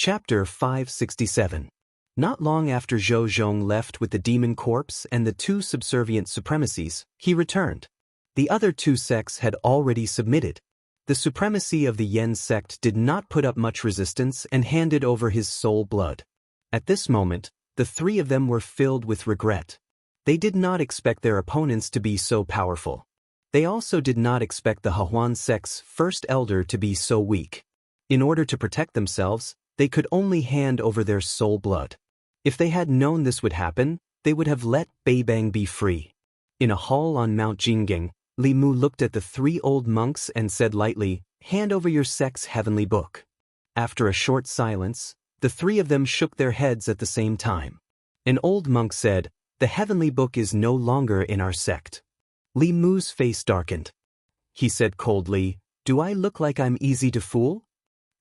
Chapter 567. Not long after Zhou Zhong left with the demon corpse and the two subservient supremacies, he returned. The other two sects had already submitted. The supremacy of the Yen sect did not put up much resistance and handed over his soul blood. At this moment, the three of them were filled with regret. They did not expect their opponents to be so powerful. They also did not expect the Hehuan sect's first elder to be so weak. In order to protect themselves, they could only hand over their soul blood. If they had known this would happen, they would have let Beibang be free. In a hall on Mount Jinggang, Li Mu looked at the three old monks and said lightly, "Hand over your sect's heavenly book." After a short silence, the three of them shook their heads at the same time. An old monk said, "The heavenly book is no longer in our sect." Li Mu's face darkened. He said coldly, "Do I look like I'm easy to fool?"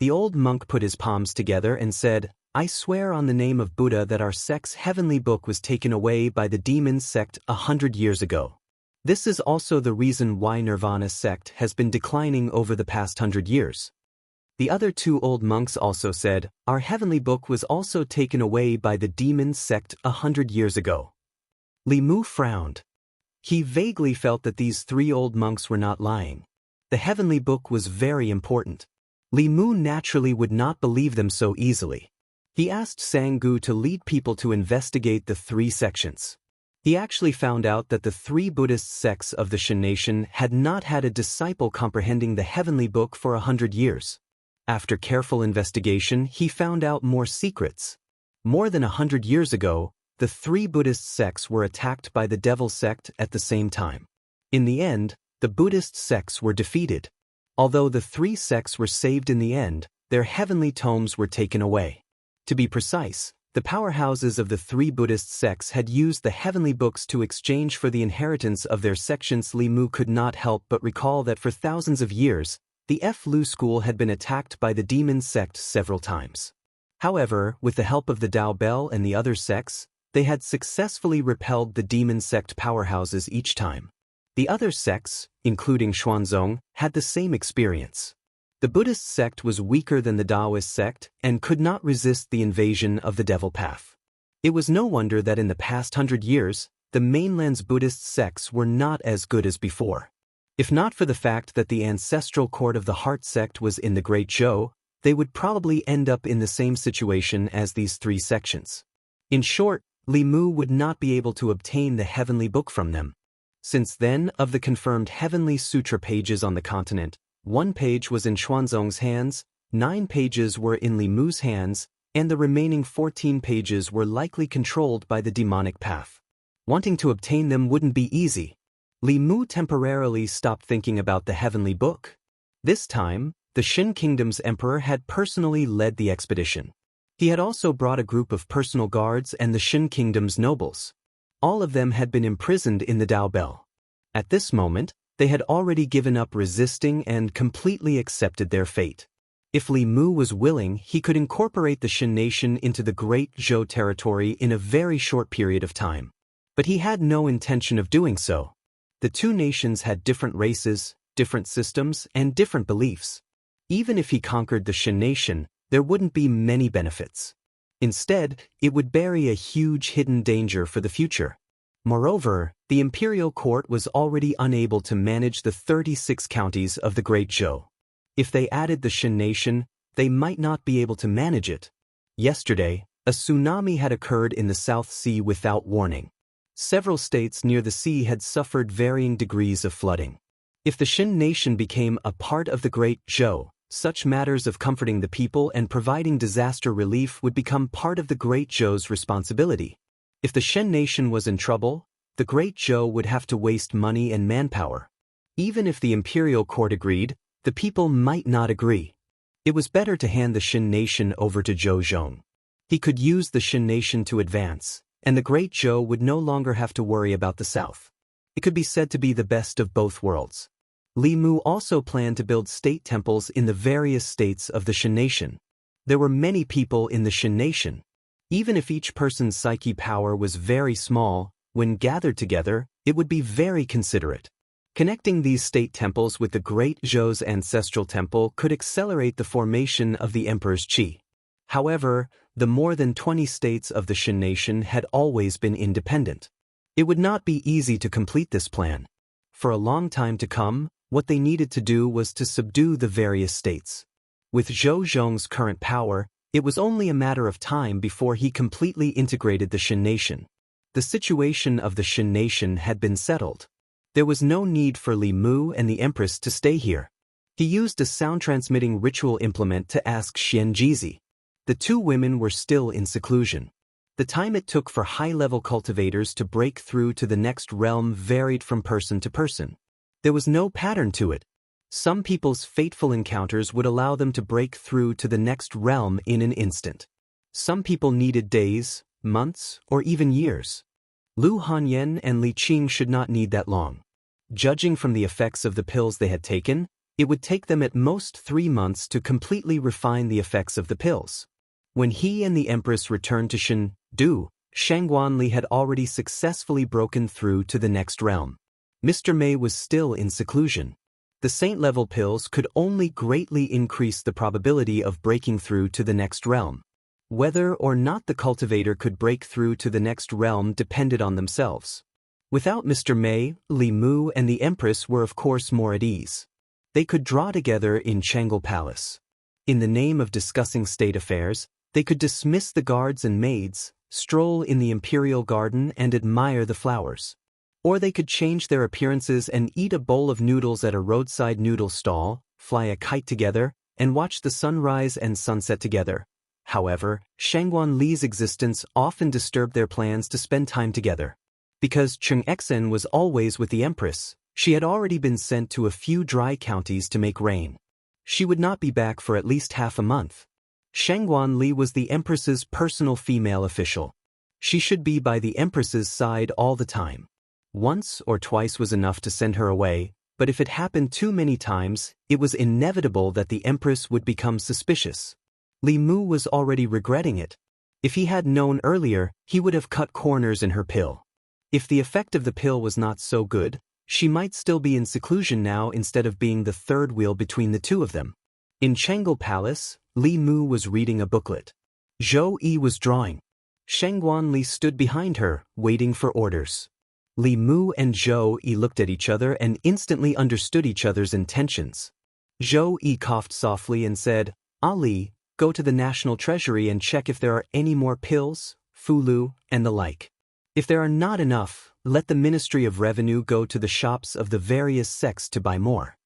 The old monk put his palms together and said, "I swear on the name of Buddha that our sect's heavenly book was taken away by the demon sect 100 years ago. This is also the reason why Nirvana sect has been declining over the past 100 years. The other two old monks also said, "Our heavenly book was also taken away by the demon sect 100 years ago." Li Mu frowned. He vaguely felt that these three old monks were not lying. The heavenly book was very important. Li Mu naturally would not believe them so easily. He asked Sanggu to lead people to investigate the three sections. He actually found out that the three Buddhist sects of the Shan nation had not had a disciple comprehending the heavenly book for 100 years. After careful investigation, he found out more secrets. More than 100 years ago, the three Buddhist sects were attacked by the devil sect at the same time. In the end, the Buddhist sects were defeated. Although the three sects were saved in the end, their heavenly tomes were taken away. To be precise, the powerhouses of the three Buddhist sects had used the heavenly books to exchange for the inheritance of their sections. Li Mu could not help but recall that for thousands of years, the Lu school had been attacked by the demon sect several times. However, with the help of the Dao Bell and the other sects, they had successfully repelled the demon sect powerhouses each time. The other sects, including Xuanzong, had the same experience. The Buddhist sect was weaker than the Taoist sect and could not resist the invasion of the devil path. It was no wonder that in the past 100 years, the mainland's Buddhist sects were not as good as before. If not for the fact that the ancestral court of the Heart sect was in the Great Zhou, they would probably end up in the same situation as these three sections. In short, Li Mu would not be able to obtain the heavenly book from them. Since then, of the confirmed heavenly sutra pages on the continent, 1 page was in Xuanzong's hands, 9 pages were in Li Mu's hands, and the remaining 14 pages were likely controlled by the demonic path. Wanting to obtain them wouldn't be easy. Li Mu temporarily stopped thinking about the heavenly book. This time, the Shin Kingdom's emperor had personally led the expedition. He had also brought a group of personal guards and the Shin Kingdom's nobles. All of them had been imprisoned in the Dao Bell. At this moment, they had already given up resisting and completely accepted their fate. If Li Mu was willing, he could incorporate the Shan nation into the Great Zhou territory in a very short period of time. But he had no intention of doing so. The two nations had different races, different systems, and different beliefs. Even if he conquered the Shan nation, there wouldn't be many benefits. Instead, it would bury a huge hidden danger for the future. Moreover, the imperial court was already unable to manage the 36 counties of the Great Zhou. If they added the Shan nation, they might not be able to manage it. Yesterday, a tsunami had occurred in the South Sea without warning. Several states near the sea had suffered varying degrees of flooding. If the Shan nation became a part of the Great Zhou, such matters of comforting the people and providing disaster relief would become part of the Great Zhou's responsibility. If the Shan nation was in trouble, the Great Zhou would have to waste money and manpower. Even if the imperial court agreed, the people might not agree. It was better to hand the Shan nation over to Zhou Zhong. He could use the Shan nation to advance, and the Great Zhou would no longer have to worry about the south. It could be said to be the best of both worlds. Li Mu also planned to build state temples in the various states of the Shan nation. There were many people in the Shan nation. Even if each person's psyche power was very small, when gathered together, it would be very considerate. Connecting these state temples with the Great Zhou's ancestral temple could accelerate the formation of the emperor's qi. However, the more than 20 states of the Shan nation had always been independent. It would not be easy to complete this plan. For a long time to come, what they needed to do was to subdue the various states. With Zhou Zhong's current power, it was only a matter of time before he completely integrated the Shan nation. The situation of the Shan nation had been settled. There was no need for Li Mu and the Empress to stay here. He used a sound-transmitting ritual implement to ask Xian Jizi. The two women were still in seclusion. The time it took for high-level cultivators to break through to the next realm varied from person to person. There was no pattern to it. Some people's fateful encounters would allow them to break through to the next realm in an instant. Some people needed days, months, or even years. Lu Hanyan and Li Qing should not need that long. Judging from the effects of the pills they had taken, it would take them at most 3 months to completely refine the effects of the pills. When he and the Empress returned to Shandu, Shangguanli had already successfully broken through to the next realm. Mr. Mei was still in seclusion. The saint-level pills could only greatly increase the probability of breaking through to the next realm. Whether or not the cultivator could break through to the next realm depended on themselves. Without Mr. Mei, Li Mu and the Empress were of course more at ease. They could draw together in Chang'e Palace. In the name of discussing state affairs, they could dismiss the guards and maids, stroll in the imperial garden and admire the flowers. Or they could change their appearances and eat a bowl of noodles at a roadside noodle stall, fly a kite together, and watch the sunrise and sunset together. However, Shangguanli's existence often disturbed their plans to spend time together. Because Cheng Exen was always with the Empress, she had already been sent to a few dry counties to make rain. She would not be back for at least half a month. Shangguanli was the Empress's personal female official. She should be by the Empress's side all the time. Once or twice was enough to send her away, but if it happened too many times, it was inevitable that the Empress would become suspicious. Li Mu was already regretting it. If he had known earlier, he would have cut corners in her pill. If the effect of the pill was not so good, she might still be in seclusion now instead of being the third wheel between the two of them. In Chang'e Palace, Li Mu was reading a booklet. Zhou Yi was drawing. Shangguanli stood behind her, waiting for orders. Li Mu and Zhou Yi looked at each other and instantly understood each other's intentions. Zhou Yi coughed softly and said, "Ali, go to the National Treasury and check if there are any more pills, fulu, and the like. If there are not enough, let the Ministry of Revenue go to the shops of the various sects to buy more."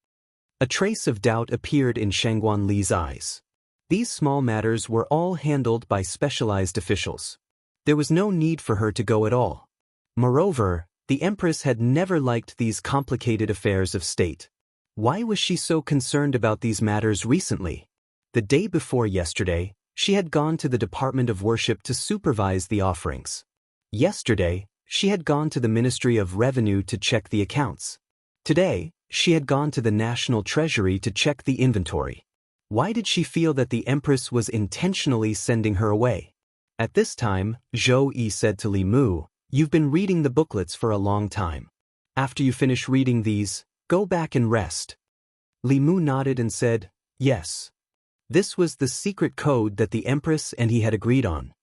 A trace of doubt appeared in Shangguanli's eyes. These small matters were all handled by specialized officials. There was no need for her to go at all. Moreover, the Empress had never liked these complicated affairs of state. Why was she so concerned about these matters recently? The day before yesterday, she had gone to the Department of Worship to supervise the offerings. Yesterday, she had gone to the Ministry of Revenue to check the accounts. Today, she had gone to the National Treasury to check the inventory. Why did she feel that the Empress was intentionally sending her away? At this time, Zhou Yi said to Li Mu, "You've been reading the booklets for a long time. After you finish reading these, go back and rest." Li Mu nodded and said, "Yes." This was the secret code that the Empress and he had agreed on.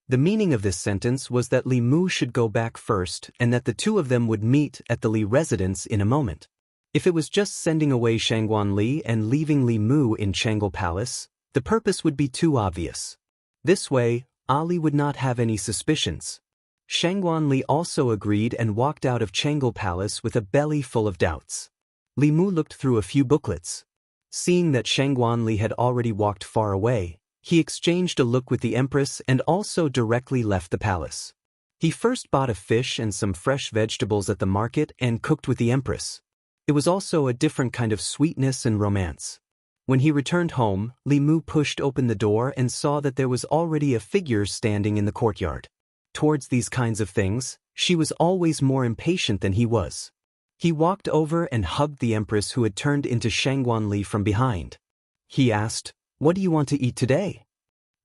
The meaning of this sentence was that Li Mu should go back first and that the two of them would meet at the Li residence in a moment. If it was just sending away Shangguanli and leaving Li Mu in Chang'e Palace, the purpose would be too obvious. This way, Ali would not have any suspicions. Shangguanli also agreed and walked out of Chang'e Palace with a belly full of doubts. Li Mu looked through a few booklets. Seeing that Shangguanli had already walked far away, he exchanged a look with the Empress and also directly left the palace. He first bought a fish and some fresh vegetables at the market and cooked with the Empress. It was also a different kind of sweetness and romance. When he returned home, Li Mu pushed open the door and saw that there was already a figure standing in the courtyard. Towards these kinds of things, she was always more impatient than he was. He walked over and hugged the Empress who had turned into Shangguanli from behind. He asked, "What do you want to eat today?"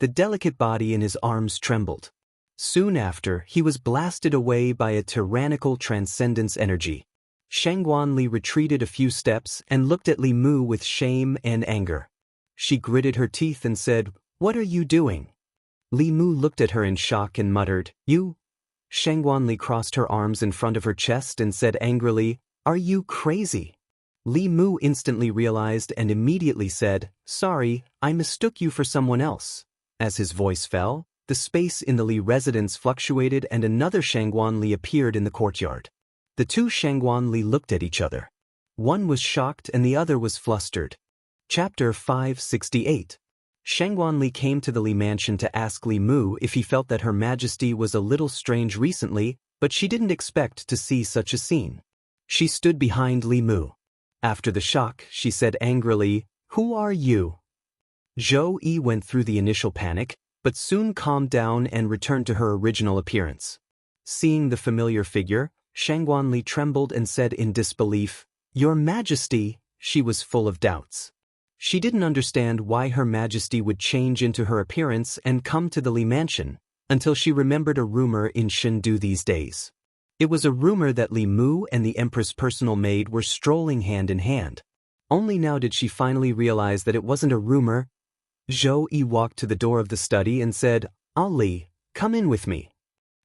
The delicate body in his arms trembled. Soon after, he was blasted away by a tyrannical transcendence energy. Shangguanli retreated a few steps and looked at Li Mu with shame and anger. She gritted her teeth and said, What are you doing? Li Mu looked at her in shock and muttered, You? Shang Guanli crossed her arms in front of her chest and said angrily, Are you crazy? Li Mu instantly realized and immediately said, Sorry, I mistook you for someone else. As his voice fell, the space in the Li residence fluctuated and another Shangguanli appeared in the courtyard. The two Shangguanli looked at each other. One was shocked and the other was flustered. Chapter 568. Shangguanli came to the Li mansion to ask Li Mu if he felt that Her Majesty was a little strange recently, but she didn't expect to see such a scene. She stood behind Li Mu. After the shock, she said angrily, Who are you? Zhou Yi went through the initial panic, but soon calmed down and returned to her original appearance. Seeing the familiar figure, Shangguanli trembled and said in disbelief, Your Majesty. She was full of doubts. She didn't understand why Her Majesty would change into her appearance and come to the Li mansion, until she remembered a rumor in Chengdu these days. It was a rumor that Li Mu and the Empress' personal maid were strolling hand in hand. Only now did she finally realize that it wasn't a rumor. Zhou Yi walked to the door of the study and said, Ali, come in with me.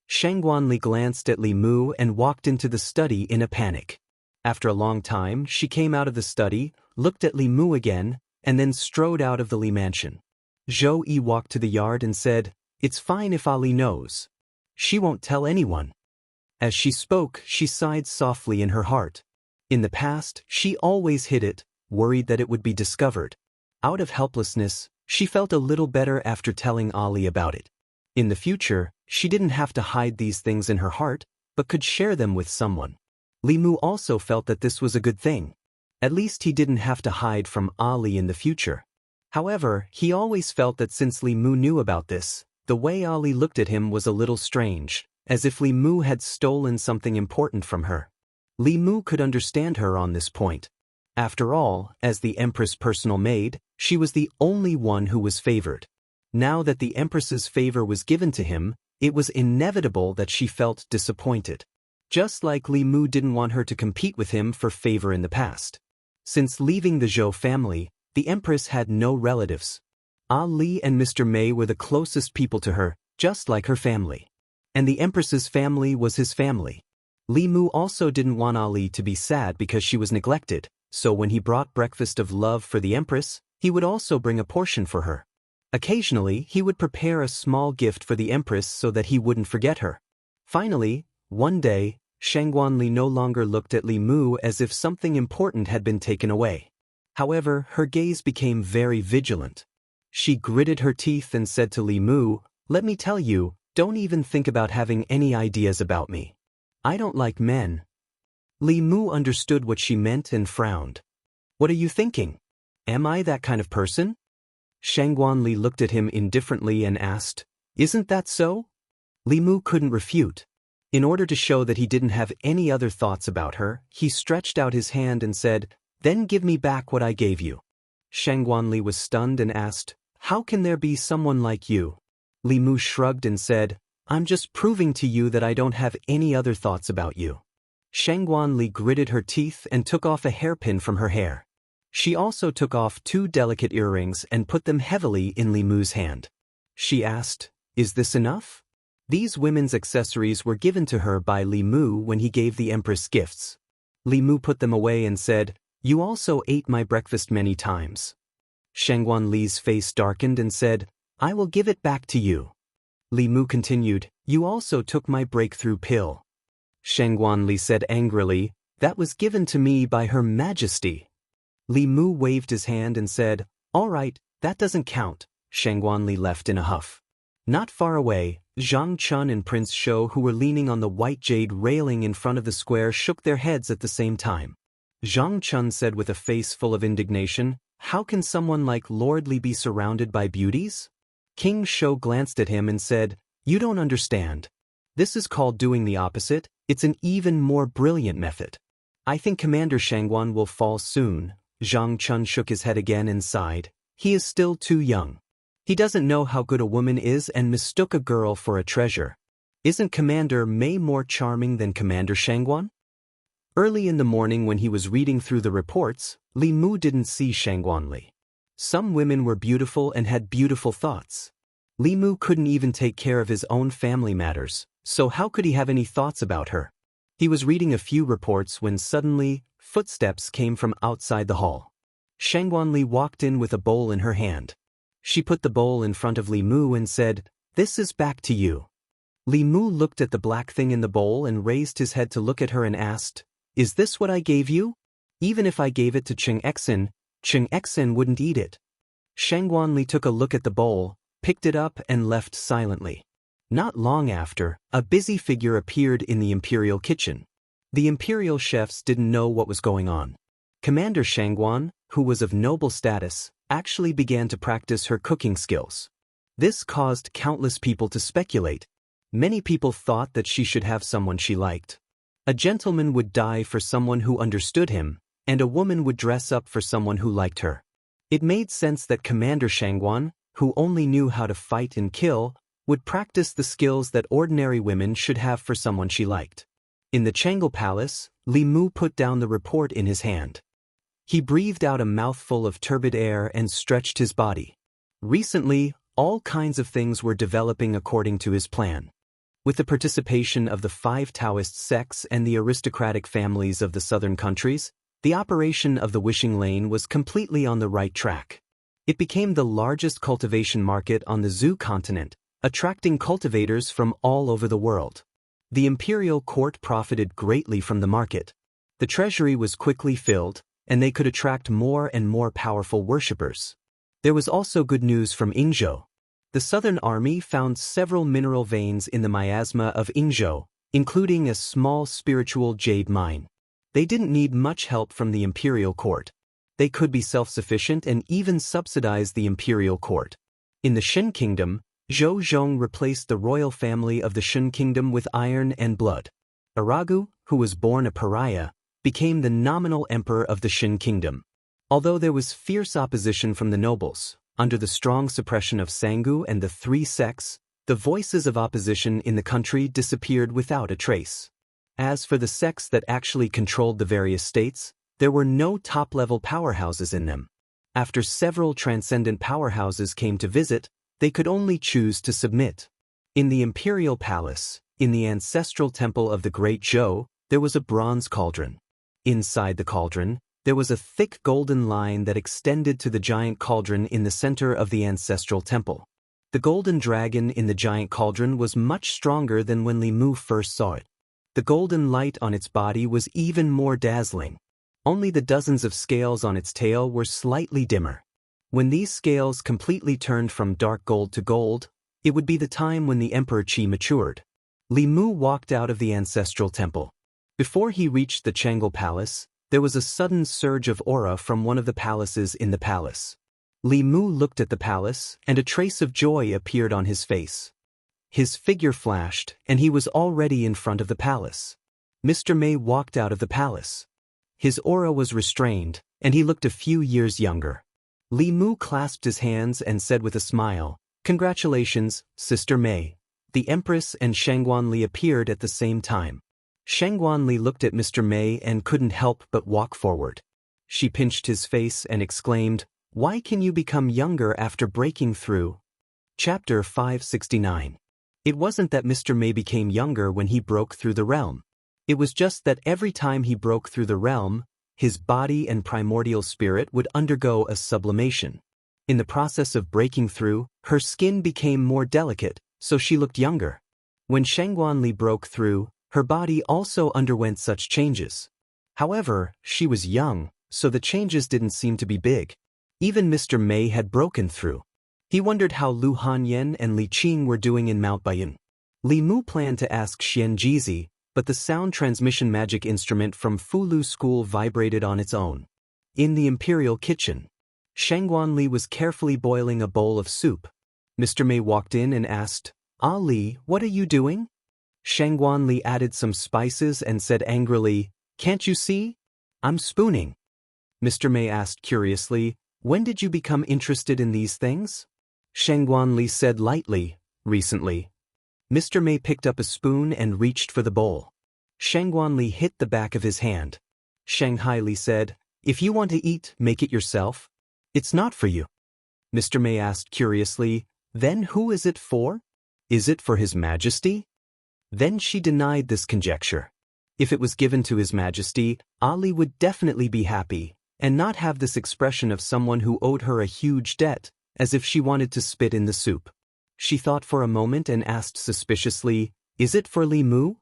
Shangguanli glanced at Li Mu and walked into the study in a panic. After a long time, she came out of the study, looked at Li Mu again, and then strode out of the Li mansion. Zhou Yi walked to the yard and said, It's fine if Ali knows. She won't tell anyone. As she spoke, she sighed softly in her heart. In the past, she always hid it, worried that it would be discovered. Out of helplessness, she felt a little better after telling Ali about it. In the future, she didn't have to hide these things in her heart, but could share them with someone. Li Mu also felt that this was a good thing. At least he didn't have to hide from Ali in the future. However, he always felt that since Li Mu knew about this, the way Ali looked at him was a little strange, as if Li Mu had stolen something important from her. Li Mu could understand her on this point. After all, as the Empress' personal maid, she was the only one who was favored. Now that the Empress's favor was given to him, it was inevitable that she felt disappointed. Just like Li Mu didn't want her to compete with him for favor in the past. Since leaving the Zhou family, the Empress had no relatives. Ali and Mr. Mei were the closest people to her, just like her family. And the Empress's family was his family. Li Mu also didn't want Ali to be sad because she was neglected, so when he brought breakfast of love for the Empress, he would also bring a portion for her. Occasionally, he would prepare a small gift for the Empress so that he wouldn't forget her. Finally, one day, Shangguanli no longer looked at Li Mu as if something important had been taken away. However, her gaze became very vigilant. She gritted her teeth and said to Li Mu, Let me tell you, don't even think about having any ideas about me. I don't like men. Li Mu understood what she meant and frowned. What are you thinking? Am I that kind of person? Shangguanli looked at him indifferently and asked, Isn't that so? Li Mu couldn't refute. In order to show that he didn't have any other thoughts about her, he stretched out his hand and said, Then give me back what I gave you. Shangguanli was stunned and asked, How can there be someone like you? Li Mu shrugged and said, I'm just proving to you that I don't have any other thoughts about you. Shangguanli gritted her teeth and took off a hairpin from her hair. She also took off 2 delicate earrings and put them heavily in Li Mu's hand. She asked, Is this enough? These women's accessories were given to her by Li Mu when he gave the Empress gifts. Li Mu put them away and said, You also ate my breakfast many times. Shangguanli's face darkened and said, I will give it back to you. Li Mu continued, You also took my breakthrough pill. Shangguanli said angrily, That was given to me by Her Majesty. Li Mu waved his hand and said, All right, that doesn't count. Shangguanli left in a huff. Not far away, Zhang Chun and Prince Shou, who were leaning on the white jade railing in front of the square, shook their heads at the same time. Zhang Chun said with a face full of indignation, How can someone like Lord Li be surrounded by beauties? King Shou glanced at him and said, You don't understand. This is called doing the opposite. It's an even more brilliant method. I think Commander Shangguan will fall soon. Zhang Chun shook his head again and sighed. He is still too young. He doesn't know how good a woman is and mistook a girl for a treasure. Isn't Commander Mei more charming than Commander Shangguan? Early in the morning when he was reading through the reports, Li Mu didn't see Shangguanli. Some women were beautiful and had beautiful thoughts. Li Mu couldn't even take care of his own family matters, so how could he have any thoughts about her? He was reading a few reports when suddenly, footsteps came from outside the hall. Shangguanli walked in with a bowl in her hand. She put the bowl in front of Li Mu and said, "This is back to you." Li Mu looked at the black thing in the bowl and raised his head to look at her and asked, "Is this what I gave you? Even if I gave it to Cheng Exen wouldn't eat it." Shangguanli took a look at the bowl, picked it up and left silently. Not long after, a busy figure appeared in the imperial kitchen. The imperial chefs didn't know what was going on. Commander Shangguan, who was of noble status, actually began to practice her cooking skills. This caused countless people to speculate. Many people thought that she should have someone she liked. A gentleman would die for someone who understood him, and a woman would dress up for someone who liked her. It made sense that Commander Shangguan, who only knew how to fight and kill, would practice the skills that ordinary women should have for someone she liked. In the Chang'e Palace, Li Mu put down the report in his hand. He breathed out a mouthful of turbid air and stretched his body. Recently, all kinds of things were developing according to his plan. With the participation of the 5 Taoist sects and the aristocratic families of the southern countries, the operation of the Wishing Lane was completely on the right track. It became the largest cultivation market on the Zhou continent, attracting cultivators from all over the world. The imperial court profited greatly from the market. The treasury was quickly filled, and they could attract more and more powerful worshippers. There was also good news from Yingzhou. The Southern Army found several mineral veins in the miasma of Yingzhou, including a small spiritual jade mine. They didn't need much help from the imperial court. They could be self-sufficient and even subsidize the imperial court. In the Shen Kingdom, Zhou Zhong replaced the royal family of the Shen Kingdom with iron and blood. Aragu, who was born a pariah, became the nominal emperor of the Shen Kingdom. Although there was fierce opposition from the nobles, under the strong suppression of Sangu and the 3 sects, the voices of opposition in the country disappeared without a trace. As for the sects that actually controlled the various states, there were no top-level powerhouses in them. After several transcendent powerhouses came to visit, they could only choose to submit. In the imperial palace, in the ancestral temple of the Great Zhou, there was a bronze cauldron. Inside the cauldron, there was a thick golden line that extended to the giant cauldron in the center of the ancestral temple. The golden dragon in the giant cauldron was much stronger than when Li Mu first saw it. The golden light on its body was even more dazzling. Only the dozens of scales on its tail were slightly dimmer. When these scales completely turned from dark gold to gold, it would be the time when the Emperor Qi matured. Li Mu walked out of the ancestral temple. Before he reached the Chang'e Palace, there was a sudden surge of aura from one of the palaces in the palace. Li Mu looked at the palace, and a trace of joy appeared on his face. His figure flashed, and he was already in front of the palace. Mr. Mei walked out of the palace. His aura was restrained, and he looked a few years younger. Li Mu clasped his hands and said with a smile, "Congratulations, Sister Mei." The Empress and Shangguanli appeared at the same time. Shangguanli looked at Mr. Mei and couldn't help but walk forward. She pinched his face and exclaimed, "Why can you become younger after breaking through?" Chapter 569. It wasn't that Mr. Mei became younger when he broke through the realm. It was just that every time he broke through the realm, his body and primordial spirit would undergo a sublimation. In the process of breaking through, her skin became more delicate, so she looked younger. When Shangguanli broke through, her body also underwent such changes. However, she was young, so the changes didn't seem to be big. Even Mr. Mei had broken through. He wondered how Lu Hanyan and Li Qing were doing in Mount Baiyun. Li Mu planned to ask Xian Jizi, but the sound transmission magic instrument from Fulu School vibrated on its own. In the imperial kitchen, Shangguanli was carefully boiling a bowl of soup. Mr. Mei walked in and asked, "Ah Li, what are you doing?" Shangguanli added some spices and said angrily, "Can't you see? I'm spooning." Mr. Mei asked curiously, "When did you become interested in these things?" Shangguanli said lightly, "Recently." Mr. Mei picked up a spoon and reached for the bowl. Shangguanli hit the back of his hand. Shanghai Li said, "If you want to eat, make it yourself." It's not for you. Mr. May asked curiously, then who is it for? Is it for His Majesty? Then she denied this conjecture. If it was given to His Majesty, Ali would definitely be happy, and not have this expression of someone who owed her a huge debt, as if she wanted to spit in the soup. She thought for a moment and asked suspiciously, is it for Li Mu?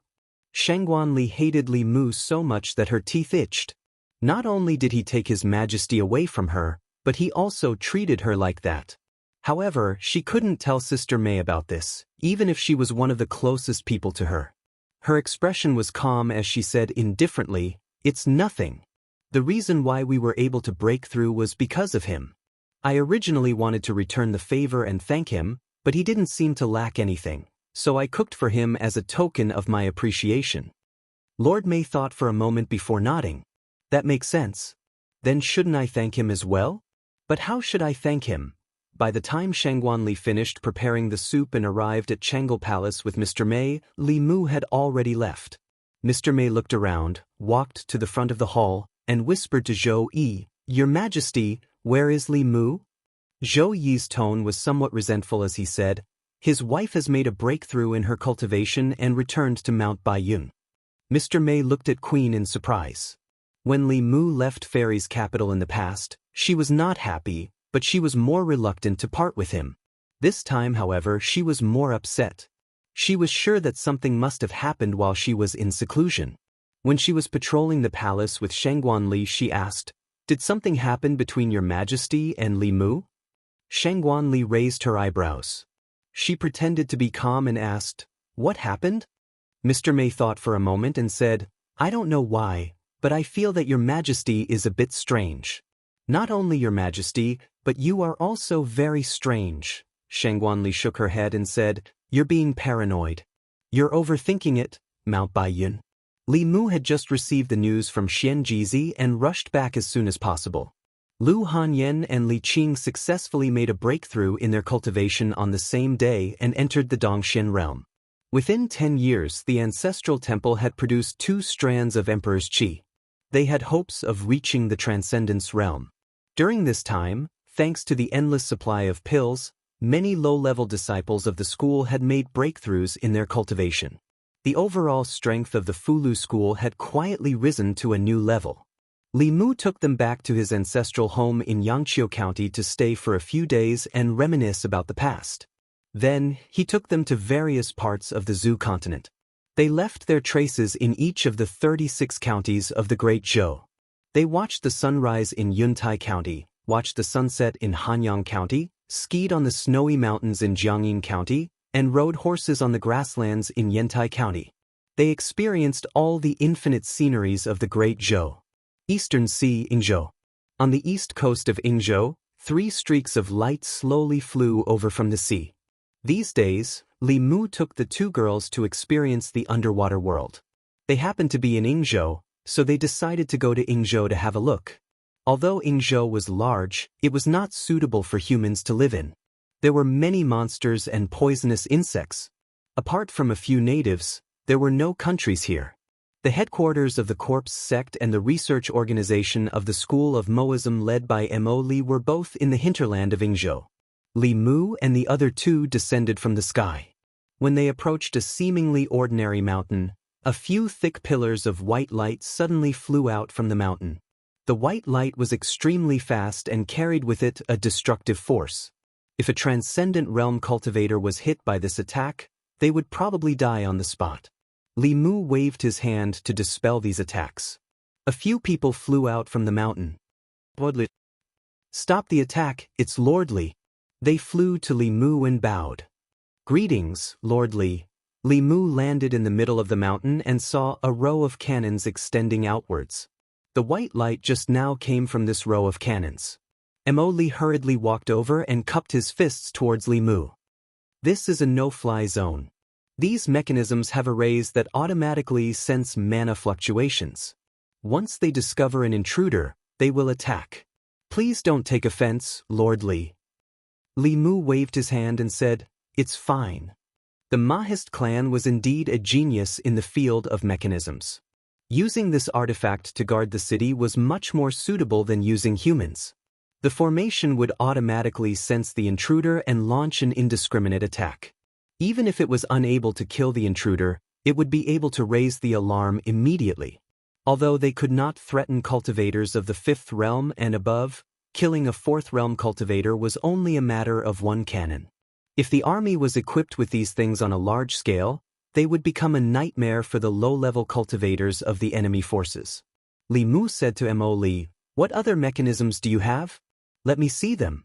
Shangguan Li hated Li Mu so much that her teeth itched. Not only did he take His Majesty away from her, but he also treated her like that. However, she couldn't tell Sister May about this, even if she was one of the closest people to her. Her expression was calm as she said indifferently, it's nothing. The reason why we were able to break through was because of him. I originally wanted to return the favor and thank him, but he didn't seem to lack anything, so I cooked for him as a token of my appreciation. Lord May thought for a moment before nodding. That makes sense. Then shouldn't I thank him as well? But how should I thank him? By the time Shangguan Li finished preparing the soup and arrived at Changle Palace with Mr. May, Li Mu had already left. Mr. May looked around, walked to the front of the hall, and whispered to Zhou Yi, Your Majesty, where is Li Mu? Zhou Yi's tone was somewhat resentful as he said, His wife has made a breakthrough in her cultivation and returned to Mount Baiyun. Mr. May looked at Queen in surprise. When Li Mu left Fairy's capital in the past, she was not happy, but she was more reluctant to part with him. This time, however, she was more upset. She was sure that something must have happened while she was in seclusion. When she was patrolling the palace with Shangguan Li, she asked, Did something happen between Your Majesty and Li Mu? Shangguan Li raised her eyebrows. She pretended to be calm and asked, What happened? Mr. May thought for a moment and said, I don't know why, but I feel that Your Majesty is a bit strange. Not only Your Majesty, but you are also very strange. Shangguan Li shook her head and said, You're being paranoid. You're overthinking it, Mount Baiyun. Li Mu had just received the news from Xian Jizi and rushed back as soon as possible. Lu Hanyan and Li Qing successfully made a breakthrough in their cultivation on the same day and entered the Dongxian realm. Within 10 years, the ancestral temple had produced 2 strands of Emperor's Qi. They had hopes of reaching the Transcendence realm. During this time, thanks to the endless supply of pills, many low-level disciples of the school had made breakthroughs in their cultivation. The overall strength of the Fulu school had quietly risen to a new level. Li Mu took them back to his ancestral home in Yangqiu County to stay for a few days and reminisce about the past. Then, he took them to various parts of the Zhou continent. They left their traces in each of the 36 counties of the Great Zhou. They watched the sunrise in Yuntai County, watched the sunset in Hanyang County, skied on the snowy mountains in Jiangyin County, and rode horses on the grasslands in Yantai County. They experienced all the infinite sceneries of the Great Zhou. Eastern Sea, Yingzhou. On the east coast of Yingzhou, 3 streaks of light slowly flew over from the sea. These days, Li Mu took the 2 girls to experience the underwater world. They happened to be in Yingzhou, so they decided to go to Yingzhou to have a look. Although Yingzhou was large, it was not suitable for humans to live in. There were many monsters and poisonous insects. Apart from a few natives, there were no countries here. The headquarters of the Corpse sect and the research organization of the School of Moism led by Mo Li were both in the hinterland of Yingzhou. Li Mu and the other 2 descended from the sky. When they approached a seemingly ordinary mountain, a few thick pillars of white light suddenly flew out from the mountain. The white light was extremely fast and carried with it a destructive force. If a transcendent realm cultivator was hit by this attack, they would probably die on the spot. Li Mu waved his hand to dispel these attacks. A few people flew out from the mountain. Stop the attack, it's Lord Li. They flew to Li Mu and bowed. Greetings, Lord Li. Li Mu landed in the middle of the mountain and saw a row of cannons extending outwards. The white light just now came from this row of cannons. Mo Li hurriedly walked over and cupped his fists towards Li Mu. This is a no-fly zone. These mechanisms have arrays that automatically sense mana fluctuations. Once they discover an intruder, they will attack. Please don't take offense, Lord Li. Li Mu waved his hand and said, It's fine. The Mahist clan was indeed a genius in the field of mechanisms. Using this artifact to guard the city was much more suitable than using humans. The formation would automatically sense the intruder and launch an indiscriminate attack. Even if it was unable to kill the intruder, it would be able to raise the alarm immediately. Although they could not threaten cultivators of the 5th realm and above, killing a 4th realm cultivator was only a matter of one cannon. If the army was equipped with these things on a large scale, they would become a nightmare for the low-level cultivators of the enemy forces. Li Mu said to Mo Li, "What other mechanisms do you have? Let me see them."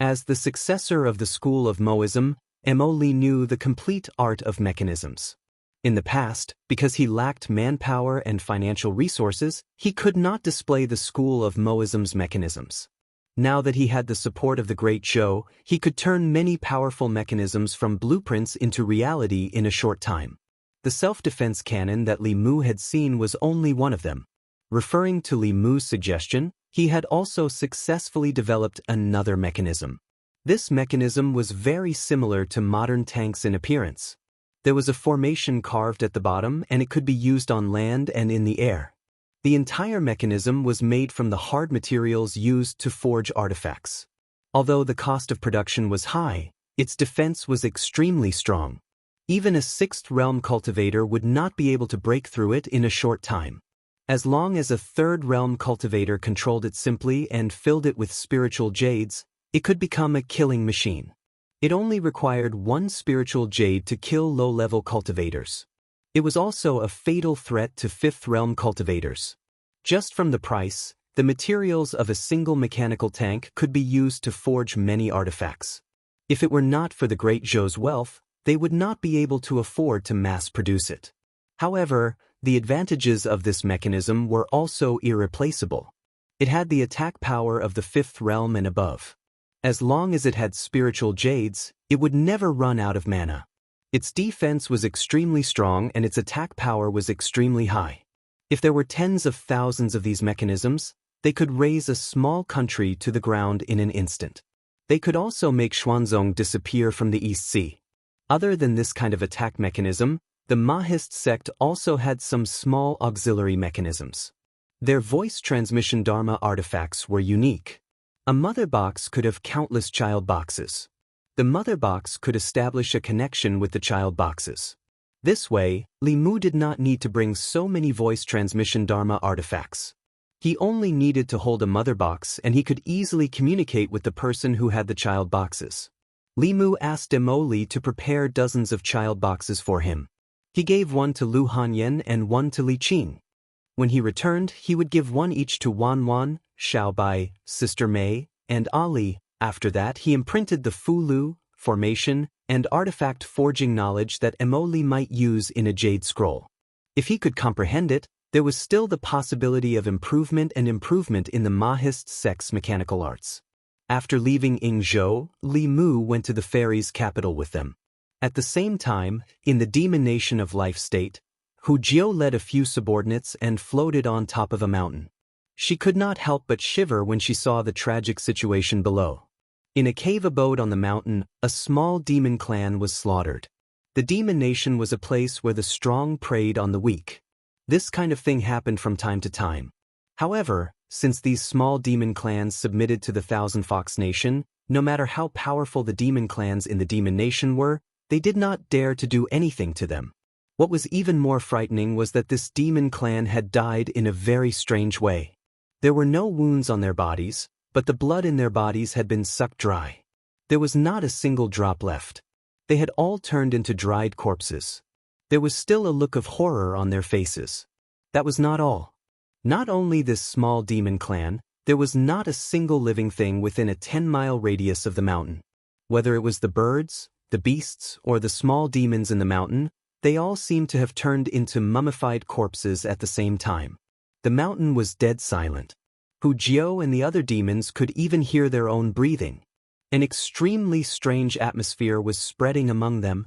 As the successor of the school of Moism, Mo Li knew the complete art of mechanisms. In the past, because he lacked manpower and financial resources, he could not display the school of Moism's mechanisms. Now that he had the support of the Great Zhou, he could turn many powerful mechanisms from blueprints into reality in a short time. The self-defense cannon that Li Mu had seen was only one of them. Referring to Li Mu's suggestion, he had also successfully developed another mechanism. This mechanism was very similar to modern tanks in appearance. There was a formation carved at the bottom, and it could be used on land and in the air. The entire mechanism was made from the hard materials used to forge artifacts. Although the cost of production was high, its defense was extremely strong. Even a 6th realm cultivator would not be able to break through it in a short time. As long as a 3rd realm cultivator controlled it simply and filled it with spiritual jades, it could become a killing machine. It only required one spiritual jade to kill low-level cultivators. It was also a fatal threat to 5th realm cultivators. Just from the price, the materials of a single mechanical tank could be used to forge many artifacts. If it were not for the Great Zhou's wealth, they would not be able to afford to mass-produce it. However, the advantages of this mechanism were also irreplaceable. It had the attack power of the 5th realm and above. As long as it had spiritual jades, it would never run out of mana. Its defense was extremely strong and its attack power was extremely high. If there were tens of thousands of these mechanisms, they could raise a small country to the ground in an instant. They could also make Xuanzong disappear from the East Sea. Other than this kind of attack mechanism, the Mahist sect also had some small auxiliary mechanisms. Their voice transmission Dharma artifacts were unique. A mother box could have countless child boxes. The mother box could establish a connection with the child boxes. This way, Li Mu did not need to bring so many voice transmission Dharma artifacts. He only needed to hold a mother box and he could easily communicate with the person who had the child boxes. Li Mu asked Mo Li to prepare dozens of child boxes for him. He gave one to Lu Hanyan and one to Li Qing. When he returned, he would give one each to Wan Wan, Xiao Bai, Sister Mei, and Ali. After that, he imprinted the Fu Lu, formation, and artifact forging knowledge that Mo Li might use in a jade scroll. If he could comprehend it, there was still the possibility of improvement in the Mahist sect's mechanical arts. After leaving Yingzhou, Li Mu went to the fairies' capital with them. At the same time, in the demon nation of life state, Hu Jiao led a few subordinates and floated on top of a mountain. She could not help but shiver when she saw the tragic situation below. In a cave abode on the mountain, a small demon clan was slaughtered. The demon nation was a place where the strong preyed on the weak. This kind of thing happened from time to time. However, since these small demon clans submitted to the Thousand Fox Nation, no matter how powerful the demon clans in the demon nation were, they did not dare to do anything to them. What was even more frightening was that this demon clan had died in a very strange way. There were no wounds on their bodies, but the blood in their bodies had been sucked dry. There was not a single drop left. They had all turned into dried corpses. There was still a look of horror on their faces. That was not all. Not only this small demon clan, there was not a single living thing within a 10-mile radius of the mountain. Whether it was the birds, the beasts, or the small demons in the mountain, they all seemed to have turned into mummified corpses at the same time. The mountain was dead silent. Hu Jiao and the other demons could even hear their own breathing. An extremely strange atmosphere was spreading among them.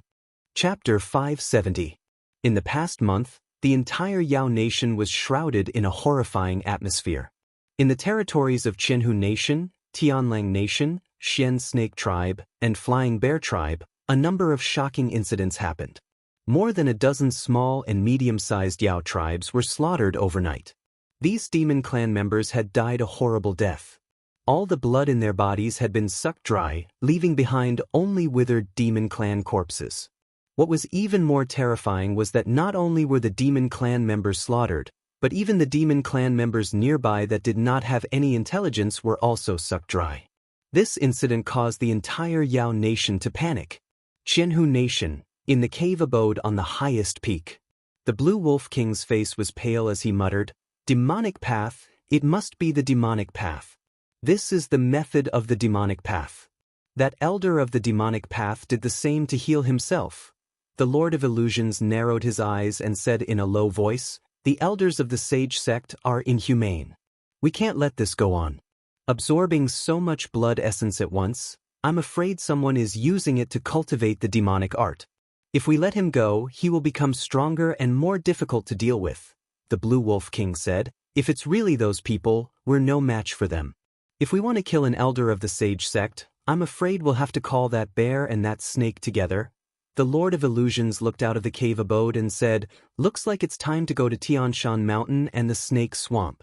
Chapter 570. In the past month, the entire Yao nation was shrouded in a horrifying atmosphere. In the territories of Qianhu Nation, Tianlang Nation, Xian Snake Tribe, and Flying Bear Tribe, a number of shocking incidents happened. More than a dozen small and medium-sized Yao tribes were slaughtered overnight. These demon clan members had died a horrible death. All the blood in their bodies had been sucked dry, leaving behind only withered demon clan corpses. What was even more terrifying was that not only were the demon clan members slaughtered, but even the demon clan members nearby that did not have any intelligence were also sucked dry. This incident caused the entire Yao nation to panic. Jianghu nation, in the cave abode on the highest peak. The Blue Wolf King's face was pale as he muttered, "Demonic path, it must be the demonic path. This is the method of the demonic path." That elder of the demonic path did the same to heal himself. The Lord of Illusions narrowed his eyes and said in a low voice, "The elders of the sage sect are inhumane. We can't let this go on. Absorbing so much blood essence at once, I'm afraid someone is using it to cultivate the demonic art. If we let him go, he will become stronger and more difficult to deal with," the Blue Wolf King said. "If it's really those people, we're no match for them. If we want to kill an elder of the sage sect, I'm afraid we'll have to call that bear and that snake together." The Lord of Illusions looked out of the cave abode and said, "Looks like it's time to go to Tianshan Mountain and the Snake Swamp."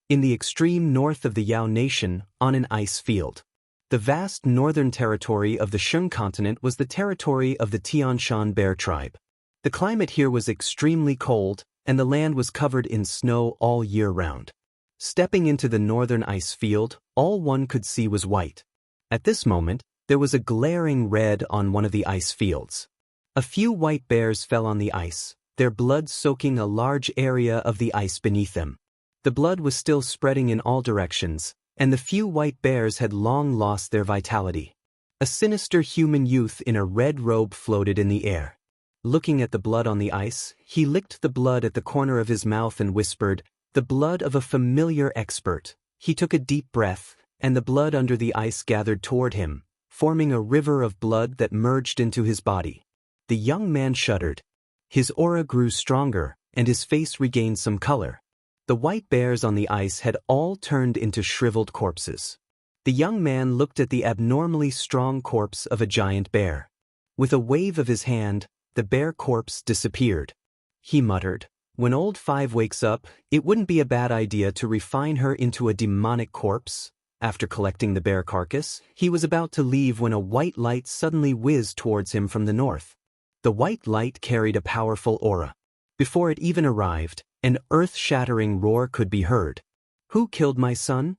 In the extreme north of the Yao Nation, on an ice field. The vast northern territory of the Shun continent was the territory of the Tianshan bear tribe. The climate here was extremely cold, and the land was covered in snow all year round. Stepping into the northern ice field, all one could see was white. At this moment, there was a glaring red on one of the ice fields. A few white bears fell on the ice, their blood soaking a large area of the ice beneath them. The blood was still spreading in all directions, and the few white bears had long lost their vitality. A sinister human youth in a red robe floated in the air. Looking at the blood on the ice, he licked the blood at the corner of his mouth and whispered, "The blood of a familiar expert." He took a deep breath, and the blood under the ice gathered toward him, forming a river of blood that merged into his body. The young man shuddered. His aura grew stronger, and his face regained some color. The white bears on the ice had all turned into shriveled corpses. The young man looked at the abnormally strong corpse of a giant bear. With a wave of his hand, the bear corpse disappeared. He muttered, "When old Five wakes up, it wouldn't be a bad idea to refine her into a demonic corpse." After collecting the bear carcass, he was about to leave when a white light suddenly whizzed towards him from the north. The white light carried a powerful aura. Before it even arrived, an earth-shattering roar could be heard. "Who killed my son?"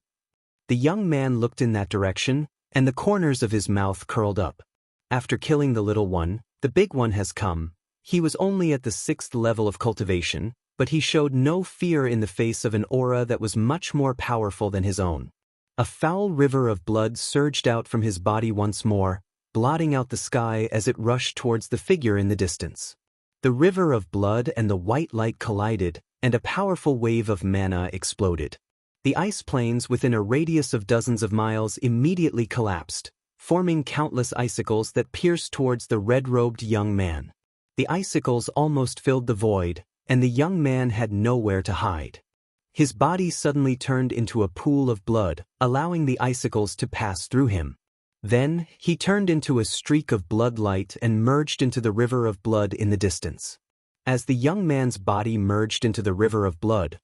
The young man looked in that direction, and the corners of his mouth curled up. "After killing the little one, the big one has come." He was only at the 6th level of cultivation, but he showed no fear in the face of an aura that was much more powerful than his own. A foul river of blood surged out from his body once more, blotting out the sky as it rushed towards the figure in the distance. The river of blood and the white light collided, and a powerful wave of mana exploded. The ice plains within a radius of dozens of miles immediately collapsed, forming countless icicles that pierced towards the red-robed young man. The icicles almost filled the void, and the young man had nowhere to hide. His body suddenly turned into a pool of blood, allowing the icicles to pass through him. Then, he turned into a streak of blood light and merged into the river of blood in the distance. As the young man's body merged into the river of blood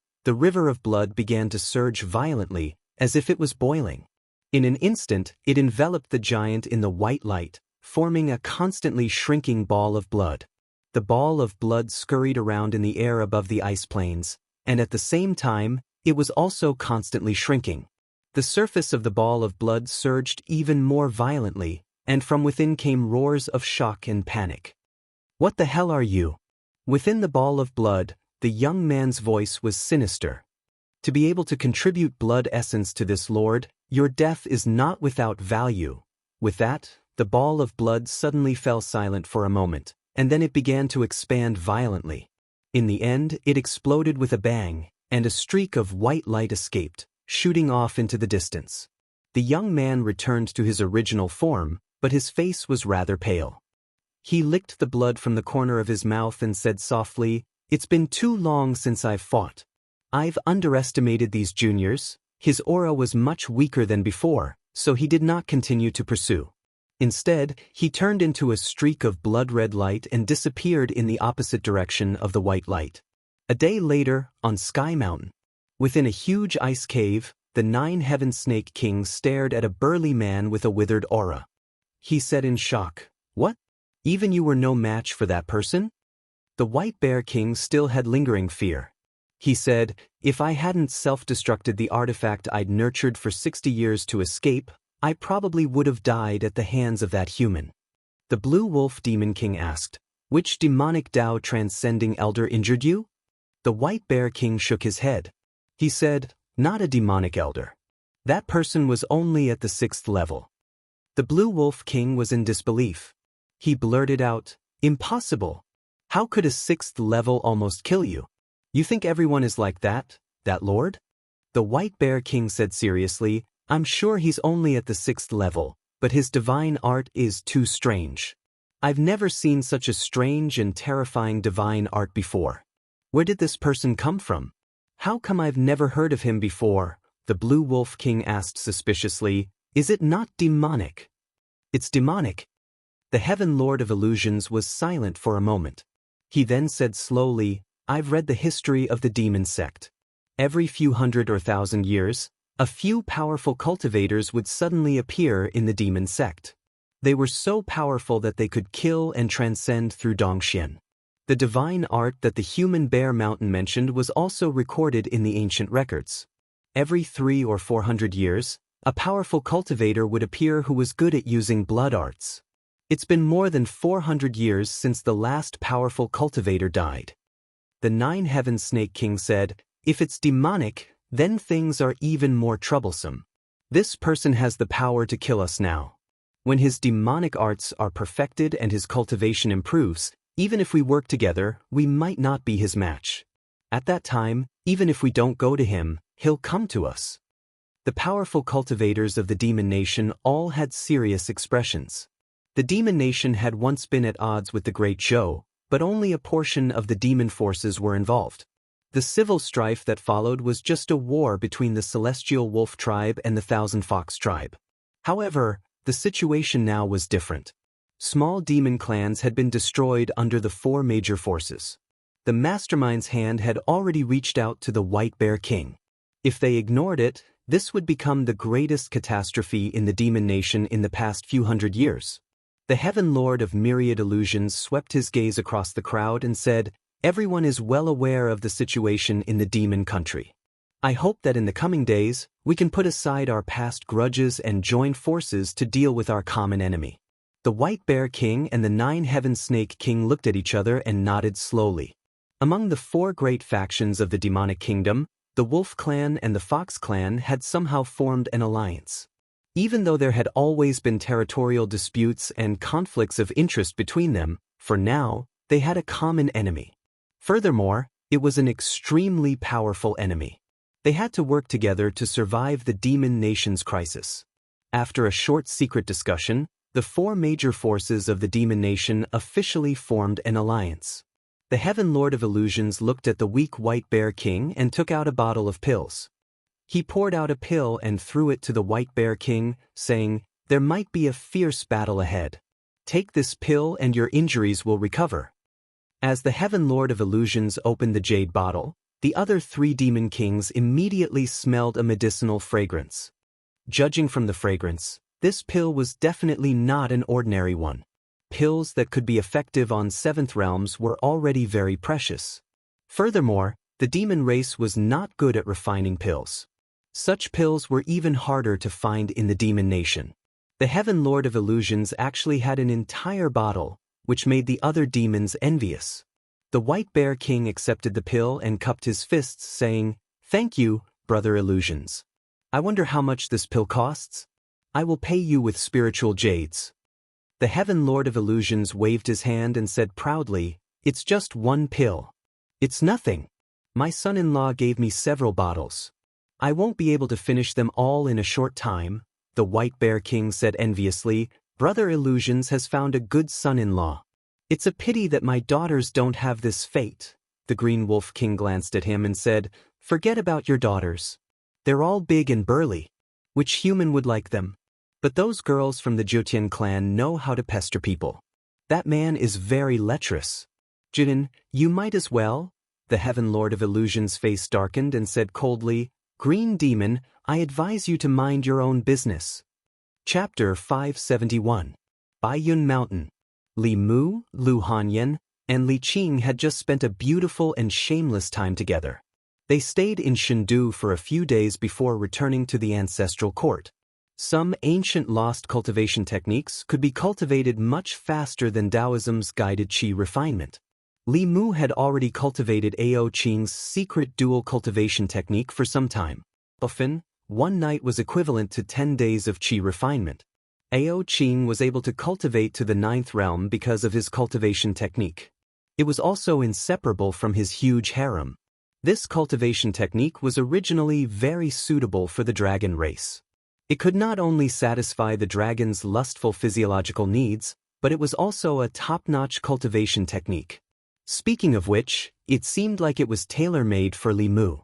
began to surge violently, as if it was boiling. In an instant, it enveloped the giant in the white light, forming a constantly shrinking ball of blood. The ball of blood scurried around in the air above the ice plains, and at the same time, it was also constantly shrinking. The surface of the ball of blood surged even more violently, and from within came roars of shock and panic. "What the hell are you?" Within the ball of blood, the young man's voice was sinister. "To be able to contribute blood essence to this lord, your death is not without value." With that, the ball of blood suddenly fell silent for a moment, and then it began to expand violently. In the end, it exploded with a bang, and a streak of white light escaped, shooting off into the distance. The young man returned to his original form, but his face was rather pale. He licked the blood from the corner of his mouth and said softly, "It's been too long since I've fought. I've underestimated these juniors." His aura was much weaker than before, so he did not continue to pursue. Instead, he turned into a streak of blood-red light and disappeared in the opposite direction of the white light. A day later, on Sky Mountain. Within a huge ice cave, The Nine-Heaven Snake King stared at a burly man with a withered aura. He said in shock, "What? Even you were no match for that person?" The White Bear King still had lingering fear. He said, "If I hadn't self-destructed the artifact I'd nurtured for 60 years to escape, I probably would have died at the hands of that human." The Blue Wolf Demon King asked, "Which demonic Tao transcending elder injured you?" The White Bear King shook his head. He said, "Not a demonic elder. That person was only at the 6th level." The Blue Wolf King was in disbelief. He blurted out, "Impossible. How could a 6th level almost kill you? You think everyone is like that lord?" The White Bear King said seriously, "I'm sure he's only at the 6th level, but his divine art is too strange. I've never seen such a strange and terrifying divine art before. Where did this person come from? How come I've never heard of him before?" The Blue Wolf King asked suspiciously, "Is it not demonic?" "It's demonic." The Heaven Lord of Illusions was silent for a moment. He then said slowly, "I've read the history of the demon sect. Every few hundred or thousand years, a few powerful cultivators would suddenly appear in the demon sect. They were so powerful that they could kill and transcend through Dongxian. The divine art that the human bear mountain mentioned was also recorded in the ancient records. Every 300 or 400 years, a powerful cultivator would appear who was good at using blood arts. It's been more than 400 years since the last powerful cultivator died." The Nine-Heaven Snake King said, "If it's demonic, then things are even more troublesome. This person has the power to kill us now. When his demonic arts are perfected and his cultivation improves, even if we work together, we might not be his match. At that time, even if we don't go to him, he'll come to us." The powerful cultivators of the Demon Nation all had serious expressions. The Demon Nation had once been at odds with the Great Zhou, but only a portion of the demon forces were involved. The civil strife that followed was just a war between the Celestial Wolf Tribe and the Thousand Fox Tribe. However, the situation now was different. Small demon clans had been destroyed under the 4 major forces. The Mastermind's hand had already reached out to the White Bear King. If they ignored it, this would become the greatest catastrophe in the Demon Nation in the past few hundred years. The Heaven Lord of Myriad Illusions swept his gaze across the crowd and said, "Everyone is well aware of the situation in the demon country. I hope that in the coming days, we can put aside our past grudges and join forces to deal with our common enemy." The White Bear King and the Nine-Heaven Snake King looked at each other and nodded slowly. Among the 4 great factions of the demonic kingdom, the Wolf Clan and the Fox Clan had somehow formed an alliance. Even though there had always been territorial disputes and conflicts of interest between them, for now, they had a common enemy. Furthermore, it was an extremely powerful enemy. They had to work together to survive the Demon Nation's crisis. After a short secret discussion, the 4 major forces of the Demon Nation officially formed an alliance. The Heaven Lord of Illusions looked at the weak White Bear King and took out a bottle of pills. He poured out a pill and threw it to the White Bear King, saying, "There might be a fierce battle ahead. Take this pill and your injuries will recover." As the Heaven Lord of Illusions opened the jade bottle, the other 3 demon kings immediately smelled a medicinal fragrance. Judging from the fragrance, this pill was definitely not an ordinary one. Pills that could be effective on 7th realms were already very precious. Furthermore, the demon race was not good at refining pills. Such pills were even harder to find in the Demon Nation. The Heaven Lord of Illusions actually had an entire bottle, which made the other demons envious. The White Bear King accepted the pill and cupped his fists, saying, "Thank you, Brother Illusions. I wonder how much this pill costs? I will pay you with spiritual jades." The Heaven Lord of Illusions waved his hand and said proudly, "It's just 1 pill. It's nothing. My son-in-law gave me several bottles. I won't be able to finish them all in a short time." The White Bear King said enviously, "Brother Illusions has found a good son-in-law. It's a pity that my daughters don't have this fate." The Green Wolf King glanced at him and said, "Forget about your daughters. They're all big and burly. Which human would like them? But those girls from the Jyotian clan know how to pester people. That man is very lecherous. Jin, you might as well." The Heaven Lord of Illusions' face darkened and said coldly, Green Demon, I advise you to mind your own business. Chapter 571. Baiyun Mountain. Li Mu, Lu Hanyan, and Li Qing had just spent a beautiful and shameless time together. They stayed in Chengdu for a few days before returning to the ancestral court. Some ancient lost cultivation techniques could be cultivated much faster than Taoism's guided qi refinement. Li Mu had already cultivated Ao Qing's secret dual cultivation technique for some time. Often, one night was equivalent to 10 days of qi refinement. Ao Qing was able to cultivate to the 9th realm because of his cultivation technique. It was also inseparable from his huge harem. This cultivation technique was originally very suitable for the dragon race. It could not only satisfy the dragon's lustful physiological needs, but it was also a top-notch cultivation technique. Speaking of which, it seemed like it was tailor-made for Li Mu.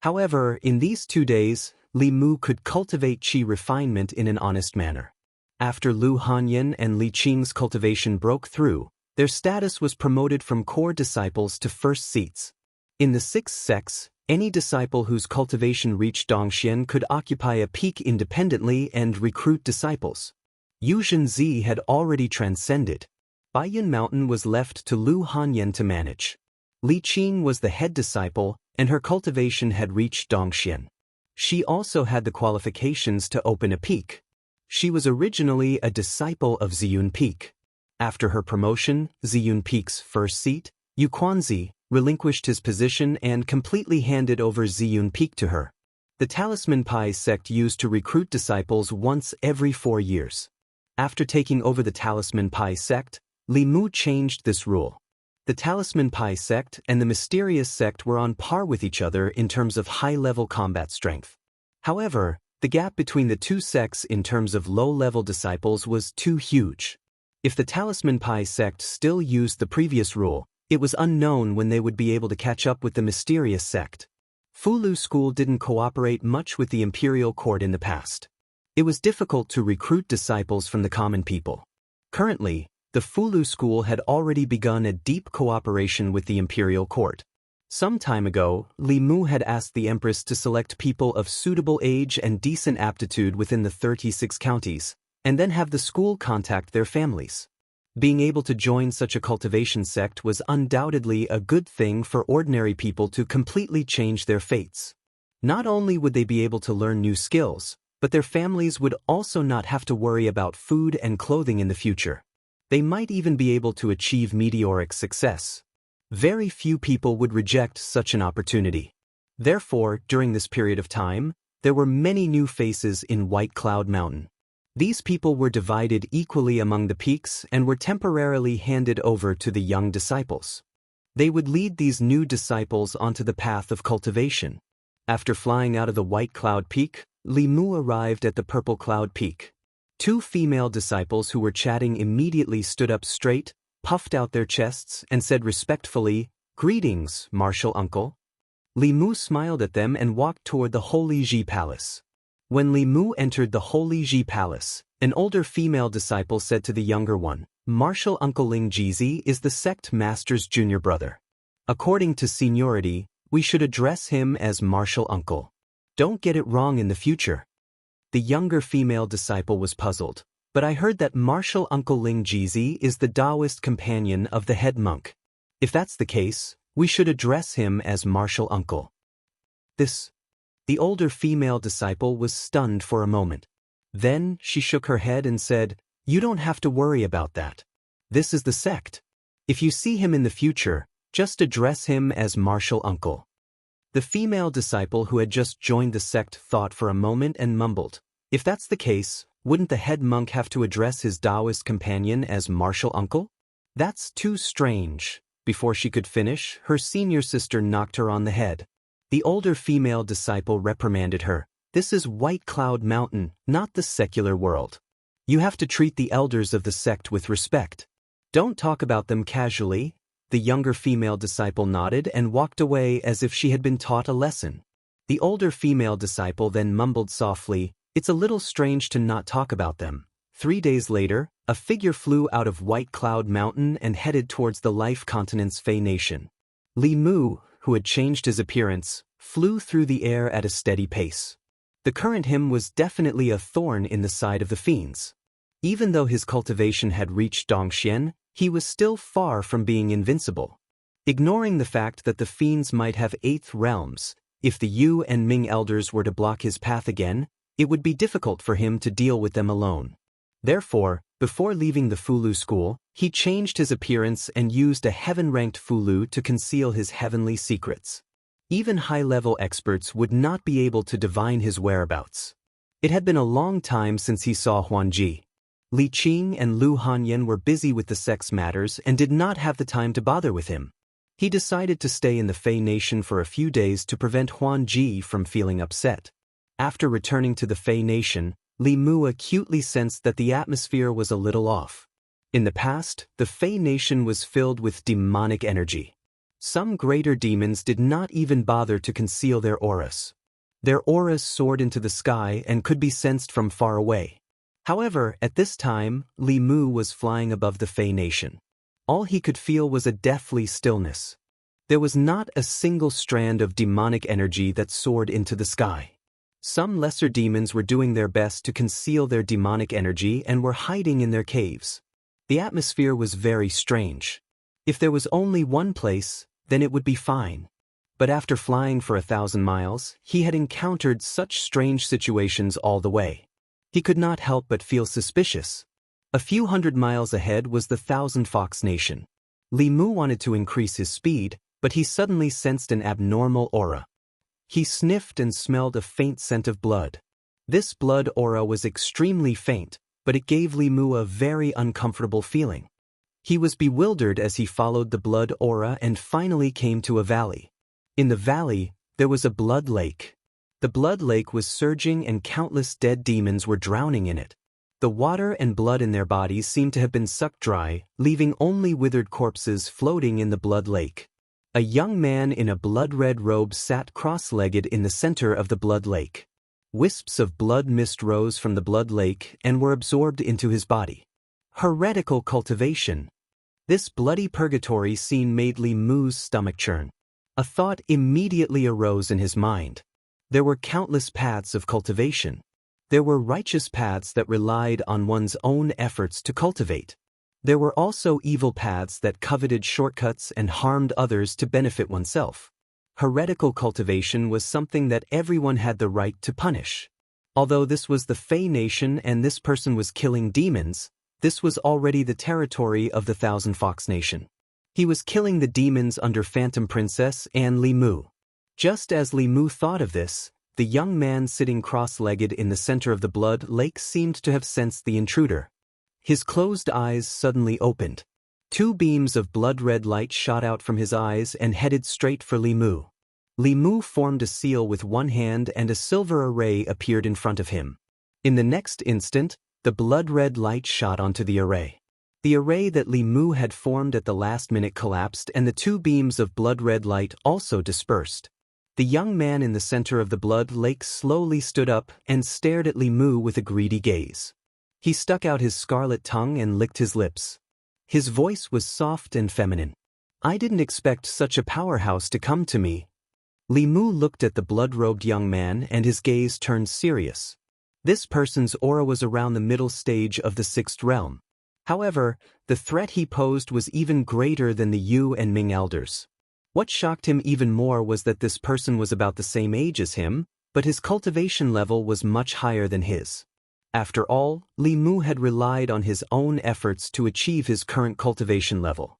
However, in these 2 days, Li Mu could cultivate qi refinement in an honest manner. After Lu Hanyan and Li Qing's cultivation broke through, their status was promoted from core disciples to first seats. In the 6th sects, any disciple whose cultivation reached Dongxian could occupy a peak independently and recruit disciples. Yu Zhenzi had already transcended. Baiyun Mountain was left to Lu Hanyan to manage. Li Qing was the head disciple, and her cultivation had reached Dongxian. She also had the qualifications to open a peak. She was originally a disciple of Ziyun Peak. After her promotion, Ziyun Peak's first seat, Yu Quanzi, relinquished his position and completely handed over Ziyun Peak to her. The Talisman Pai sect used to recruit disciples once every 4 years. After taking over the Talisman Pai sect, Li Mu changed this rule. The Talisman Pai sect and the Mysterious sect were on par with each other in terms of high-level combat strength. However, the gap between the two sects in terms of low-level disciples was too huge. If the Talisman Pai sect still used the previous rule, it was unknown when they would be able to catch up with the Mysterious sect. Fulu School didn't cooperate much with the imperial court in the past. It was difficult to recruit disciples from the common people. Currently, the Fulu School had already begun a deep cooperation with the imperial court. Some time ago, Li Mu had asked the Empress to select people of suitable age and decent aptitude within the 36 counties, and then have the school contact their families. Being able to join such a cultivation sect was undoubtedly a good thing for ordinary people to completely change their fates. Not only would they be able to learn new skills, but their families would also not have to worry about food and clothing in the future. They might even be able to achieve meteoric success. Very few people would reject such an opportunity. Therefore, during this period of time, there were many new faces in White Cloud Mountain. These people were divided equally among the peaks and were temporarily handed over to the young disciples. They would lead these new disciples onto the path of cultivation. After flying out of the White Cloud Peak, Li Mu arrived at the Purple Cloud Peak. 2 female disciples who were chatting immediately stood up straight, puffed out their chests, and said respectfully, "Greetings, martial uncle." Li Mu smiled at them and walked toward the Holy Ji Palace. When Li Mu entered the Holy Ji Palace, an older female disciple said to the younger one, "Martial Uncle Ling Jizi is the sect master's junior brother. According to seniority, we should address him as Martial Uncle. Don't get it wrong in the future." The younger female disciple was puzzled, "But I heard that Martial Uncle Ling Jizi is the Taoist companion of the head monk. If that's the case, we should address him as Martial Uncle." The older female disciple was stunned for a moment. Then she shook her head and said, "You don't have to worry about that. This is the sect. If you see him in the future, just address him as Martial Uncle." The female disciple who had just joined the sect thought for a moment and mumbled, "If that's the case, wouldn't the head monk have to address his Taoist companion as Martial Uncle? That's too strange." Before she could finish, her senior sister knocked her on the head. The older female disciple reprimanded her, "This is White Cloud Mountain, not the secular world. You have to treat the elders of the sect with respect. Don't talk about them casually." The younger female disciple nodded and walked away as if she had been taught a lesson. The older female disciple then mumbled softly, "It's a little strange to not talk about them." 3 days later, a figure flew out of White Cloud Mountain and headed towards the Life Continent's Fey Nation. Li Mu, who had changed his appearance, flew through the air at a steady pace. The current him was definitely a thorn in the side of the fiends. Even though his cultivation had reached Dongxian, he was still far from being invincible. Ignoring the fact that the fiends might have eighth realms, if the Yu and Ming elders were to block his path again, it would be difficult for him to deal with them alone. Therefore, before leaving the Fulu school, he changed his appearance and used a heaven-ranked Fulu to conceal his heavenly secrets. Even high-level experts would not be able to divine his whereabouts. It had been a long time since he saw Huanji. Li Qing and Lu Hanyan were busy with the sex matters and did not have the time to bother with him. He decided to stay in the Fei Nation for a few days to prevent Huanji from feeling upset. After returning to the Fei Nation, Li Mu acutely sensed that the atmosphere was a little off. In the past, the Fei Nation was filled with demonic energy. Some greater demons did not even bother to conceal their auras. Their auras soared into the sky and could be sensed from far away. However, at this time, Li Mu was flying above the Fei Nation. All he could feel was a deathly stillness. There was not a single strand of demonic energy that soared into the sky. Some lesser demons were doing their best to conceal their demonic energy and were hiding in their caves. The atmosphere was very strange. If there was only one place, then it would be fine. But after flying for 1,000 miles, he had encountered such strange situations all the way. He could not help but feel suspicious. A few hundred miles ahead was the Thousand Fox Nation. Li Mu wanted to increase his speed, but he suddenly sensed an abnormal aura. He sniffed and smelled a faint scent of blood. This blood aura was extremely faint, but it gave Li Mu a very uncomfortable feeling. He was bewildered as he followed the blood aura and finally came to a valley. In the valley, there was a blood lake. The blood lake was surging and countless dead demons were drowning in it. The water and blood in their bodies seemed to have been sucked dry, leaving only withered corpses floating in the blood lake. A young man in a blood-red robe sat cross-legged in the center of the blood lake. Wisps of blood mist rose from the blood lake and were absorbed into his body. Heretical cultivation. This bloody purgatory scene made Li Mu's stomach churn. A thought immediately arose in his mind. There were countless paths of cultivation. There were righteous paths that relied on one's own efforts to cultivate. There were also evil paths that coveted shortcuts and harmed others to benefit oneself. Heretical cultivation was something that everyone had the right to punish. Although this was the Fei Nation and this person was killing demons, this was already the territory of the Thousand Fox Nation. He was killing the demons under Phantom Princess and Li Mu. Just as Li Mu thought of this, the young man sitting cross-legged in the center of the blood lake seemed to have sensed the intruder. His closed eyes suddenly opened. Two beams of blood-red light shot out from his eyes and headed straight for Li Mu. Li Mu formed a seal with one hand and a silver array appeared in front of him. In the next instant, the blood-red light shot onto the array. The array that Li Mu had formed at the last minute collapsed and the two beams of blood-red light also dispersed. The young man in the center of the blood lake slowly stood up and stared at Li Mu with a greedy gaze. He stuck out his scarlet tongue and licked his lips. His voice was soft and feminine. "I didn't expect such a powerhouse to come to me." Li Mu looked at the blood-robed young man and his gaze turned serious. This person's aura was around the middle stage of the sixth realm. However, the threat he posed was even greater than the Yu and Ming elders. What shocked him even more was that this person was about the same age as him, but his cultivation level was much higher than his. After all, Li Mu had relied on his own efforts to achieve his current cultivation level.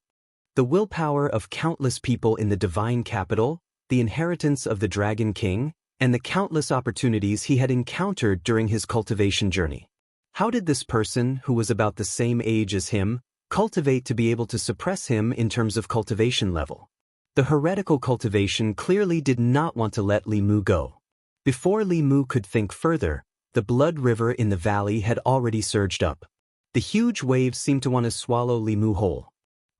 The willpower of countless people in the divine capital, the inheritance of the Dragon King, and the countless opportunities he had encountered during his cultivation journey. How did this person, who was about the same age as him, cultivate to be able to suppress him in terms of cultivation level? The heretical cultivation clearly did not want to let Li Mu go. Before Li Mu could think further, the blood river in the valley had already surged up. The huge waves seemed to want to swallow Li Mu whole.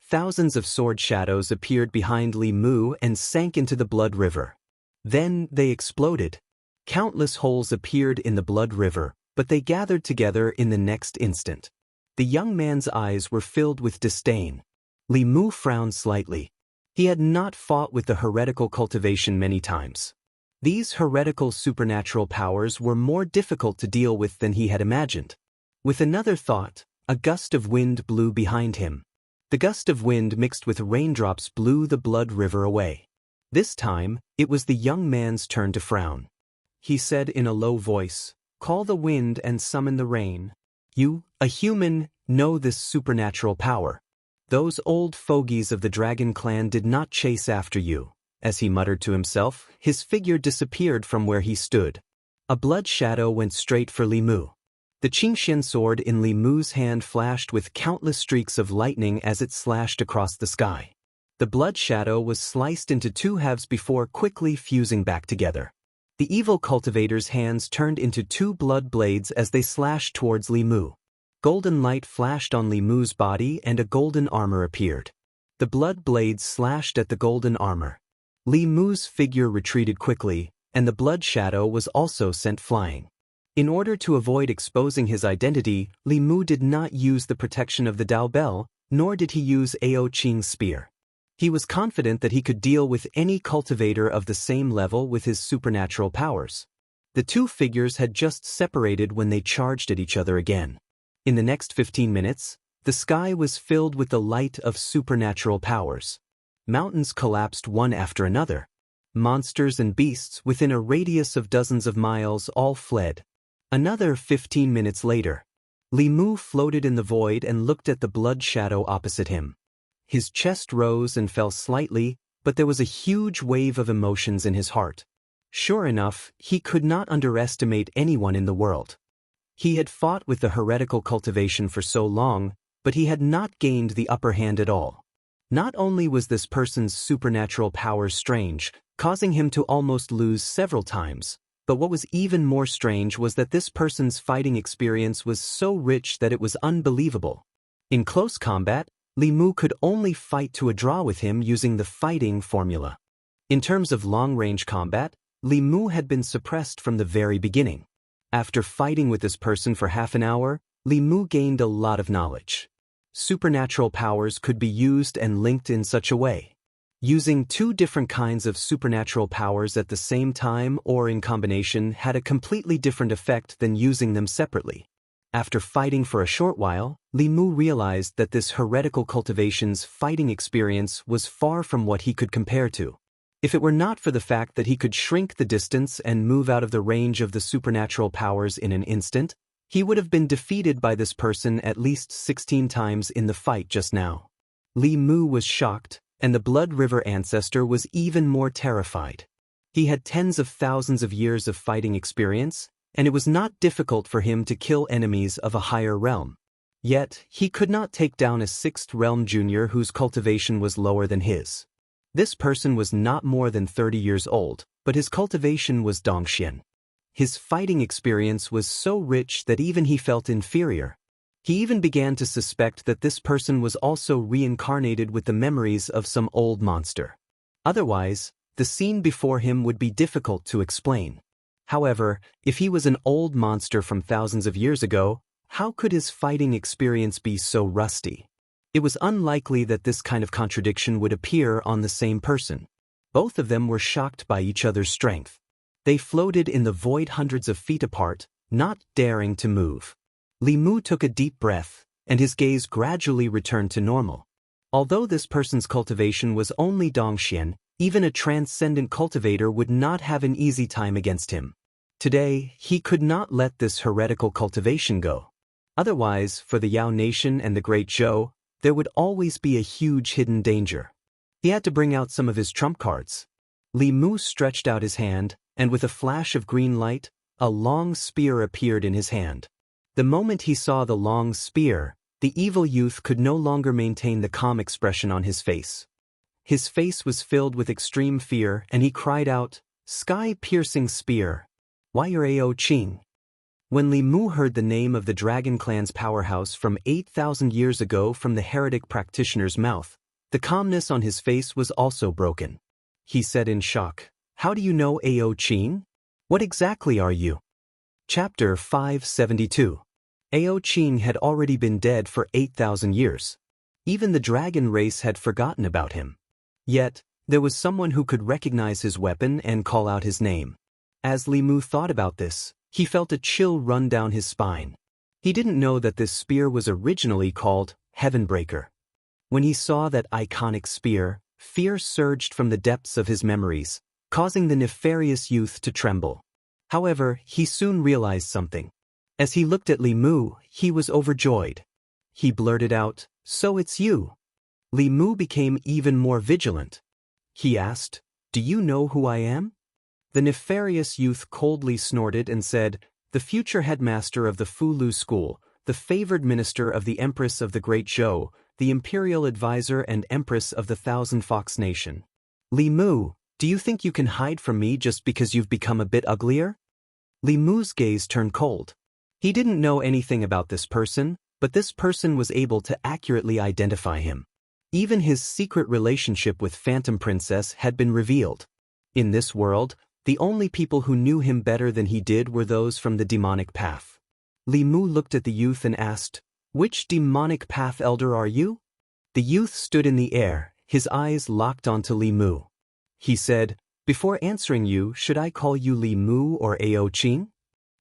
Thousands of sword shadows appeared behind Li Mu and sank into the blood river. Then they exploded. Countless holes appeared in the blood river, but they gathered together in the next instant. The young man's eyes were filled with disdain. Li Mu frowned slightly. He had not fought with the heretical cultivation many times. These heretical supernatural powers were more difficult to deal with than he had imagined. With another thought, a gust of wind blew behind him. The gust of wind mixed with raindrops blew the blood river away. This time, it was the young man's turn to frown. He said in a low voice, "Call the wind and summon the rain. You, a human, know this supernatural power. Those old fogies of the dragon clan did not chase after you." As he muttered to himself, his figure disappeared from where he stood. A blood shadow went straight for Li Mu. The Qingxian sword in Li Mu's hand flashed with countless streaks of lightning as it slashed across the sky. The blood shadow was sliced into two halves before quickly fusing back together. The evil cultivator's hands turned into two blood blades as they slashed towards Li Mu. Golden light flashed on Li Mu's body and a golden armor appeared. The blood blades slashed at the golden armor. Li Mu's figure retreated quickly, and the blood shadow was also sent flying. In order to avoid exposing his identity, Li Mu did not use the protection of the Dao Bell, nor did he use Ao Qing's spear. He was confident that he could deal with any cultivator of the same level with his supernatural powers. The two figures had just separated when they charged at each other again. In the next 15 minutes, the sky was filled with the light of supernatural powers. Mountains collapsed one after another. Monsters and beasts within a radius of dozens of miles all fled. Another 15 minutes later, Li Mu floated in the void and looked at the blood shadow opposite him. His chest rose and fell slightly, but there was a huge wave of emotions in his heart. Sure enough, he could not underestimate anyone in the world. He had fought with the heretical cultivation for so long, but he had not gained the upper hand at all. Not only was this person's supernatural power strange, causing him to almost lose several times, but what was even more strange was that this person's fighting experience was so rich that it was unbelievable. In close combat, Li Mu could only fight to a draw with him using the fighting formula. In terms of long-range combat, Li Mu had been suppressed from the very beginning. After fighting with this person for half an hour, Li Mu gained a lot of knowledge. Supernatural powers could be used and linked in such a way. Using two different kinds of supernatural powers at the same time or in combination had a completely different effect than using them separately. After fighting for a short while, Li Mu realized that this heretical cultivation's fighting experience was far from what he could compare to. If it were not for the fact that he could shrink the distance and move out of the range of the supernatural powers in an instant, he would have been defeated by this person at least 16 times in the fight just now. Li Mu was shocked, and the Blood River ancestor was even more terrified. He had tens of thousands of years of fighting experience, and it was not difficult for him to kill enemies of a higher realm. Yet, he could not take down a 6th realm junior whose cultivation was lower than his. This person was not more than 30 years old, but his cultivation was Dongxian. His fighting experience was so rich that even he felt inferior. He even began to suspect that this person was also reincarnated with the memories of some old monster. Otherwise, the scene before him would be difficult to explain. However, if he was an old monster from thousands of years ago, how could his fighting experience be so rusty? It was unlikely that this kind of contradiction would appear on the same person. Both of them were shocked by each other's strength. They floated in the void hundreds of feet apart, not daring to move. Li Mu took a deep breath, and his gaze gradually returned to normal. Although this person's cultivation was only Dongxian, even a transcendent cultivator would not have an easy time against him. Today, he could not let this heretical cultivation go. Otherwise, for the Yao nation and the Great Zhou, there would always be a huge hidden danger. He had to bring out some of his trump cards. Li Mu stretched out his hand, and with a flash of green light, a long spear appeared in his hand. The moment he saw the long spear, the evil youth could no longer maintain the calm expression on his face. His face was filled with extreme fear, and he cried out, "Sky-piercing spear! Why your Ao Qing?" When Li Mu heard the name of the Dragon Clan's powerhouse from 8,000 years ago from the heretic practitioner's mouth, the calmness on his face was also broken. He said in shock, "How do you know Ao Qing? What exactly are you?" Chapter 572. Ao Qing had already been dead for 8,000 years. Even the dragon race had forgotten about him. Yet, There was someone who could recognize his weapon and call out his name. As Li Mu thought about this, he felt a chill run down his spine. He didn't know that this spear was originally called Heavenbreaker. When he saw that iconic spear, fear surged from the depths of his memories, causing the nefarious youth to tremble. However, he soon realized something. As he looked at Li Mu, he was overjoyed. He blurted out, "So it's you." Li Mu became even more vigilant. He asked, "Do you know who I am?" The nefarious youth coldly snorted and said, "The future headmaster of the Fulu school, the favored minister of the Empress of the Great Zhou, the imperial advisor and empress of the Thousand Fox Nation. Li Mu, do you think you can hide from me just because you've become a bit uglier?" Li Mu's gaze turned cold. He didn't know anything about this person, but this person was able to accurately identify him. Even his secret relationship with Phantom Princess had been revealed. In this world, the only people who knew him better than he did were those from the demonic path. Li Mu looked at the youth and asked, "Which demonic path elder are you?" The youth stood in the air, his eyes locked onto Li Mu. He said, "Before answering you, should I call you Li Mu or Ao Qing?"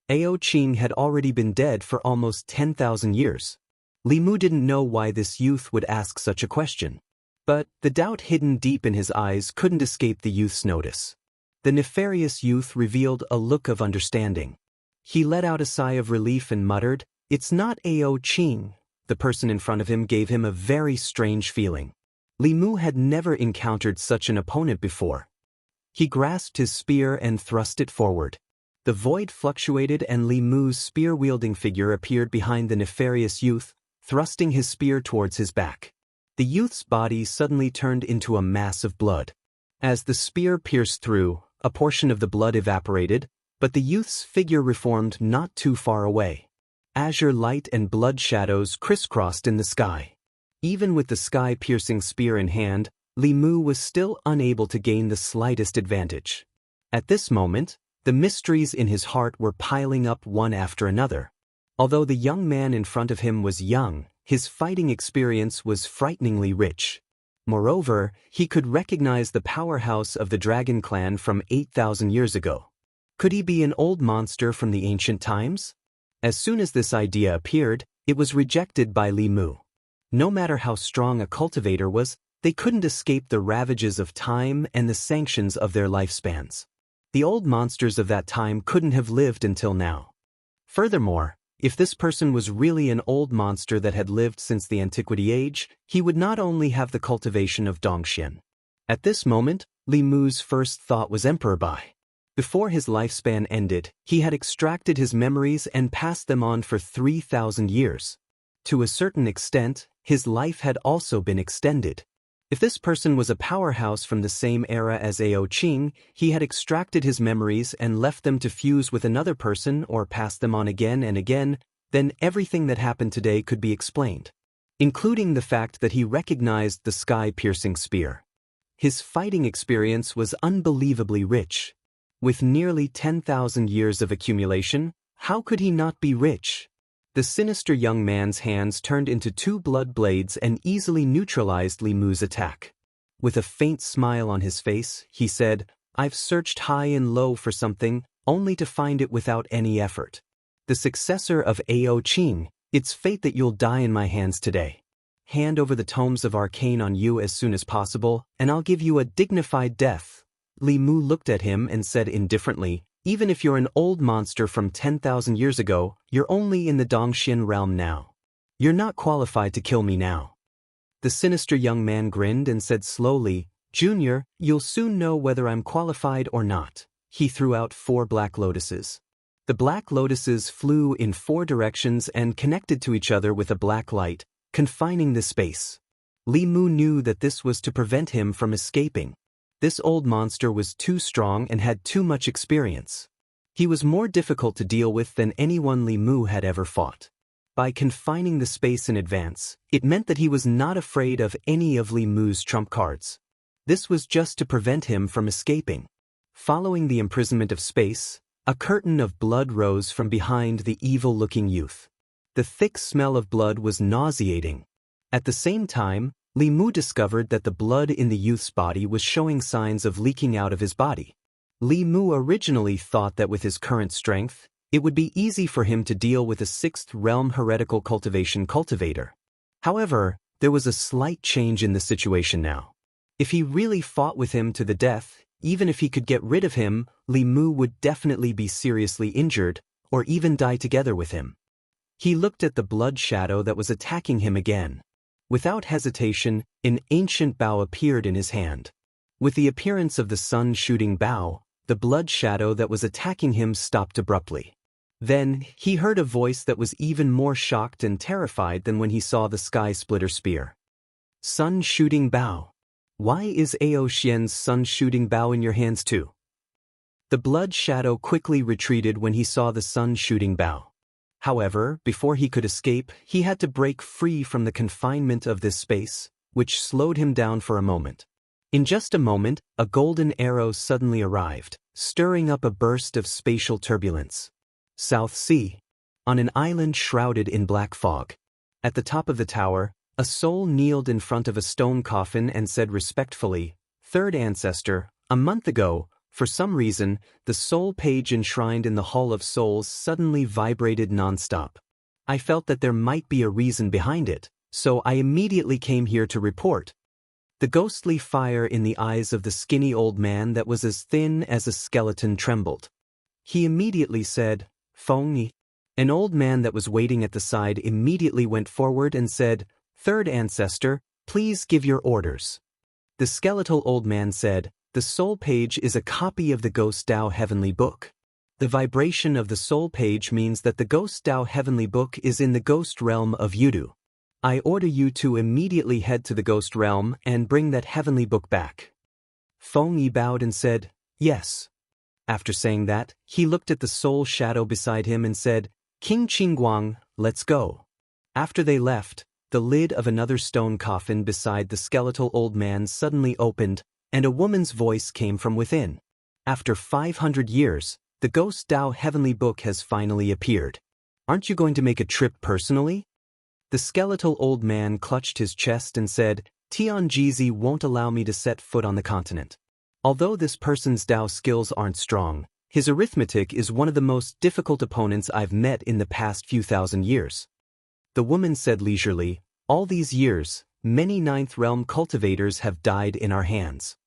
Ao Qing had already been dead for almost 10,000 years. Li Mu didn't know why this youth would ask such a question. But the doubt hidden deep in his eyes couldn't escape the youth's notice. The nefarious youth revealed a look of understanding. He let out a sigh of relief and muttered, "It's not Ao Qing." The person in front of him gave him a very strange feeling. Li Mu had never encountered such an opponent before. He grasped his spear and thrust it forward. The void fluctuated and Li Mu's spear-wielding figure appeared behind the nefarious youth, thrusting his spear towards his back. The youth's body suddenly turned into a mass of blood. As the spear pierced through, a portion of the blood evaporated, but the youth's figure reformed not too far away. Azure light and blood shadows crisscrossed in the sky. Even with the sky-piercing spear in hand, Li Mu was still unable to gain the slightest advantage. At this moment, the mysteries in his heart were piling up one after another. Although the young man in front of him was young, his fighting experience was frighteningly rich. Moreover, he could recognize the powerhouse of the Dragon Clan from 8,000 years ago. Could he be an old monster from the ancient times? As soon as this idea appeared, it was rejected by Li Mu. No matter how strong a cultivator was, they couldn't escape the ravages of time and the sanctions of their lifespans. The old monsters of that time couldn't have lived until now. Furthermore, if this person was really an old monster that had lived since the Antiquity Age, he would not only have the cultivation of Dongxian. At this moment, Li Mu's first thought was Emperor Bai. Before his lifespan ended, he had extracted his memories and passed them on for 3,000 years. To a certain extent, his life had also been extended. If this person was a powerhouse from the same era as Ao Qing, he had extracted his memories and left them to fuse with another person or pass them on again and again, then everything that happened today could be explained, including the fact that he recognized the sky-piercing spear. His fighting experience was unbelievably rich. With nearly 10,000 years of accumulation, how could he not be rich? The sinister young man's hands turned into two blood blades and easily neutralized Li Mu's attack. With a faint smile on his face, he said, "I've searched high and low for something, only to find it without any effort. The successor of Ao Qing, it's fate that you'll die in my hands today. Hand over the tomes of arcane on you as soon as possible, and I'll give you a dignified death." Li Mu looked at him and said indifferently, "Even if you're an old monster from 10,000 years ago, you're only in the Dongxian realm now. You're not qualified to kill me now." The sinister young man grinned and said slowly, "Junior, you'll soon know whether I'm qualified or not." He threw out 4 black lotuses. The black lotuses flew in 4 directions and connected to each other with a black light, confining the space. Li Mu knew that this was to prevent him from escaping. This old monster was too strong and had too much experience. He was more difficult to deal with than anyone Li Mu had ever fought. By confining the space in advance, it meant that he was not afraid of any of Li Mu's trump cards. This was just to prevent him from escaping. Following the imprisonment of space, a curtain of blood rose from behind the evil-looking youth. The thick smell of blood was nauseating. At the same time, Li Mu discovered that the blood in the youth's body was showing signs of leaking out of his body. Li Mu originally thought that with his current strength, it would be easy for him to deal with a 6th realm heretical cultivation cultivator. However, there was a slight change in the situation now. If he really fought with him to the death, even if he could get rid of him, Li Mu would definitely be seriously injured, or even die together with him. He looked at the blood shadow that was attacking him again. Without hesitation, an ancient bow appeared in his hand. With the appearance of the sun-shooting bow, the blood shadow that was attacking him stopped abruptly. Then, he heard a voice that was even more shocked and terrified than when he saw the sky-splitter spear. Sun-shooting bow. Why is Ao Xian's sun-shooting bow in your hands too? The blood shadow quickly retreated when he saw the sun-shooting bow. However, before he could escape, he had to break free from the confinement of this space, which slowed him down for a moment. In just a moment, a golden arrow suddenly arrived, stirring up a burst of spatial turbulence. South Sea. On an island shrouded in black fog. At the top of the tower, a soul kneeled in front of a stone coffin and said respectfully, "Third ancestor, a month ago, for some reason, the soul page enshrined in the Hall of Souls suddenly vibrated non-stop. I felt that there might be a reason behind it, so I immediately came here to report." The ghostly fire in the eyes of the skinny old man that was as thin as a skeleton trembled. He immediately said, "Feng." An old man that was waiting at the side immediately went forward and said, "Third ancestor, please give your orders." The skeletal old man said, "The soul page is a copy of the Ghost Dao Heavenly Book. The vibration of the soul page means that the Ghost Dao Heavenly Book is in the ghost realm of Yudu. I order you to immediately head to the ghost realm and bring that heavenly book back." Feng Yi bowed and said, "Yes." After saying that, he looked at the soul shadow beside him and said, "King Qingguang, let's go." After they left, the lid of another stone coffin beside the skeletal old man suddenly opened, and a woman's voice came from within. "After 500 years, the Ghost Dao Heavenly Book has finally appeared. Aren't you going to make a trip personally?" The skeletal old man clutched his chest and said, "Tianjizi won't allow me to set foot on the continent. Although this person's Dao skills aren't strong, his arithmetic is one of the most difficult opponents I've met in the past few thousand years." The woman said leisurely, "All these years, many 9th realm cultivators have died in our hands.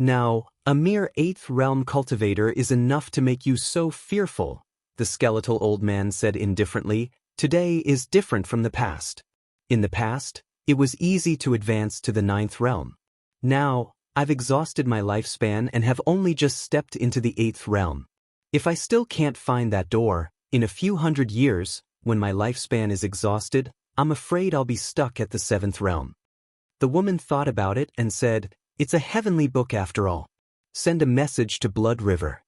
Now, a mere 8th realm cultivator is enough to make you so fearful." The skeletal old man said indifferently, "Today is different from the past. In the past, it was easy to advance to the 9th realm. Now, I've exhausted my lifespan and have only just stepped into the 8th realm. If I still can't find that door, in a few hundred years, when my lifespan is exhausted, I'm afraid I'll be stuck at the 7th realm." The woman thought about it and said, "It's a heavenly book after all. Send a message to Blood River."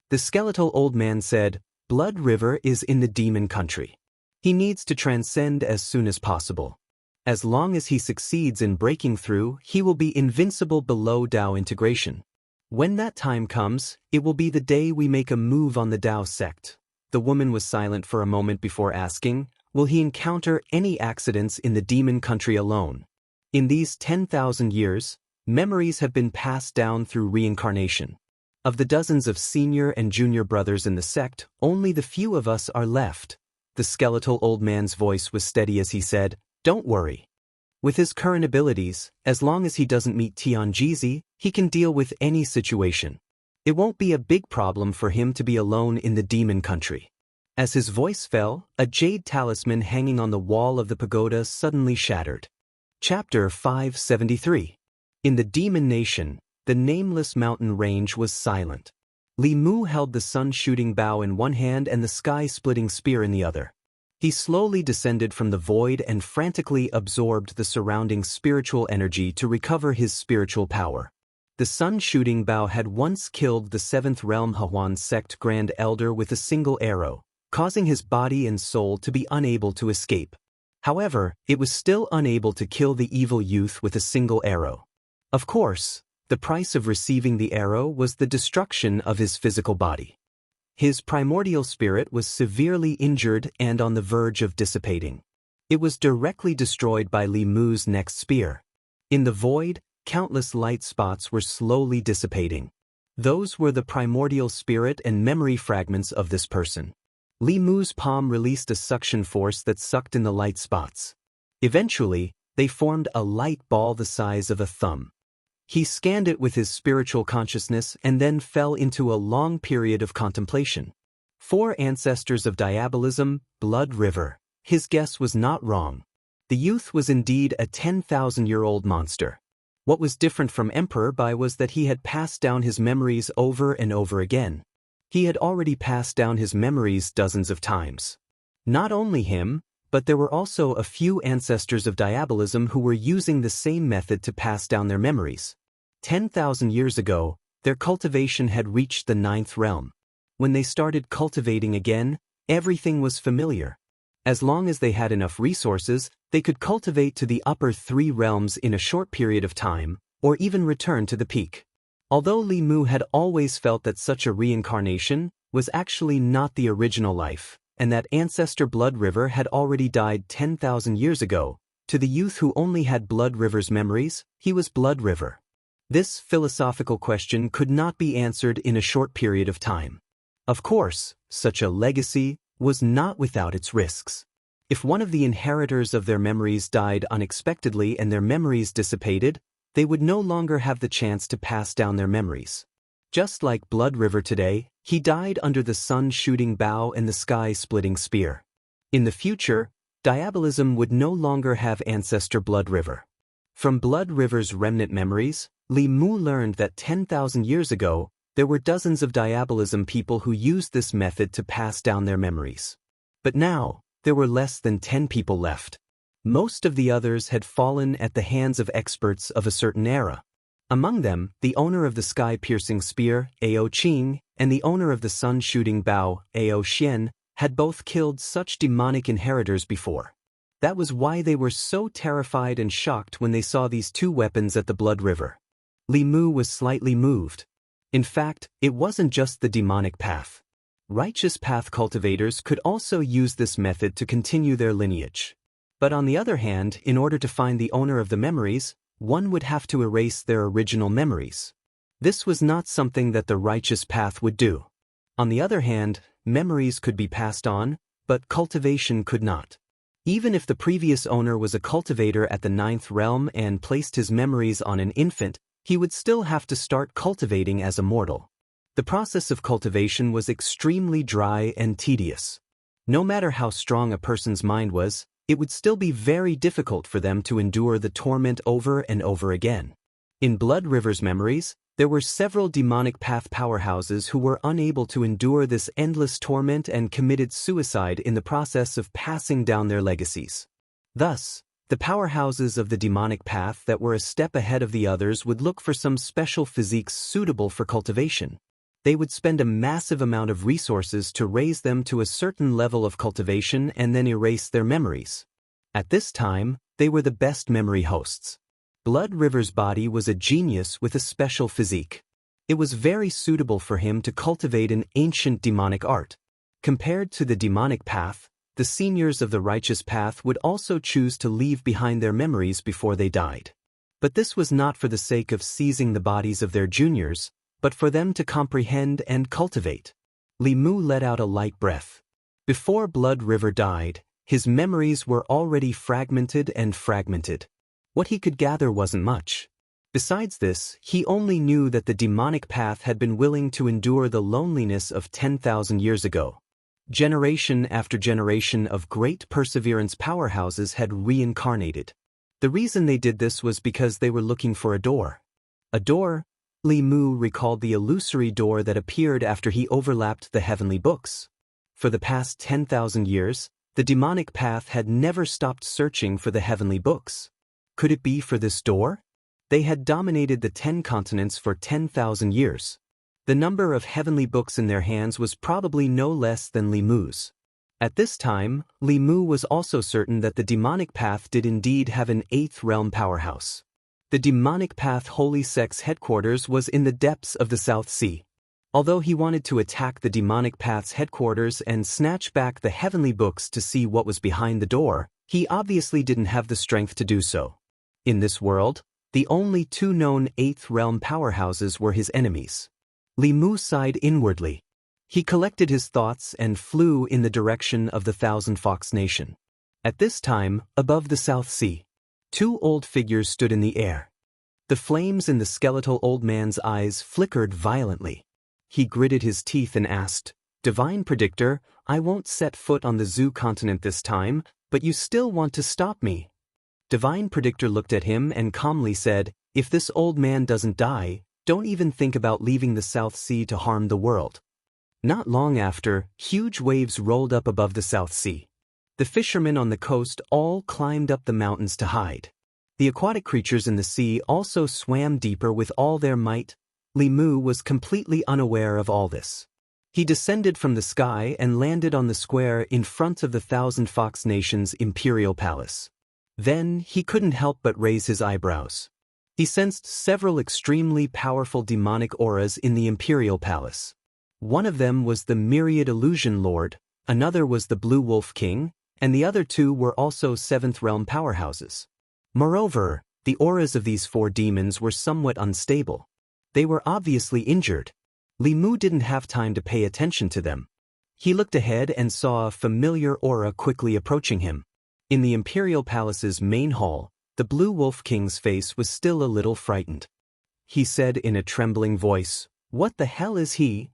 The skeletal old man said, "Blood River is in the demon country. He needs to transcend as soon as possible. As long as he succeeds in breaking through, he will be invincible below Dao integration. When that time comes, it will be the day we make a move on the Dao sect." The woman was silent for a moment before asking, "Will he encounter any accidents in the demon country alone?" In these 10,000 years, memories have been passed down through reincarnation. Of the dozens of senior and junior brothers in the sect, only the few of us are left. The skeletal old man's voice was steady as he said, "Don't worry. With his current abilities, as long as he doesn't meet Tianjizi, he can deal with any situation. It won't be a big problem for him to be alone in the demon country." As his voice fell, a jade talisman hanging on the wall of the pagoda suddenly shattered. Chapter 573. In the demon nation, the nameless mountain range was silent. Li Mu held the sun-shooting bow in one hand and the sky-splitting spear in the other. He slowly descended from the void and frantically absorbed the surrounding spiritual energy to recover his spiritual power. The sun-shooting bow had once killed the 7th realm Hahuan sect Grand Elder with a single arrow, causing his body and soul to be unable to escape. However, it was still unable to kill the evil youth with a single arrow. Of course, the price of receiving the arrow was the destruction of his physical body. His primordial spirit was severely injured and on the verge of dissipating. It was directly destroyed by Li Mu's next spear. In the void, countless light spots were slowly dissipating. Those were the primordial spirit and memory fragments of this person. Li Mu's palm released a suction force that sucked in the light spots. Eventually, they formed a light ball the size of a thumb. He scanned it with his spiritual consciousness and then fell into a long period of contemplation. 4 ancestors of diabolism, Blood River. His guess was not wrong. The youth was indeed a 10,000-year-old monster. What was different from Emperor Bai was that he had passed down his memories over and over again. He had already passed down his memories dozens of times. Not only him, but there were also a few ancestors of diabolism who were using the same method to pass down their memories. 10,000 years ago, their cultivation had reached the 9th realm. When they started cultivating again, everything was familiar. As long as they had enough resources, they could cultivate to the upper 3 realms in a short period of time, or even return to the peak. Although Li Mu had always felt that such a reincarnation was actually not the original life, and that ancestor Blood River had already died 10,000 years ago, to the youth who only had Blood River's memories, he was Blood River. This philosophical question could not be answered in a short period of time. Of course, such a legacy was not without its risks. If one of the inheritors of their memories died unexpectedly and their memories dissipated, they would no longer have the chance to pass down their memories. Just like Blood River today, he died under the sun-shooting bow and the sky-splitting spear. In the future, diabolism would no longer have ancestor Blood River. From Blood River's remnant memories, Li Mu learned that 10,000 years ago, there were dozens of diabolism people who used this method to pass down their memories. But now, there were less than 10 people left. Most of the others had fallen at the hands of experts of a certain era. Among them, the owner of the sky-piercing spear, Ao Qing, and the owner of the sun-shooting bow, Ao Xian, had both killed such demonic inheritors before. That was why they were so terrified and shocked when they saw these 2 weapons at the Blood River. Li Mu was slightly moved. In fact, it wasn't just the demonic path. Righteous path cultivators could also use this method to continue their lineage. But on the other hand, in order to find the owner of the memories, one would have to erase their original memories. This was not something that the righteous path would do. On the other hand, memories could be passed on, but cultivation could not. Even if the previous owner was a cultivator at the 9th realm and placed his memories on an infant, he would still have to start cultivating as a mortal. The process of cultivation was extremely dry and tedious. No matter how strong a person's mind was, it would still be very difficult for them to endure the torment over and over again. In Blood River's memories, there were several demonic path powerhouses who were unable to endure this endless torment and committed suicide in the process of passing down their legacies. Thus, the powerhouses of the demonic path that were a step ahead of the others would look for some special physiques suitable for cultivation. They would spend a massive amount of resources to raise them to a certain level of cultivation and then erase their memories. At this time, they were the best memory hosts. Blood River's body was a genius with a special physique. It was very suitable for him to cultivate an ancient demonic art. Compared to the demonic path, the seniors of the righteous path would also choose to leave behind their memories before they died. But this was not for the sake of seizing the bodies of their juniors, but for them to comprehend and cultivate. Li Mu let out a light breath. Before Blood River died, his memories were already fragmented and fragmented. What he could gather wasn't much. Besides this, he only knew that the demonic path had been willing to endure the loneliness of 10,000 years ago. Generation after generation of great perseverance powerhouses had reincarnated. The reason they did this was because they were looking for a door. A door? Li Mu recalled the illusory door that appeared after he overlapped the heavenly books. For the past 10,000 years, the demonic path had never stopped searching for the heavenly books. Could it be for this door? They had dominated the 10 continents for 10,000 years. The number of heavenly books in their hands was probably no less than Li Mu's. At this time, Li Mu was also certain that the demonic path did indeed have an 8th realm powerhouse. The demonic path Holy Sect's headquarters was in the depths of the South Sea. Although he wanted to attack the demonic path's headquarters and snatch back the heavenly books to see what was behind the door, he obviously didn't have the strength to do so. In this world, The only two known 8th realm powerhouses were his enemies. Li Mu sighed inwardly. He collected his thoughts and flew in the direction of the Thousand Fox Nation. At this time, above the South Sea, two old figures stood in the air. The flames in the skeletal old man's eyes flickered violently. He gritted his teeth and asked, "Divine Predictor, I won't set foot on the Zoo continent this time, but you still want to stop me." Divine Predictor looked at him and calmly said, "If this old man doesn't die, don't even think about leaving the South Sea to harm the world." Not long after, huge waves rolled up above the South Sea. The fishermen on the coast all climbed up the mountains to hide. The aquatic creatures in the sea also swam deeper with all their might. Li Mu was completely unaware of all this. He descended from the sky and landed on the square in front of the Thousand Fox Nation's imperial palace. Then he couldn't help but raise his eyebrows. He sensed several extremely powerful demonic auras in the imperial palace. One of them was the Myriad Illusion Lord, another was the Blue Wolf King, and the other two were also 7th realm powerhouses. Moreover, the auras of these 4 demons were somewhat unstable. They were obviously injured. Li Mu didn't have time to pay attention to them. He looked ahead and saw a familiar aura quickly approaching him. In the Imperial Palace's main hall, the Blue Wolf King's face was still a little frightened. He said in a trembling voice, "What the hell is he?"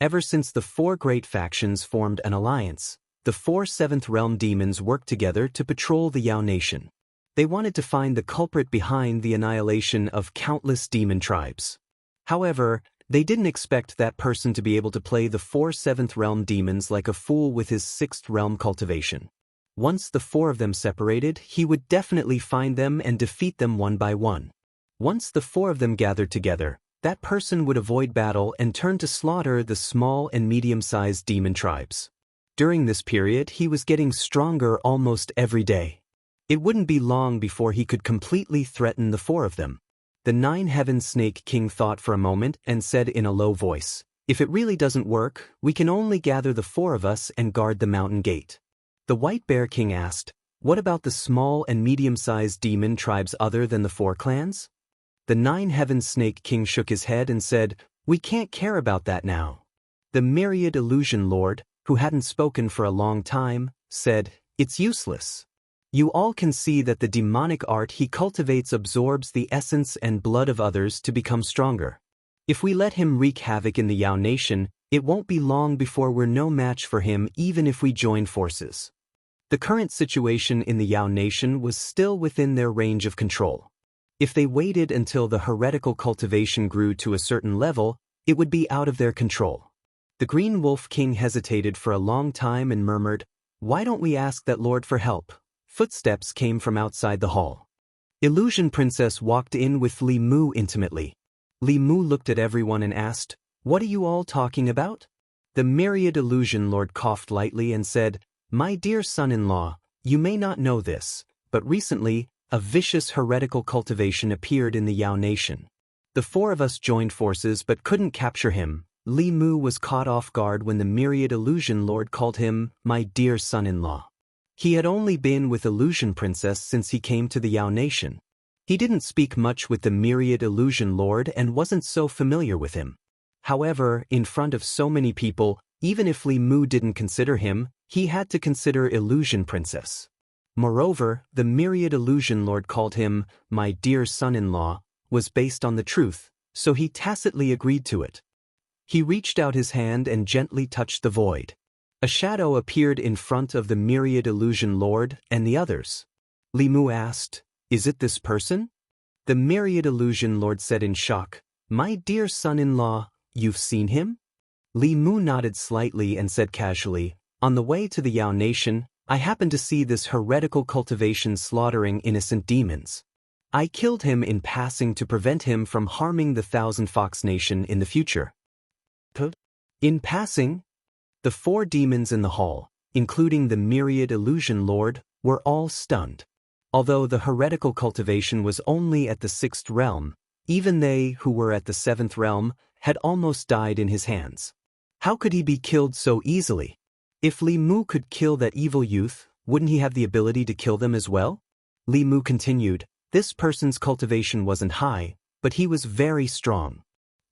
Ever since the 4 great factions formed an alliance, the 4 7th realm demons worked together to patrol the Yao Nation. They wanted to find the culprit behind the annihilation of countless demon tribes. However, they didn't expect that person to be able to play the 4 7th realm demons like a fool with his 6th realm cultivation. Once the 4 of them separated, he would definitely find them and defeat them one by one. Once the 4 of them gathered together, that person would avoid battle and turn to slaughter the small and medium-sized demon tribes. During this period, he was getting stronger almost every day. It wouldn't be long before he could completely threaten the 4 of them. The 9-Heaven Snake King thought for a moment and said in a low voice, "If it really doesn't work, we can only gather the 4 of us and guard the mountain gate." The White Bear King asked, "What about the small and medium-sized demon tribes other than the 4 clans?" The 9-Heaven Snake King shook his head and said, "We can't care about that now." The Myriad Illusion Lord, who hadn't spoken for a long time, said, "It's useless. You all can see that the demonic art he cultivates absorbs the essence and blood of others to become stronger. If we let him wreak havoc in the Yao Nation, it won't be long before we're no match for him even if we join forces." The current situation in the Yao Nation was still within their range of control. If they waited until the heretical cultivation grew to a certain level, it would be out of their control. The Green Wolf King hesitated for a long time and murmured, "Why don't we ask that Lord for help?" Footsteps came from outside the hall. Illusion Princess walked in with Li Mu intimately. Li Mu looked at everyone and asked, "What are you all talking about?" The Myriad Illusion Lord coughed lightly and said, "My dear son-in-law, you may not know this, but recently, a vicious heretical cultivation appeared in the Yao Nation. The 4 of us joined forces but couldn't capture him." Li Mu was caught off guard when the Myriad Illusion Lord called him, "My dear son-in-law." He had only been with Illusion Princess since he came to the Yao Nation. He didn't speak much with the Myriad Illusion Lord and wasn't so familiar with him. However, in front of so many people, even if Li Mu didn't consider him, he had to consider Illusion Princess. Moreover, the Myriad Illusion Lord called him, "My dear son-in-law," was based on the truth, so he tacitly agreed to it. He reached out his hand and gently touched the void. A shadow appeared in front of the Myriad Illusion Lord and the others. Li Mu asked, "Is it this person?" The Myriad Illusion Lord said in shock, "My dear son-in-law, you've seen him?" Li Mu nodded slightly and said casually, "On the way to the Yao Nation, I happened to see this heretical cultivation slaughtering innocent demons. I killed him in passing to prevent him from harming the Thousand Fox Nation in the future." In passing? The 4 demons in the hall, including the Myriad Illusion Lord, were all stunned. Although the heretical cultivation was only at the 6th realm, even they who were at the 7th realm had almost died in his hands. How could he be killed so easily? If Li Mu could kill that evil youth, wouldn't he have the ability to kill them as well? Li Mu continued, This person's cultivation wasn't high, but he was very strong.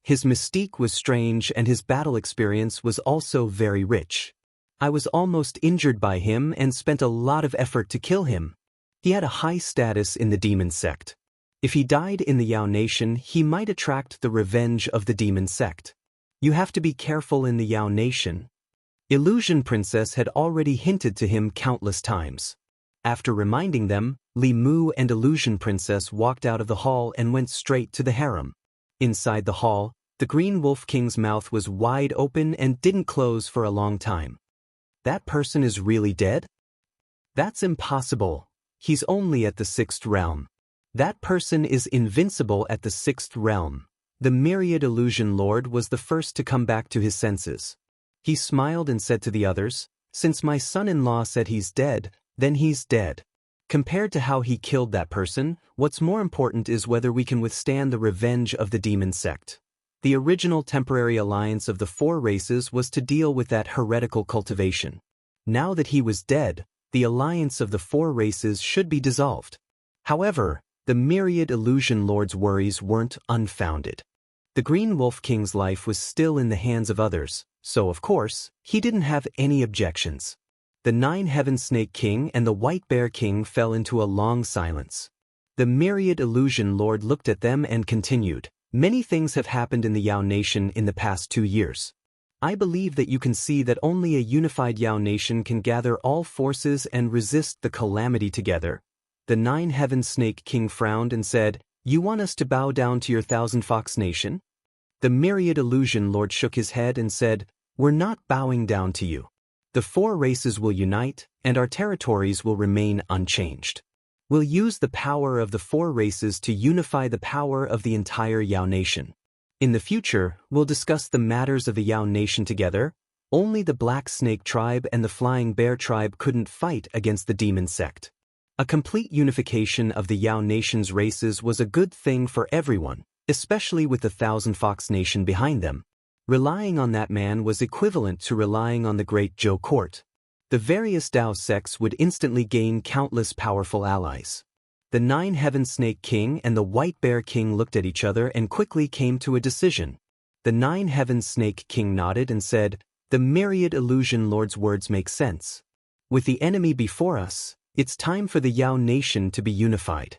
His mystique was strange and his battle experience was also very rich. I was almost injured by him and spent a lot of effort to kill him. He had a high status in the demon sect. If he died in the Yao Nation, he might attract the revenge of the demon sect. You have to be careful in the Yao Nation. Illusion Princess had already hinted to him countless times. After reminding them, Li Mu and Illusion Princess walked out of the hall and went straight to the harem. Inside the hall, the Green Wolf King's mouth was wide open and didn't close for a long time. That person is really dead? That's impossible. He's only at the 6th realm. That person is invincible at the 6th realm. The Myriad Illusion Lord was the first to come back to his senses. He smiled and said to the others, "Since my son-in-law said he's dead, then he's dead. Compared to how he killed that person, what's more important is whether we can withstand the revenge of the demon sect." The original temporary alliance of the 4 races was to deal with that heretical cultivation. Now that he was dead, the alliance of the 4 races should be dissolved. However, the Myriad Illusion Lord's worries weren't unfounded. The Green Wolf King's life was still in the hands of others, so of course, he didn't have any objections. The 9-Heaven Snake King and the White Bear King fell into a long silence. The Myriad Illusion Lord looked at them and continued, "Many things have happened in the Yao Nation in the past 2 years. I believe that you can see that only a unified Yao Nation can gather all forces and resist the calamity together." The 9-Heaven Snake King frowned and said, "You want us to bow down to your 1,000 Fox Nation?" The Myriad Illusion Lord shook his head and said, "We're not bowing down to you. The 4 races will unite, and our territories will remain unchanged. We'll use the power of the 4 races to unify the power of the entire Yao Nation. In the future, we'll discuss the matters of the Yao Nation together. Only the Black Snake Tribe and the Flying Bear Tribe couldn't fight against the demon sect. A complete unification of the Yao Nation's races was a good thing for everyone, especially with the 1,000 Fox Nation behind them. Relying on that man was equivalent to relying on the Great Zhou Court. The various Dao sects would instantly gain countless powerful allies. The 9-Heaven Snake King and the White Bear King looked at each other and quickly came to a decision. The 9-Heaven Snake King nodded and said, "The Myriad Illusion Lord's words make sense. With the enemy before us, it's time for the Yao Nation to be unified."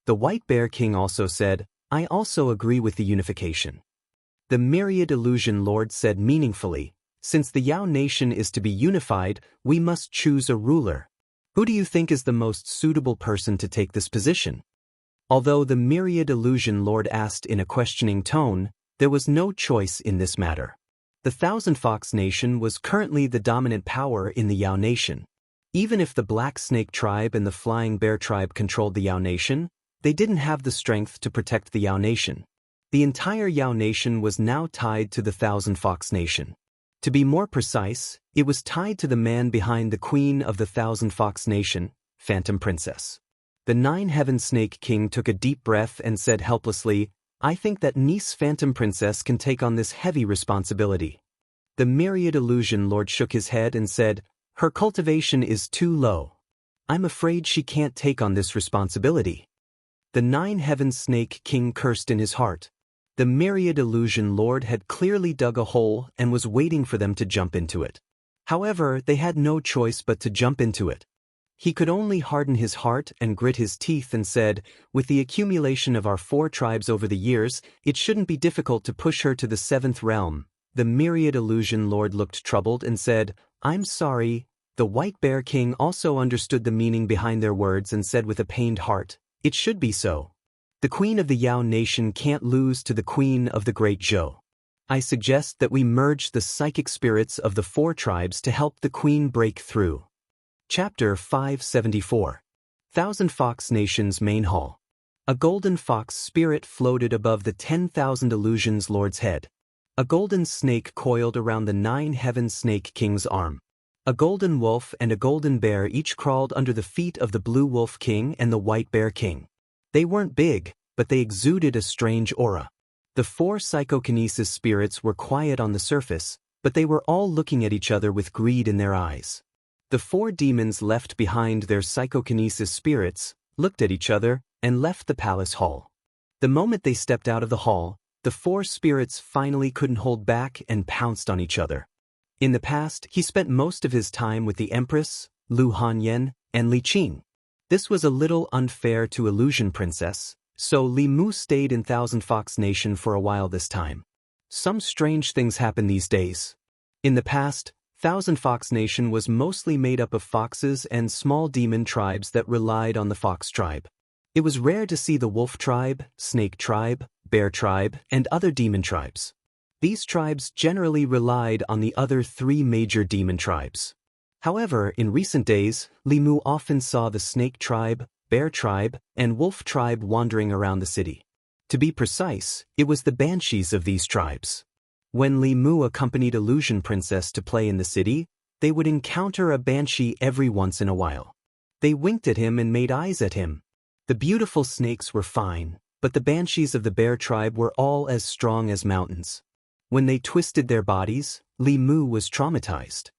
The White Bear King also said, "I also agree with the unification." The Myriad Illusion Lord said meaningfully, "Since the Yao Nation is to be unified, we must choose a ruler. Who do you think is the most suitable person to take this position?" Although the Myriad Illusion Lord asked in a questioning tone, there was no choice in this matter. The 1,000 Fox Nation was currently the dominant power in the Yao Nation. Even if the Black Snake Tribe and the Flying Bear Tribe controlled the Yao Nation, they didn't have the strength to protect the Yao Nation. The entire Yao Nation was now tied to the 1,000 Fox Nation. To be more precise, it was tied to the man behind the Queen of the 1,000 Fox Nation, Phantom Princess. The 9-Heaven Snake King took a deep breath and said helplessly, "I think that niece Phantom Princess can take on this heavy responsibility." The Myriad Illusion Lord shook his head and said, "Her cultivation is too low. I'm afraid she can't take on this responsibility." The 9-Heaven Snake King cursed in his heart. The Myriad Illusion Lord had clearly dug a hole and was waiting for them to jump into it. However, they had no choice but to jump into it. He could only harden his heart and grit his teeth and said, "With the accumulation of our 4 tribes over the years, it shouldn't be difficult to push her to the 7th realm." The Myriad Illusion Lord looked troubled and said, "I'm sorry." The White Bear King also understood the meaning behind their words and said with a pained heart, "It should be so. The Queen of the Yao Nation can't lose to the Queen of the Great Zhou. I suggest that we merge the psychic spirits of the 4 tribes to help the Queen break through." Chapter 574. 1,000 Fox Nation's Main Hall. A golden fox spirit floated above the 10,000 Illusions Lord's head. A golden snake coiled around the 9-Heaven Snake King's arm. A golden wolf and a golden bear each crawled under the feet of the Blue Wolf King and the White Bear King. They weren't big, but they exuded a strange aura. The 4 psychokinesis spirits were quiet on the surface, but they were all looking at each other with greed in their eyes. The 4 demons left behind their psychokinesis spirits, looked at each other, and left the palace hall. The moment they stepped out of the hall, the four spirits finally couldn't hold back and pounced on each other. In the past, he spent most of his time with the Empress, Lu Hanyan, and Li Qing. This was a little unfair to Illusion Princess, so Li Mu stayed in Thousand Fox Nation for a while this time. Some strange things happen these days. In the past, Thousand Fox Nation was mostly made up of foxes and small demon tribes that relied on the fox tribe. It was rare to see the wolf tribe, snake tribe, bear tribe, and other demon tribes. These tribes generally relied on the other three major demon tribes. However, in recent days, Li Mu often saw the snake tribe, bear tribe, and wolf tribe wandering around the city. To be precise, it was the banshees of these tribes. When Li Mu accompanied Illusion Princess to play in the city, they would encounter a banshee every once in a while. They winked at him and made eyes at him. The beautiful snakes were fine, but the banshees of the bear tribe were all as strong as mountains. When they twisted their bodies, Li Mu was traumatized.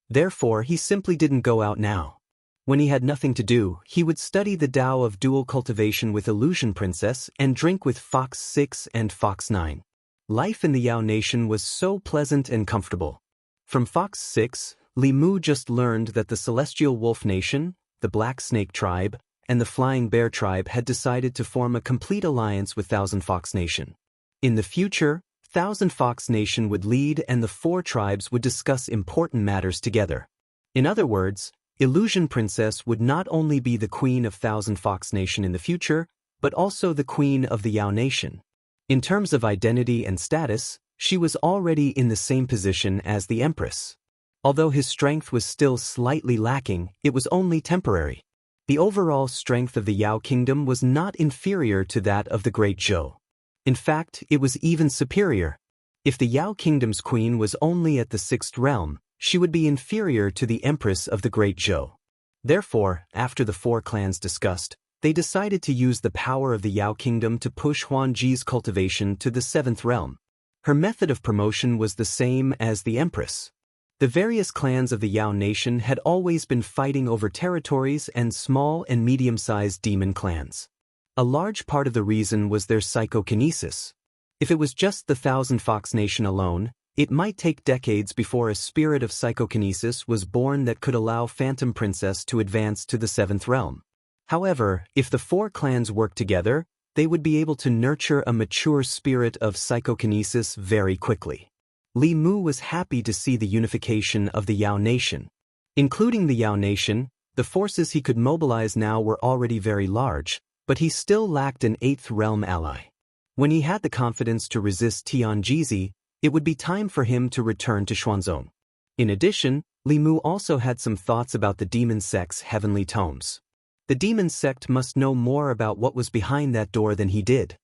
Therefore, he simply didn't go out now. When he had nothing to do, he would study the Tao of dual cultivation with Illusion Princess and drink with Fox 6 and Fox 9. Life in the Yao Nation was so pleasant and comfortable. From Fox 6, Li Mu just learned that the Celestial Wolf Nation, the Black Snake Tribe, and the Flying Bear Tribe had decided to form a complete alliance with Thousand Fox Nation. In the future, Thousand Fox Nation would lead and the four tribes would discuss important matters together. In other words, Illusion Princess would not only be the queen of Thousand Fox Nation in the future, but also the queen of the Yao Nation. In terms of identity and status, she was already in the same position as the Empress. Although his strength was still slightly lacking, it was only temporary. The overall strength of the Yao Kingdom was not inferior to that of the Great Zhou. In fact, it was even superior. If the Yao Kingdom's queen was only at the 6th realm, she would be inferior to the Empress of the Great Zhou. Therefore, after the four clans discussed, they decided to use the power of the Yao Kingdom to push Huangji's cultivation to the 7th realm. Her method of promotion was the same as the Empress. The various clans of the Yao Nation had always been fighting over territories and small and medium-sized demon clans. A large part of the reason was their psychokinesis. If it was just the Thousand Fox Nation alone, it might take decades before a spirit of psychokinesis was born that could allow Phantom Princess to advance to the 7th realm. However, if the four clans worked together, they would be able to nurture a mature spirit of psychokinesis very quickly. Li Mu was happy to see the unification of the Yao Nation. Including the Yao Nation, the forces he could mobilize now were already very large, but he still lacked an 8th realm ally. When he had the confidence to resist Tianjizi, it would be time for him to return to Xuanzong. In addition, Li Mu also had some thoughts about the demon sect's heavenly tomes. The demon sect must know more about what was behind that door than he did.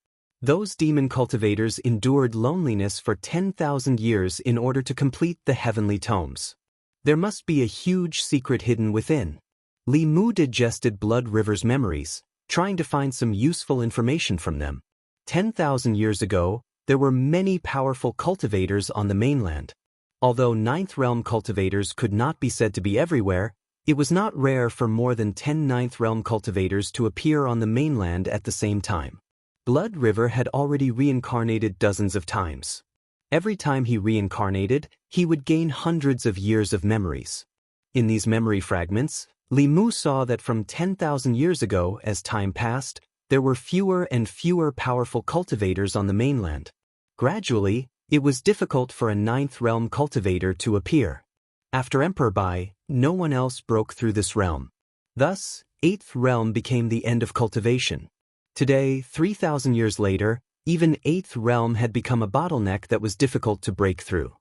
Those demon cultivators endured loneliness for 10,000 years in order to complete the heavenly tomes. There must be a huge secret hidden within. Li Mu digested Blood River's memories, trying to find some useful information from them. 10,000 years ago, there were many powerful cultivators on the mainland. Although 9th realm cultivators could not be said to be everywhere, it was not rare for more than 10 9th realm cultivators to appear on the mainland at the same time. Blood River had already reincarnated dozens of times. Every time he reincarnated, he would gain hundreds of years of memories. In these memory fragments, Li Mu saw that from 10,000 years ago, as time passed, there were fewer and fewer powerful cultivators on the mainland. Gradually, it was difficult for a 9th realm cultivator to appear. After Emperor Bai, no one else broke through this realm. Thus, 8th realm became the end of cultivation. Today, 3,000 years later, even 8th realm had become a bottleneck that was difficult to break through.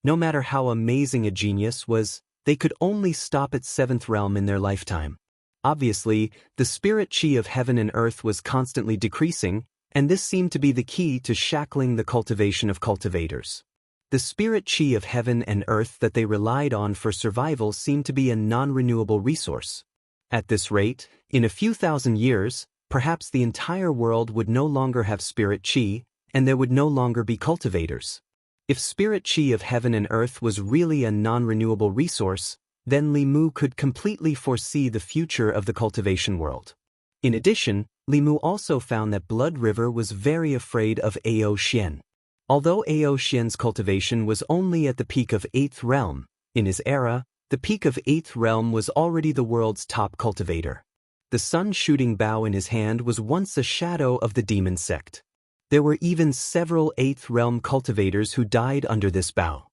No matter how amazing a genius was, they could only stop at 7th realm in their lifetime. Obviously, the spirit chi of heaven and earth was constantly decreasing, and this seemed to be the key to shackling the cultivation of cultivators. The spirit chi of heaven and earth that they relied on for survival seemed to be a non-renewable resource. At this rate, in a few thousand years, perhaps the entire world would no longer have spirit chi, and there would no longer be cultivators. If spirit chi of heaven and earth was really a non-renewable resource, then Li Mu could completely foresee the future of the cultivation world. In addition, Li Mu also found that Blood River was very afraid of Ao Xian. Although Ao Xian's cultivation was only at the peak of 8th realm, in his era, the peak of 8th realm was already the world's top cultivator. The sun-shooting bow in his hand was once a shadow of the demon sect. There were even several 8th realm cultivators who died under this bow.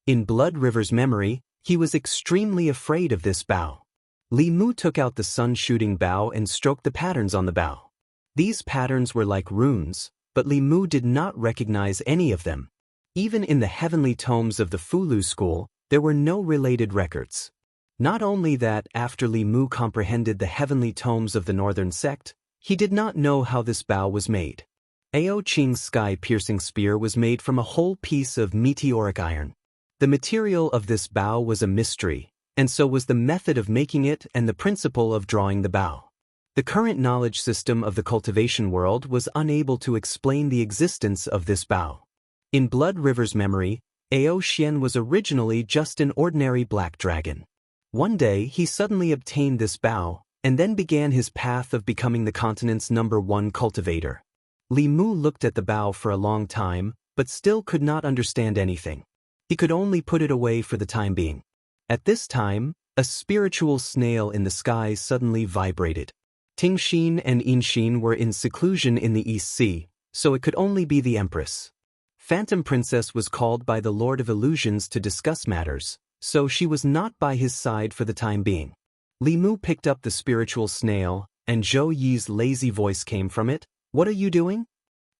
In Blood River's memory, he was extremely afraid of this bow. Li Mu took out the sun-shooting bow and stroked the patterns on the bow. These patterns were like runes, but Li Mu did not recognize any of them. Even in the heavenly tomes of the Fulu school, there were no related records. Not only that, after Li Mu comprehended the heavenly tomes of the northern sect, he did not know how this bow was made. Ao Qing's sky-piercing spear was made from a whole piece of meteoric iron. The material of this bow was a mystery, and so was the method of making it and the principle of drawing the bow. The current knowledge system of the cultivation world was unable to explain the existence of this bow. In Blood River's memory, Ao Xian was originally just an ordinary black dragon. One day he suddenly obtained this bow, and then began his path of becoming the continent's #1 cultivator. Li Mu looked at the bow for a long time, but still could not understand anything. He could only put it away for the time being. At this time, a spiritual snail in the sky suddenly vibrated. Tingxin and Inxin were in seclusion in the East Sea, so it could only be the Empress. Phantom Princess was called by the Lord of Illusions to discuss matters, so she was not by his side for the time being. Li Mu picked up the spiritual snail, and Zhou Yi's lazy voice came from it. "What are you doing?"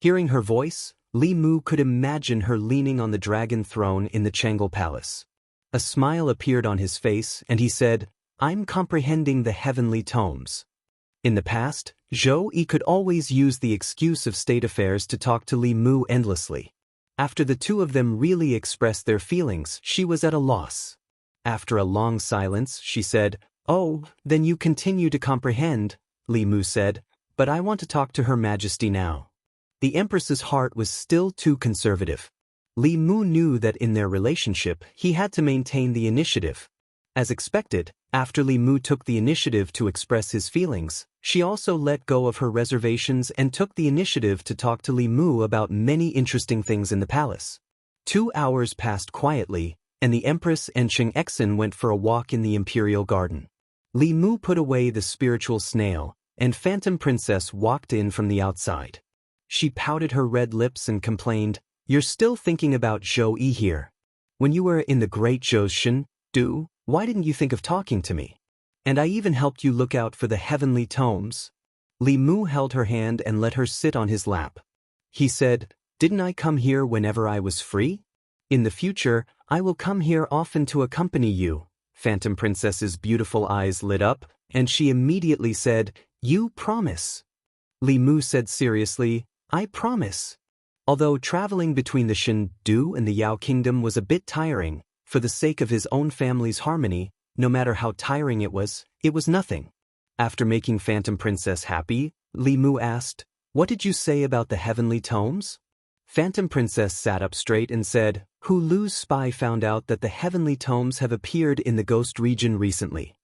Hearing her voice, Li Mu could imagine her leaning on the dragon throne in the Chang'e Palace. A smile appeared on his face, and he said, "I'm comprehending the heavenly tomes." In the past, Zhou Yi could always use the excuse of state affairs to talk to Li Mu endlessly. After the two of them really expressed their feelings, she was at a loss. After a long silence, she said, "Oh, then you continue to comprehend," Li Mu said, "but I want to talk to Her Majesty now." The Empress's heart was still too conservative. Li Mu knew that in their relationship, he had to maintain the initiative. As expected, after Li Mu took the initiative to express his feelings, she also let go of her reservations and took the initiative to talk to Li Mu about many interesting things in the palace. 2 hours passed quietly, and the Empress and Cheng Exin went for a walk in the Imperial Garden. Li Mu put away the spiritual snail, and Phantom Princess walked in from the outside. She pouted her red lips and complained, "You're still thinking about Zhou Yi here. When you were in the Great Zhoushan, why didn't you think of talking to me? And I even helped you look out for the heavenly tomes." Li Mu held her hand and let her sit on his lap. He said, "Didn't I come here whenever I was free? In the future, I will come here often to accompany you." Phantom Princess's beautiful eyes lit up, and she immediately said, "You promise?" Li Mu said seriously, "I promise." Although traveling between the Shen-Du and the Yao Kingdom was a bit tiring, for the sake of his own family's harmony, no matter how tiring it was nothing. After making Phantom Princess happy, Li Mu asked, "What did you say about the heavenly tomes?" Phantom Princess sat up straight and said, "Hulu's spy found out that the heavenly tomes have appeared in the Ghost region recently."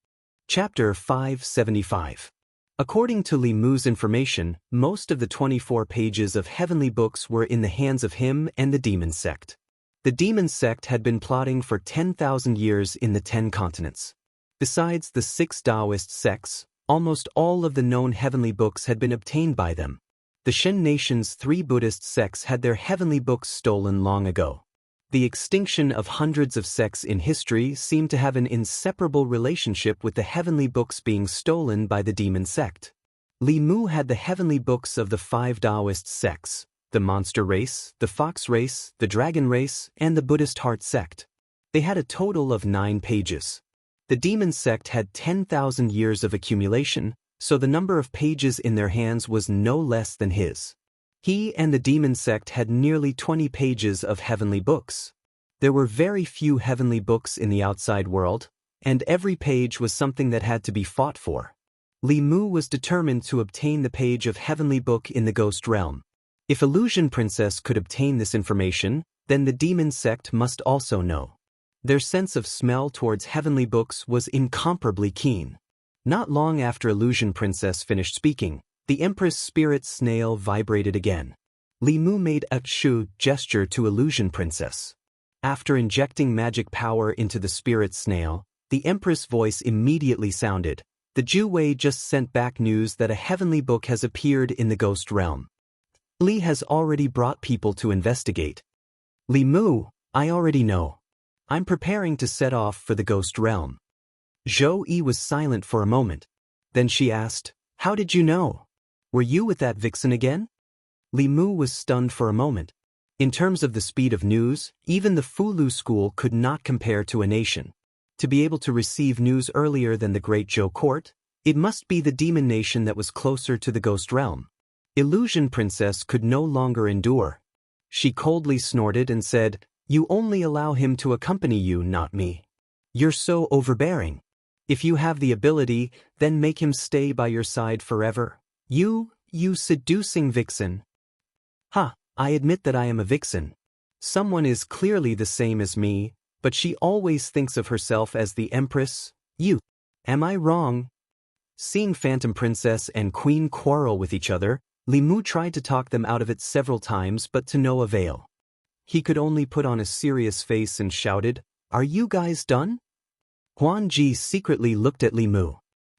Chapter 575. According to Li Mu's information, most of the 24 pages of heavenly books were in the hands of him and the demon sect. The demon sect had been plotting for 10,000 years in the 10 continents. Besides the 6 Taoist sects, almost all of the known heavenly books had been obtained by them. The Shen nation's 3 Buddhist sects had their heavenly books stolen long ago. The extinction of hundreds of sects in history seemed to have an inseparable relationship with the heavenly books being stolen by the demon sect. Li Mu had the heavenly books of the 5 Taoist sects, the monster race, the fox race, the dragon race, and the Buddhist heart sect. They had a total of 9 pages. The demon sect had 10,000 years of accumulation, so the number of pages in their hands was no less than his. He and the demon sect had nearly 20 pages of heavenly books. There were very few heavenly books in the outside world, and every page was something that had to be fought for. Li Mu was determined to obtain the page of heavenly book in the ghost realm. If Illusion Princess could obtain this information, then the demon sect must also know. Their sense of smell towards heavenly books was incomparably keen. Not long after Illusion Princess finished speaking, The Empress spirit snail vibrated again. Li Mu made a shu gesture to Illusion Princess. After injecting magic power into the spirit snail, the Empress voice immediately sounded. The Ju Wei just sent back news that a heavenly book has appeared in the ghost realm. Li has already brought people to investigate. Li Mu, I already know. I'm preparing to set off for the ghost realm. Zhou Yi was silent for a moment. Then she asked, how did you know? Were you with that vixen again? Li Mu was stunned for a moment. In terms of the speed of news, even the Fulu school could not compare to a nation. To be able to receive news earlier than the Great Zhou court, it must be the demon nation that was closer to the ghost realm. Illusion Princess could no longer endure. She coldly snorted and said, you only allow him to accompany you, not me. You're so overbearing. If you have the ability, then make him stay by your side forever. You seducing vixen. Ha, I admit that I am a vixen. Someone is clearly the same as me, but she always thinks of herself as the Empress. You. Am I wrong? Seeing Phantom Princess and Queen quarrel with each other, Li Mu tried to talk them out of it several times but to no avail. He could only put on a serious face and shouted, are you guys done? Huan Ji secretly looked at Li Mu.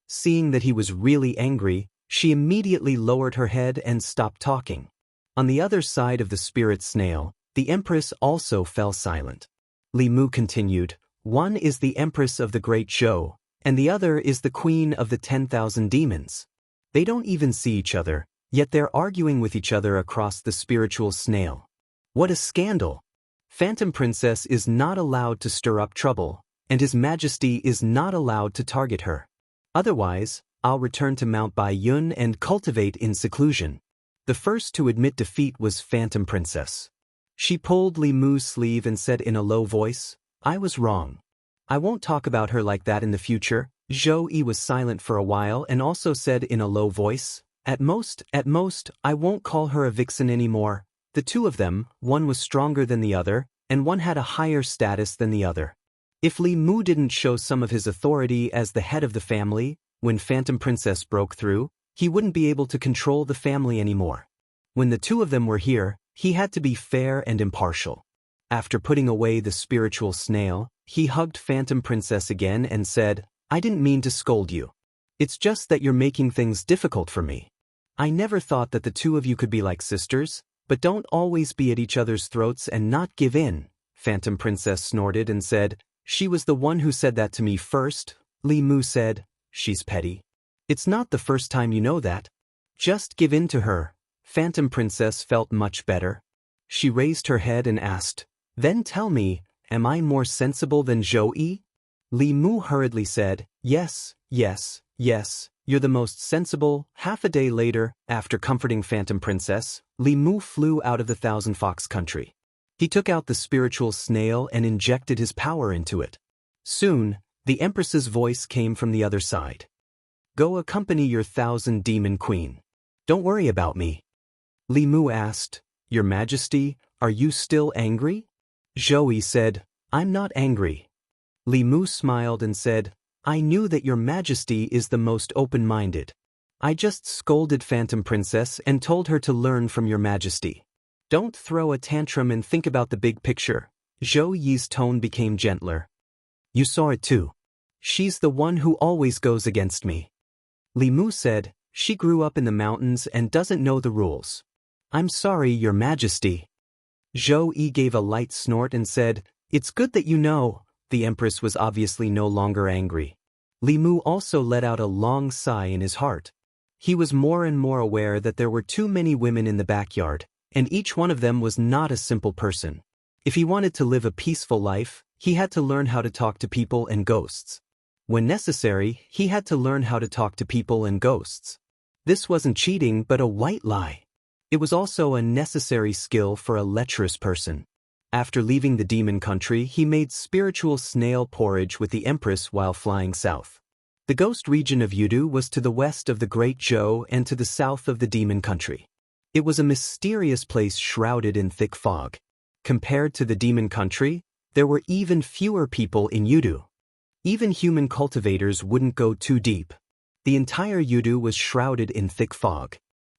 Seeing that he was really angry, she immediately lowered her head and stopped talking. On the other side of the spirit snail, the Empress also fell silent. Li Mu continued, one is the Empress of the Great Zhou, and the other is the Queen of the 10,000 demons. They don't even see each other, yet they're arguing with each other across the spiritual snail. What a scandal! Phantom Princess is not allowed to stir up trouble, and His Majesty is not allowed to target her. Otherwise, I'll return to Mount Baiyun and cultivate in seclusion. The first to admit defeat was Phantom Princess. She pulled Li Mu's sleeve and said in a low voice, I was wrong. I won't talk about her like that in the future. Zhou Yi was silent for a while and also said in a low voice, At most, I won't call her a vixen anymore. The two of them, one was stronger than the other, and one had a higher status than the other. If Li Mu didn't show some of his authority as the head of the family, when Phantom Princess broke through, he wouldn't be able to control the family anymore. When the two of them were here, he had to be fair and impartial. After putting away the spiritual snail, he hugged Phantom Princess again and said, I didn't mean to scold you. It's just that you're making things difficult for me. I never thought that the two of you could be like sisters, but don't always be at each other's throats and not give in. Phantom Princess snorted and said, she was the one who said that to me first. Li Mu said, she's petty. It's not the first time you know that. Just give in to her. Phantom Princess felt much better. She raised her head and asked, then tell me, am I more sensible than Zhou Yi? Li Mu hurriedly said, yes, you're the most sensible. Half a day later, after comforting Phantom Princess, Li Mu flew out of the Thousand Fox country. He took out the spiritual snail and injected his power into it. Soon, the Empress's voice came from the other side. Go accompany your 1,000 demon queen. Don't worry about me. Li Mu asked, Your Majesty, are you still angry? Zhou Yi said, I'm not angry. Li Mu smiled and said, I knew that Your Majesty is the most open-minded. I just scolded Phantom Princess and told her to learn from Your Majesty. Don't throw a tantrum and think about the big picture. Zhou Yi's tone became gentler. You saw it too. She's the one who always goes against me. Li Mu said, she grew up in the mountains and doesn't know the rules. I'm sorry, Your Majesty. Zhou Yi gave a light snort and said, it's good that you know. The Empress was obviously no longer angry. Li Mu also let out a long sigh in his heart. He was more and more aware that there were too many women in the backyard, and each one of them was not a simple person. If he wanted to live a peaceful life, he had to learn how to talk to people and ghosts. When necessary, he had to learn how to talk to people and ghosts. This wasn't cheating but a white lie. It was also a necessary skill for a lecherous person. After leaving the demon country, he made spiritual snail porridge with the Empress while flying south. The ghost region of Yudu was to the west of the Great Zhou and to the south of the demon country. It was a mysterious place shrouded in thick fog. Compared to the demon country, there were even fewer people in Yudu. Even human cultivators wouldn't go too deep. The entire Yudu was shrouded in thick fog.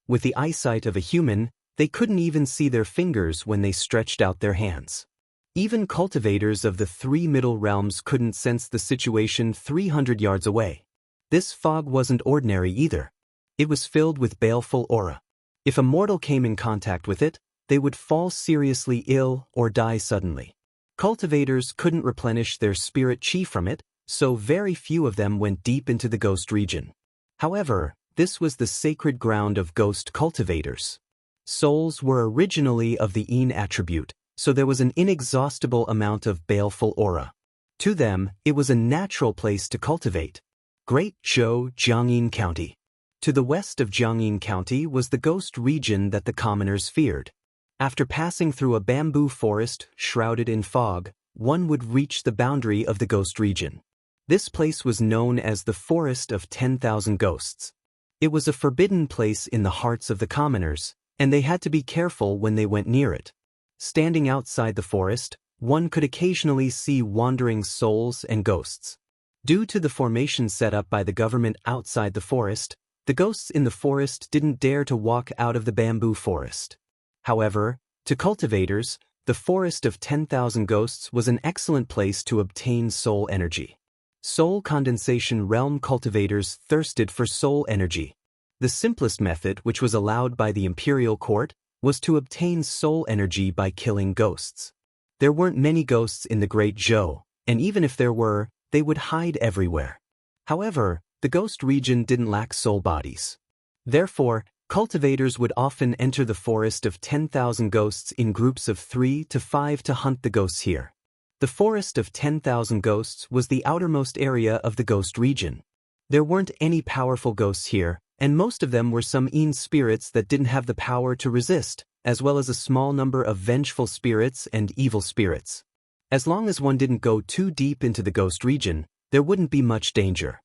With the eyesight of a human, they couldn't even see their fingers when they stretched out their hands. Even cultivators of the three middle realms couldn't sense the situation 300 yards away. This fog wasn't ordinary either. It was filled with baleful aura. If a mortal came in contact with it, they would fall seriously ill or die suddenly. Cultivators couldn't replenish their spirit chi from it, so very few of them went deep into the ghost region. However, this was the sacred ground of ghost cultivators. Souls were originally of the Yin attribute, so there was an inexhaustible amount of baleful aura. To them, it was a natural place to cultivate. Great Zhou, Jianghu County. To the west of Jianghu County was the ghost region that the commoners feared. After passing through a bamboo forest shrouded in fog, one would reach the boundary of the ghost region. This place was known as the Forest of 10,000 Ghosts. It was a forbidden place in the hearts of the commoners, and they had to be careful when they went near it. Standing outside the forest, one could occasionally see wandering souls and ghosts. Due to the formation set up by the government outside the forest, the ghosts in the forest didn't dare to walk out of the bamboo forest. However, to cultivators, the Forest of 10,000 Ghosts was an excellent place to obtain soul energy. Soul condensation realm cultivators thirsted for soul energy. The simplest method, which was allowed by the imperial court, was to obtain soul energy by killing ghosts. There weren't many ghosts in the Great Zhou, and even if there were, they would hide everywhere. However, the ghost region didn't lack soul bodies. Therefore, cultivators would often enter the Forest of 10,000 Ghosts in groups of 3 to 5 to hunt the ghosts here. The Forest of 10,000 Ghosts was the outermost area of the ghost region. There weren't any powerful ghosts here, and most of them were some Yin spirits that didn't have the power to resist, as well as a small number of vengeful spirits and evil spirits. As long as one didn't go too deep into the ghost region, there wouldn't be much danger.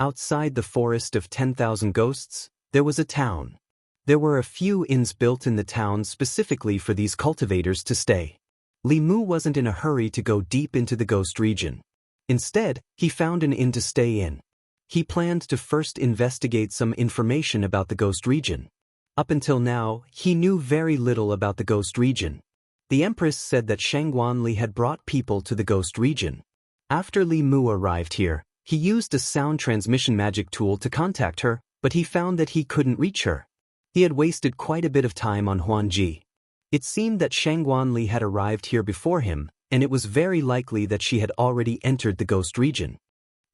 Outside the Forest of 10,000 Ghosts, there was a town. There were a few inns built in the town specifically for these cultivators to stay. Li Mu wasn't in a hurry to go deep into the ghost region. Instead, he found an inn to stay in. He planned to first investigate some information about the ghost region. Up until now, he knew very little about the ghost region. The Empress said that Shangguan Li had brought people to the ghost region. After Li Mu arrived here, he used a sound transmission magic tool to contact her, but he found that he couldn't reach her. He had wasted quite a bit of time on Huanji. It seemed that Shangguan Li had arrived here before him, and it was very likely that she had already entered the ghost region.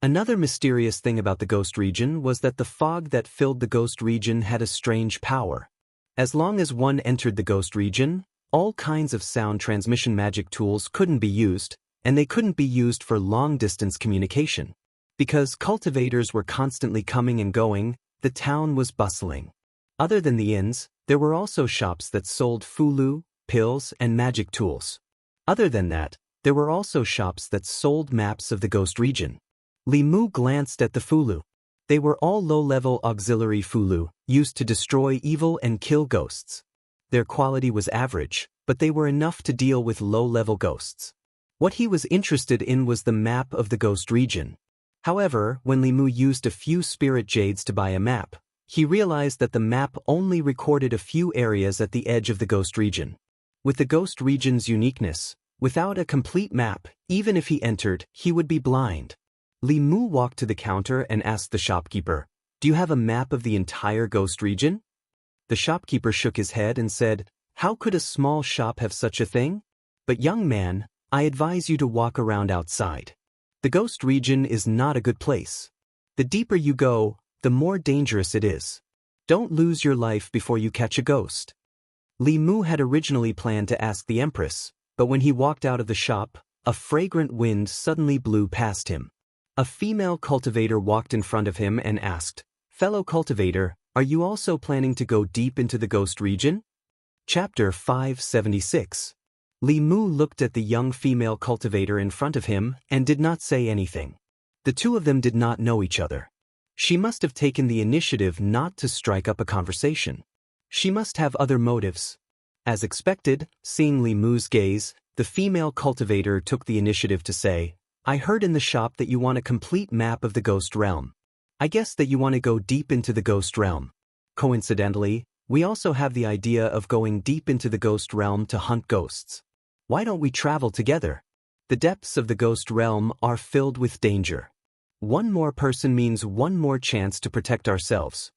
Another mysterious thing about the ghost region was that the fog that filled the ghost region had a strange power. As long as one entered the ghost region, all kinds of sound transmission magic tools couldn't be used, and they couldn't be used for long-distance communication. Because cultivators were constantly coming and going, the town was bustling. Other than the inns, there were also shops that sold fulu, pills, and magic tools. Other than that, there were also shops that sold maps of the ghost region. Li Mu glanced at the fulu. They were all low-level auxiliary fulu, used to destroy evil and kill ghosts. Their quality was average, but they were enough to deal with low-level ghosts. What he was interested in was the map of the ghost region. However, when Li Mu used a few spirit jades to buy a map, he realized that the map only recorded a few areas at the edge of the ghost region. With the ghost region's uniqueness, without a complete map, even if he entered, he would be blind. Li Mu walked to the counter and asked the shopkeeper, "Do you have a map of the entire ghost region?" The shopkeeper shook his head and said, "How could a small shop have such a thing? But young man, I advise you to walk around outside. The ghost region is not a good place. The deeper you go, the more dangerous it is. Don't lose your life before you catch a ghost." Li Mu had originally planned to ask the Empress, but when he walked out of the shop, a fragrant wind suddenly blew past him. A female cultivator walked in front of him and asked, "Fellow cultivator, are you also planning to go deep into the ghost region?" Chapter 576. Li Mu looked at the young female cultivator in front of him and did not say anything. The two of them did not know each other. She must have taken the initiative not to strike up a conversation. She must have other motives. As expected, seeing Li Mu's gaze, the female cultivator took the initiative to say, "I heard in the shop that you want a complete map of the ghost realm. I guess that you want to go deep into the ghost realm. Coincidentally, we also have the idea of going deep into the ghost realm to hunt ghosts. Why don't we travel together? The depths of the ghost realm are filled with danger. One more person means one more chance to protect ourselves.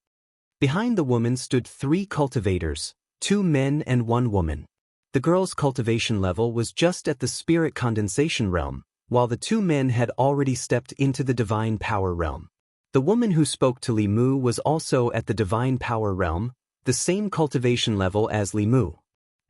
Behind the woman stood 3 cultivators, 2 men and 1 woman. The girl's cultivation level was just at the spirit condensation realm, while the 2 men had already stepped into the divine power realm. The woman who spoke to Li Mu was also at the divine power realm, the same cultivation level as Li Mu.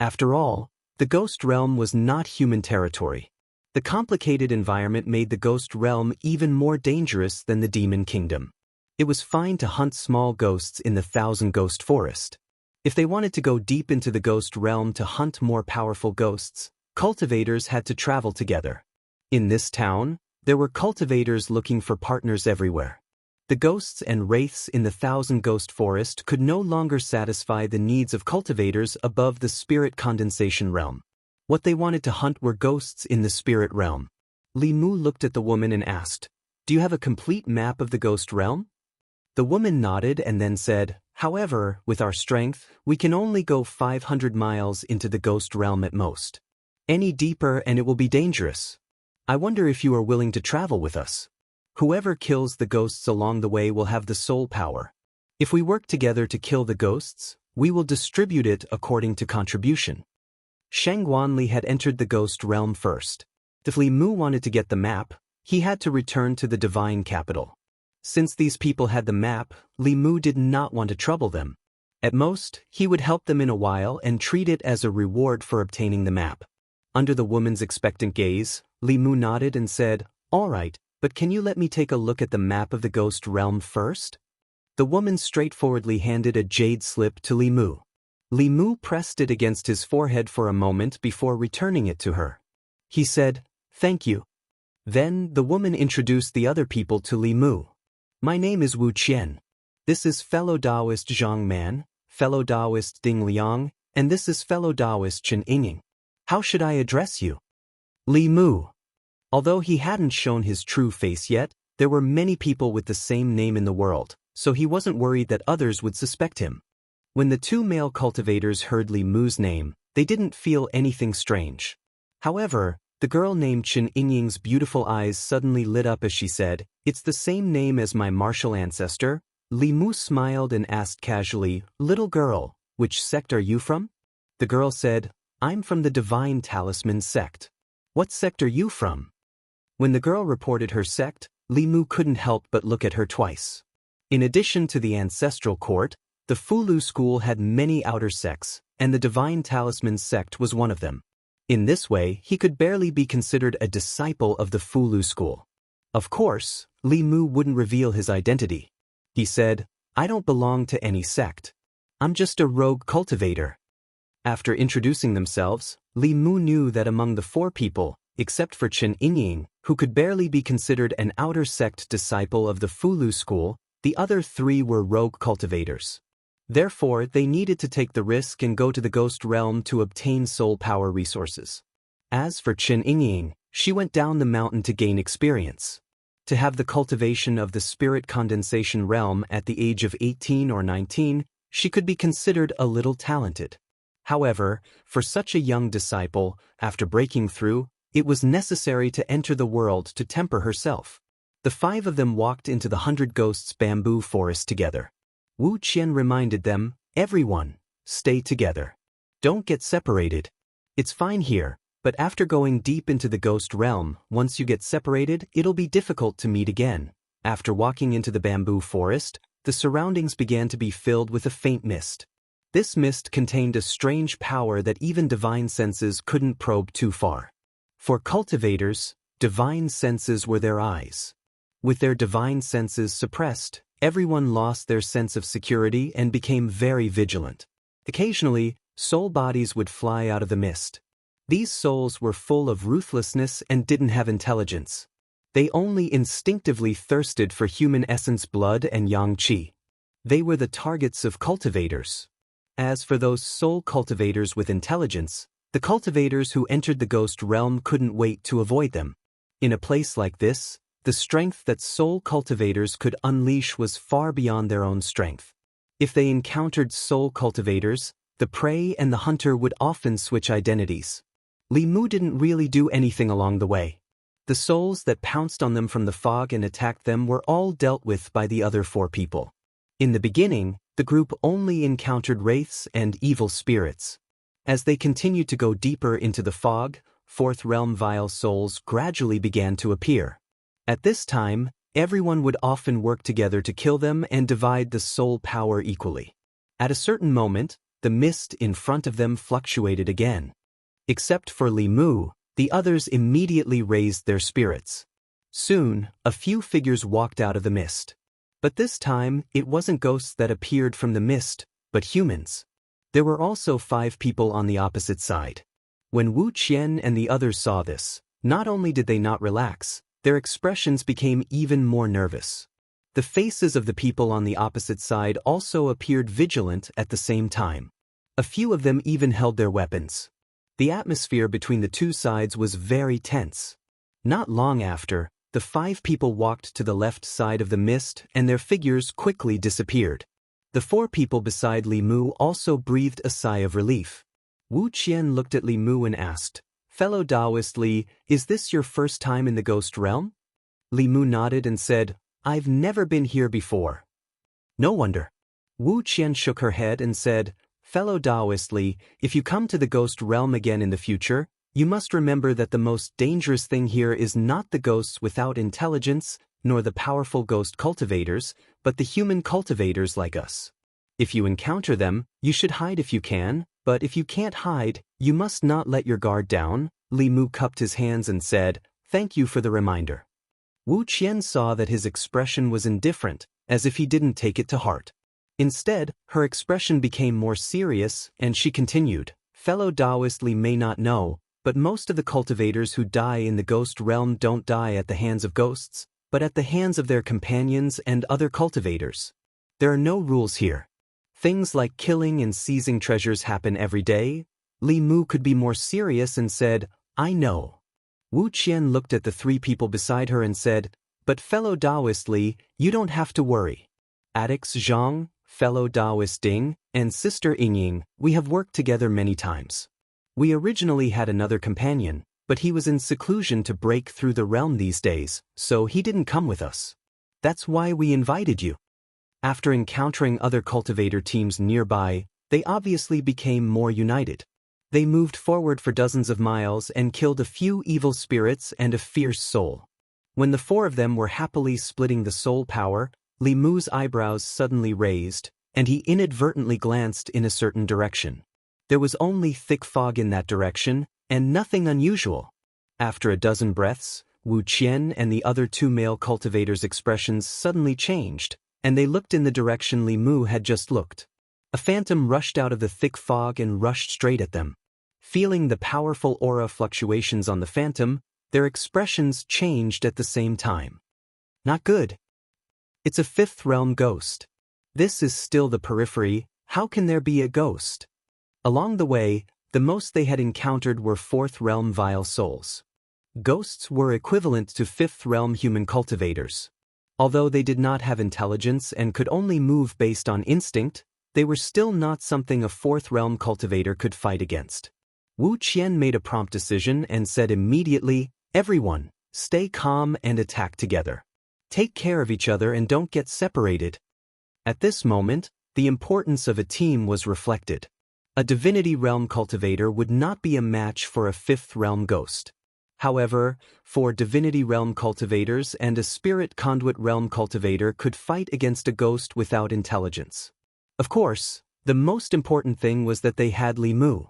After all, the ghost realm was not human territory. The complicated environment made the ghost realm even more dangerous than the demon kingdom. It was fine to hunt small ghosts in the Thousand Ghost Forest. If they wanted to go deep into the ghost realm to hunt more powerful ghosts, cultivators had to travel together. In this town, there were cultivators looking for partners everywhere. The ghosts and wraiths in the Thousand Ghost Forest could no longer satisfy the needs of cultivators above the spirit condensation realm. What they wanted to hunt were ghosts in the spirit realm. Li Mu looked at the woman and asked, "Do you have a complete map of the ghost realm?" The woman nodded and then said, "However, with our strength, we can only go 500 miles into the ghost realm at most. Any deeper and it will be dangerous. I wonder if you are willing to travel with us. Whoever kills the ghosts along the way will have the soul power. If we work together to kill the ghosts, we will distribute it according to contribution." Sheng Guanli had entered the ghost realm first. If Li Mu wanted to get the map, he had to return to the divine capital. Since these people had the map, Li Mu did not want to trouble them. At most, he would help them in a while and treat it as a reward for obtaining the map. Under the woman's expectant gaze, Li Mu nodded and said, "All right, but can you let me take a look at the map of the ghost realm first?" The woman straightforwardly handed a jade slip to Li Mu. Li Mu pressed it against his forehead for a moment before returning it to her. He said, "Thank you." Then, the woman introduced the other people to Li Mu. "My name is Wuxia. This is fellow Taoist Zhang Man, fellow Taoist Ding Liang, and this is fellow Taoist Chen Ying. How should I address you?" Li Mu. Although he hadn't shown his true face yet, there were many people with the same name in the world, so he wasn't worried that others would suspect him. When the 2 male cultivators heard Li Mu's name, they didn't feel anything strange. However, the girl named Chen Ying's beautiful eyes suddenly lit up as she said, "It's the same name as my martial ancestor." Li Mu smiled and asked casually, "Little girl, which sect are you from?" The girl said, "I'm from the Divine Talisman sect." "What sect are you from?" When the girl reported her sect, Li Mu couldn't help but look at her twice. In addition to the ancestral court, the Fulu school had many outer sects, and the Divine Talisman sect was one of them. In this way, he could barely be considered a disciple of the Fulu school. Of course, Li Mu wouldn't reveal his identity. He said, "I don't belong to any sect. I'm just a rogue cultivator." After introducing themselves, Li Mu knew that among the 4 people, except for Chen Ying, who could barely be considered an outer sect disciple of the Fulu school, the other 3 were rogue cultivators. Therefore, they needed to take the risk and go to the ghost realm to obtain soul power resources. As for Chen Ying, she went down the mountain to gain experience. To have the cultivation of the spirit condensation realm at the age of 18 or 19, she could be considered a little talented. However, for such a young disciple, after breaking through, it was necessary to enter the world to temper herself. The 5 of them walked into the 100 Ghosts bamboo forest together. Wu Qian reminded them, "Everyone, stay together. Don't get separated. It's fine here, but after going deep into the ghost realm, once you get separated, it'll be difficult to meet again." After walking into the bamboo forest, the surroundings began to be filled with a faint mist. This mist contained a strange power that even divine senses couldn't probe too far. For cultivators, divine senses were their eyes. With their divine senses suppressed, everyone lost their sense of security and became very vigilant. Occasionally, soul bodies would fly out of the mist. These souls were full of ruthlessness and didn't have intelligence. They only instinctively thirsted for human essence, blood and yang qi. They were the targets of cultivators. As for those soul cultivators with intelligence, the cultivators who entered the ghost realm couldn't wait to avoid them. In a place like this, The strength that soul cultivators could unleash was far beyond their own strength. If they encountered soul cultivators, the prey and the hunter would often switch identities. Li Mu didn't really do anything along the way. The souls that pounced on them from the fog and attacked them were all dealt with by the other 4 people. In the beginning, the group only encountered wraiths and evil spirits. As they continued to go deeper into the fog, 4th realm vile souls gradually began to appear. At this time, everyone would often work together to kill them and divide the soul power equally. At a certain moment, the mist in front of them fluctuated again. Except for Li Mu, the others immediately raised their spirits. Soon, a few figures walked out of the mist. But this time, it wasn't ghosts that appeared from the mist, but humans. There were also 5 people on the opposite side. When Wu Qian and the others saw this, not only did they not relax, their expressions became even more nervous. The faces of the people on the opposite side also appeared vigilant at the same time. A few of them even held their weapons. The atmosphere between the 2 sides was very tense. Not long after, the 5 people walked to the left side of the mist and their figures quickly disappeared. The 4 people beside Li Mu also breathed a sigh of relief. Wu Qian looked at Li Mu and asked, "Fellow Taoist Li, is this your first time in the ghost realm?" Li Mu nodded and said, "I've never been here before." "No wonder." Wu Qian shook her head and said, "Fellow Taoist Li, if you come to the ghost realm again in the future, you must remember that the most dangerous thing here is not the ghosts without intelligence, nor the powerful ghost cultivators, but the human cultivators like us. If you encounter them, you should hide if you can, but if you can't hide, you must not let your guard down." Li Mu cupped his hands and said, "Thank you for the reminder." Wu Qian saw that his expression was indifferent, as if he didn't take it to heart. Instead, her expression became more serious, and she continued, "Fellow Taoist Li may not know, but most of the cultivators who die in the ghost realm don't die at the hands of ghosts, but at the hands of their companions and other cultivators. There are no rules here. Things like killing and seizing treasures happen every day." Li Mu could be more serious and said, "I know." Wu Qian looked at the 3 people beside her and said, "But fellow Taoist Li, you don't have to worry. Addicts Zhang, fellow Taoist Ding, and sister Yingying, we have worked together many times. We originally had another companion, but he was in seclusion to break through the realm these days, so he didn't come with us. That's why we invited you." After encountering other cultivator teams nearby, they obviously became more united. They moved forward for dozens of miles and killed a few evil spirits and a fierce soul. When the 4 of them were happily splitting the soul power, Li Mu's eyebrows suddenly raised, and he inadvertently glanced in a certain direction. There was only thick fog in that direction, and nothing unusual. After a dozen breaths, Wu Qian and the other 2 male cultivators' expressions suddenly changed, and they looked in the direction Li Mu had just looked. A phantom rushed out of the thick fog and rushed straight at them. Feeling the powerful aura fluctuations on the phantom, their expressions changed at the same time. Not good. It's a 5th realm ghost. This is still the periphery. How can there be a ghost? Along the way, the most they had encountered were 4th realm vile souls. Ghosts were equivalent to 5th realm human cultivators. Although they did not have intelligence and could only move based on instinct, they were still not something a 4th realm cultivator could fight against. Wu Qian made a prompt decision and said immediately, "Everyone, stay calm and attack together. Take care of each other and don't get separated." At this moment, the importance of a team was reflected. A divinity realm cultivator would not be a match for a 5th realm ghost. However, 4 divinity realm cultivators and a spirit conduit realm cultivator could fight against a ghost without intelligence. Of course, the most important thing was that they had Li Mu.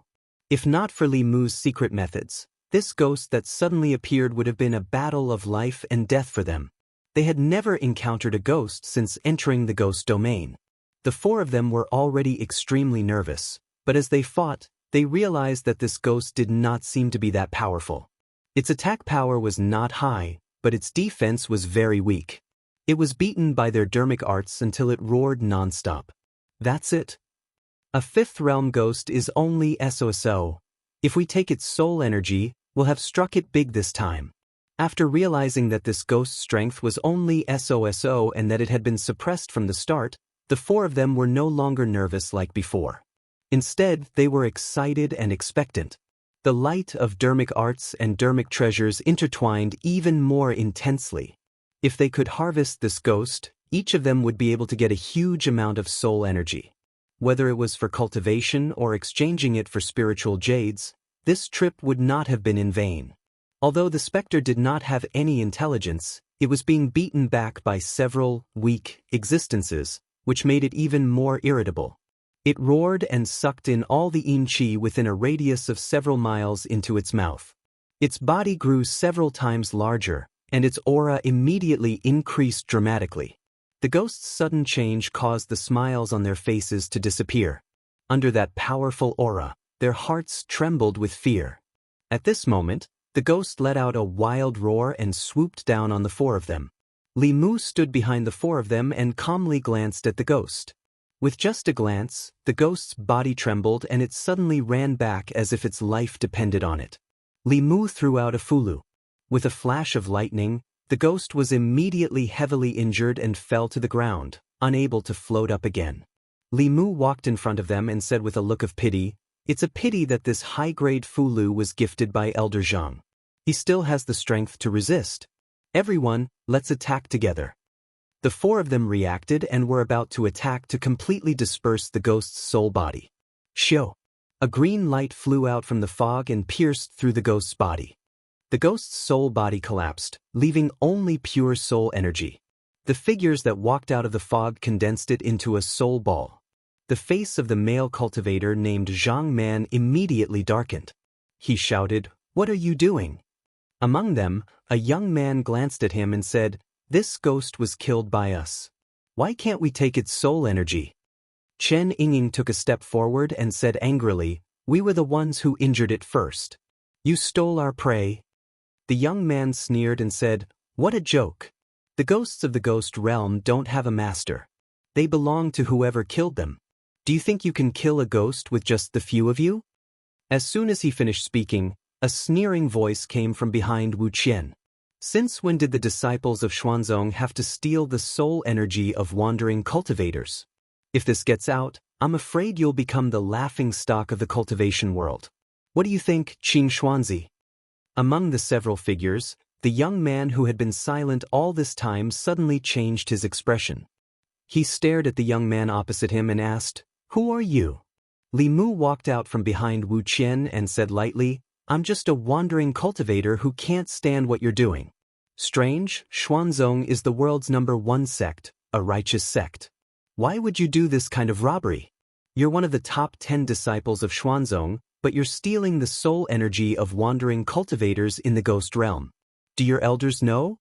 If not for Li Mu's secret methods, this ghost that suddenly appeared would have been a battle of life and death for them. They had never encountered a ghost since entering the ghost domain. The 4 of them were already extremely nervous, but as they fought, they realized that this ghost did not seem to be that powerful. Its attack power was not high, but its defense was very weak. It was beaten by their dermic arts until it roared non-stop. That's it. A 5th realm ghost is only SOSO. If we take its soul energy, we'll have struck it big this time. After realizing that this ghost strength was only SOSO and that it had been suppressed from the start, the four of them were no longer nervous like before. Instead, they were excited and expectant. The light of dermic arts and dermic treasures intertwined even more intensely. If they could harvest this ghost, each of them would be able to get a huge amount of soul energy. Whether it was for cultivation or exchanging it for spiritual jades, this trip would not have been in vain. Although the specter did not have any intelligence, it was being beaten back by several weak existences, which made it even more irritable. It roared and sucked in all the yin qi within a radius of several miles into its mouth. Its body grew several times larger, and its aura immediately increased dramatically. The ghost's sudden change caused the smiles on their faces to disappear. Under that powerful aura, their hearts trembled with fear. At this moment, the ghost let out a wild roar and swooped down on the four of them. Li Mu stood behind the four of them and calmly glanced at the ghost. With just a glance, the ghost's body trembled and it suddenly ran back as if its life depended on it. Li Mu threw out a fulu. With a flash of lightning, the ghost was immediately heavily injured and fell to the ground, unable to float up again. Li Mu walked in front of them and said with a look of pity, "It's a pity that this high-grade fulu was gifted by Elder Zhang. He still has the strength to resist. Everyone, let's attack together." The four of them reacted and were about to attack to completely disperse the ghost's soul body. Shio! A green light flew out from the fog and pierced through the ghost's body. The ghost's soul body collapsed, leaving only pure soul energy. The figures that walked out of the fog condensed it into a soul ball. The face of the male cultivator named Zhang Man immediately darkened. He shouted, "What are you doing?" Among them, a young man glanced at him and said, "This ghost was killed by us. Why can't we take its soul energy?" Chen Yinging took a step forward and said angrily, "We were the ones who injured it first. You stole our prey." The young man sneered and said, "What a joke. The ghosts of the ghost realm don't have a master. They belong to whoever killed them. Do you think you can kill a ghost with just the few of you?" As soon as he finished speaking, a sneering voice came from behind Wuxia. "Since when did the disciples of Xuanzong have to steal the soul energy of wandering cultivators? If this gets out, I'm afraid you'll become the laughing stock of the cultivation world. What do you think, Qing Xuanzi?" Among the several figures, the young man who had been silent all this time suddenly changed his expression. He stared at the young man opposite him and asked, "Who are you?" Li Mu walked out from behind Wu Qian and said lightly, "I'm just a wandering cultivator who can't stand what you're doing. Strange, Xuanzong is the world's #1 sect, a righteous sect. Why would you do this kind of robbery? You're one of the top 10 disciples of Xuanzong, but you're stealing the soul energy of wandering cultivators in the ghost realm. Do your elders know?"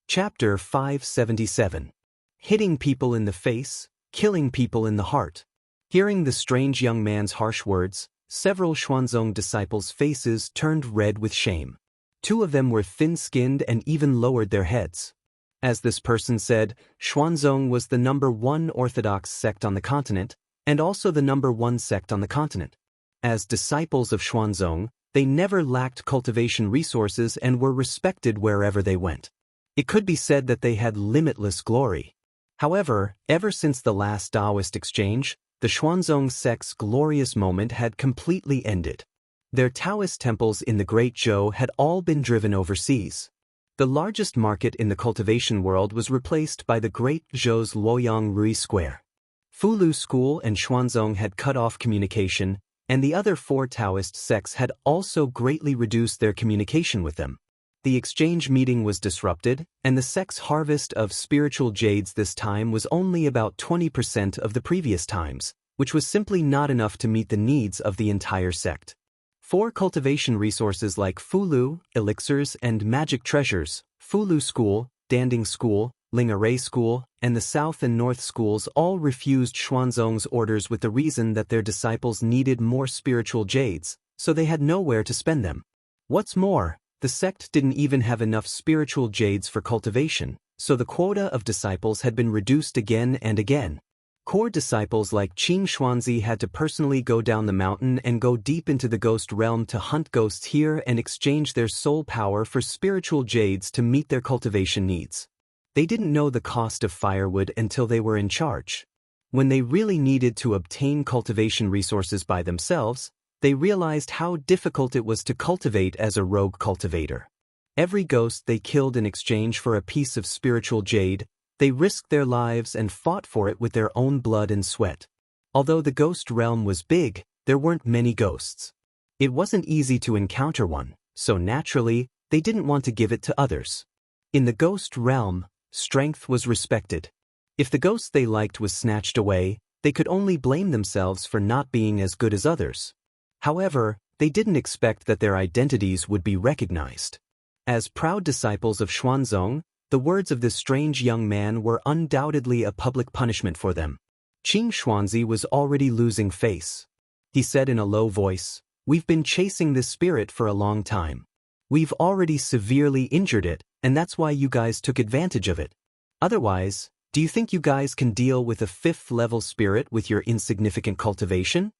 Chapter 577. Hitting people in the face, killing people in the heart. Hearing the strange young man's harsh words, several Xuanzong disciples' faces turned red with shame. Two of them were thin-skinned and even lowered their heads. As this person said, Xuanzong was the #1 orthodox sect on the continent, and also the #1 sect on the continent. As disciples of Xuanzong, they never lacked cultivation resources and were respected wherever they went. It could be said that they had limitless glory. However, ever since the last Taoist exchange, the Xuanzong sect's glorious moment had completely ended. Their Taoist temples in the Great Zhou had all been driven overseas. The largest market in the cultivation world was replaced by the Great Zhou's Luoyang Rui Square. Fulu School and Xuanzong had cut off communication, and the other four Taoist sects had also greatly reduced their communication with them. The exchange meeting was disrupted, and the sect's harvest of spiritual jades this time was only about 20% of the previous times, which was simply not enough to meet the needs of the entire sect. Four cultivation resources like Fulu, elixirs, and magic treasures, Fulu School, Danding School, Lingaray School, and the South and North schools all refused Xuanzong's orders with the reason that their disciples needed more spiritual jades, so they had nowhere to spend them. What's more, the sect didn't even have enough spiritual jades for cultivation, so the quota of disciples had been reduced again and again. Core disciples like Qing Xuanzi had to personally go down the mountain and go deep into the ghost realm to hunt ghosts here and exchange their soul power for spiritual jades to meet their cultivation needs. They didn't know the cost of firewood until they were in charge. When they really needed to obtain cultivation resources by themselves, they realized how difficult it was to cultivate as a rogue cultivator. Every ghost they killed in exchange for a piece of spiritual jade, they risked their lives and fought for it with their own blood and sweat. Although the ghost realm was big, there weren't many ghosts. It wasn't easy to encounter one, so naturally, they didn't want to give it to others. In the ghost realm, strength was respected. If the ghost they liked was snatched away, they could only blame themselves for not being as good as others. However, they didn't expect that their identities would be recognized. As proud disciples of Xuanzong, the words of this strange young man were undoubtedly a public punishment for them. Qing Xuanzi was already losing face. He said in a low voice, "We've been chasing this spirit for a long time. We've already severely injured it, and that's why you guys took advantage of it. Otherwise, do you think you guys can deal with a 5th-level spirit with your insignificant cultivation?"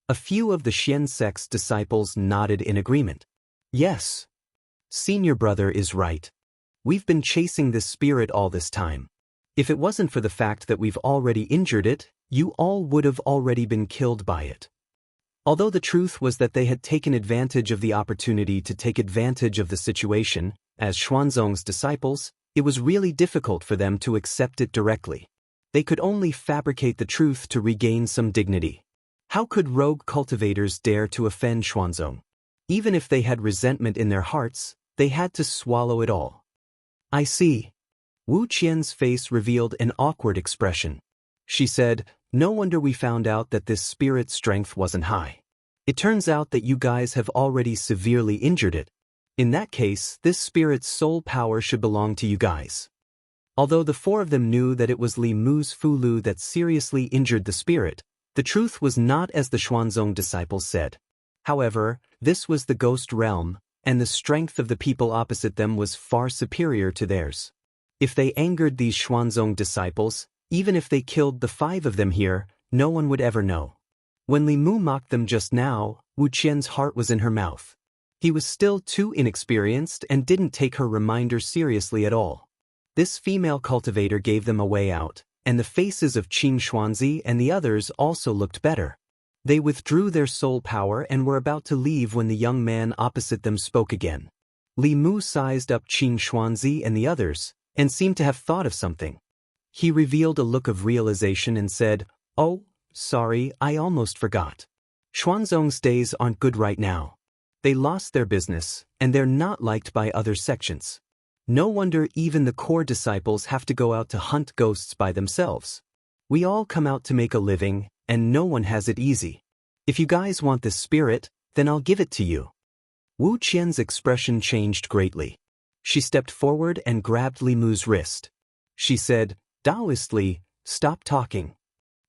A few of the Xian sect's disciples nodded in agreement. "Yes. Senior brother is right. We've been chasing this spirit all this time. If it wasn't for the fact that we've already injured it, you all would have already been killed by it." Although the truth was that they had taken advantage of the opportunity to take advantage of the situation, as Xuanzong's disciples, it was really difficult for them to accept it directly. They could only fabricate the truth to regain some dignity. How could rogue cultivators dare to offend Xuanzong? Even if they had resentment in their hearts, they had to swallow it all. "I see." Wu Qian's face revealed an awkward expression. She said, "No wonder we found out that this spirit's strength wasn't high. It turns out that you guys have already severely injured it. In that case, this spirit's soul power should belong to you guys." Although the 4 of them knew that it was Li Mu's Fulu that seriously injured the spirit, the truth was not as the Xuanzong disciples said. However, this was the ghost realm, and the strength of the people opposite them was far superior to theirs. If they angered these Xuanzong disciples, even if they killed the 5 of them here, no one would ever know. When Li Mu mocked them just now, Wu Qian's heart was in her mouth. He was still too inexperienced and didn't take her reminder seriously at all. This female cultivator gave them a way out, and the faces of Qing Xuanzi and the others also looked better. They withdrew their soul power and were about to leave when the young man opposite them spoke again. Li Mu sized up Qing Xuanzi and the others, and seemed to have thought of something. He revealed a look of realization and said, "Oh, sorry, I almost forgot. Xuanzong's days aren't good right now. They lost their business, and they're not liked by other sections. No wonder even the core disciples have to go out to hunt ghosts by themselves. We all come out to make a living, and no one has it easy. If you guys want this spirit, then I'll give it to you." Wu Qian's expression changed greatly. She stepped forward and grabbed Li Mu's wrist. She said, Taoistly, "Stop talking."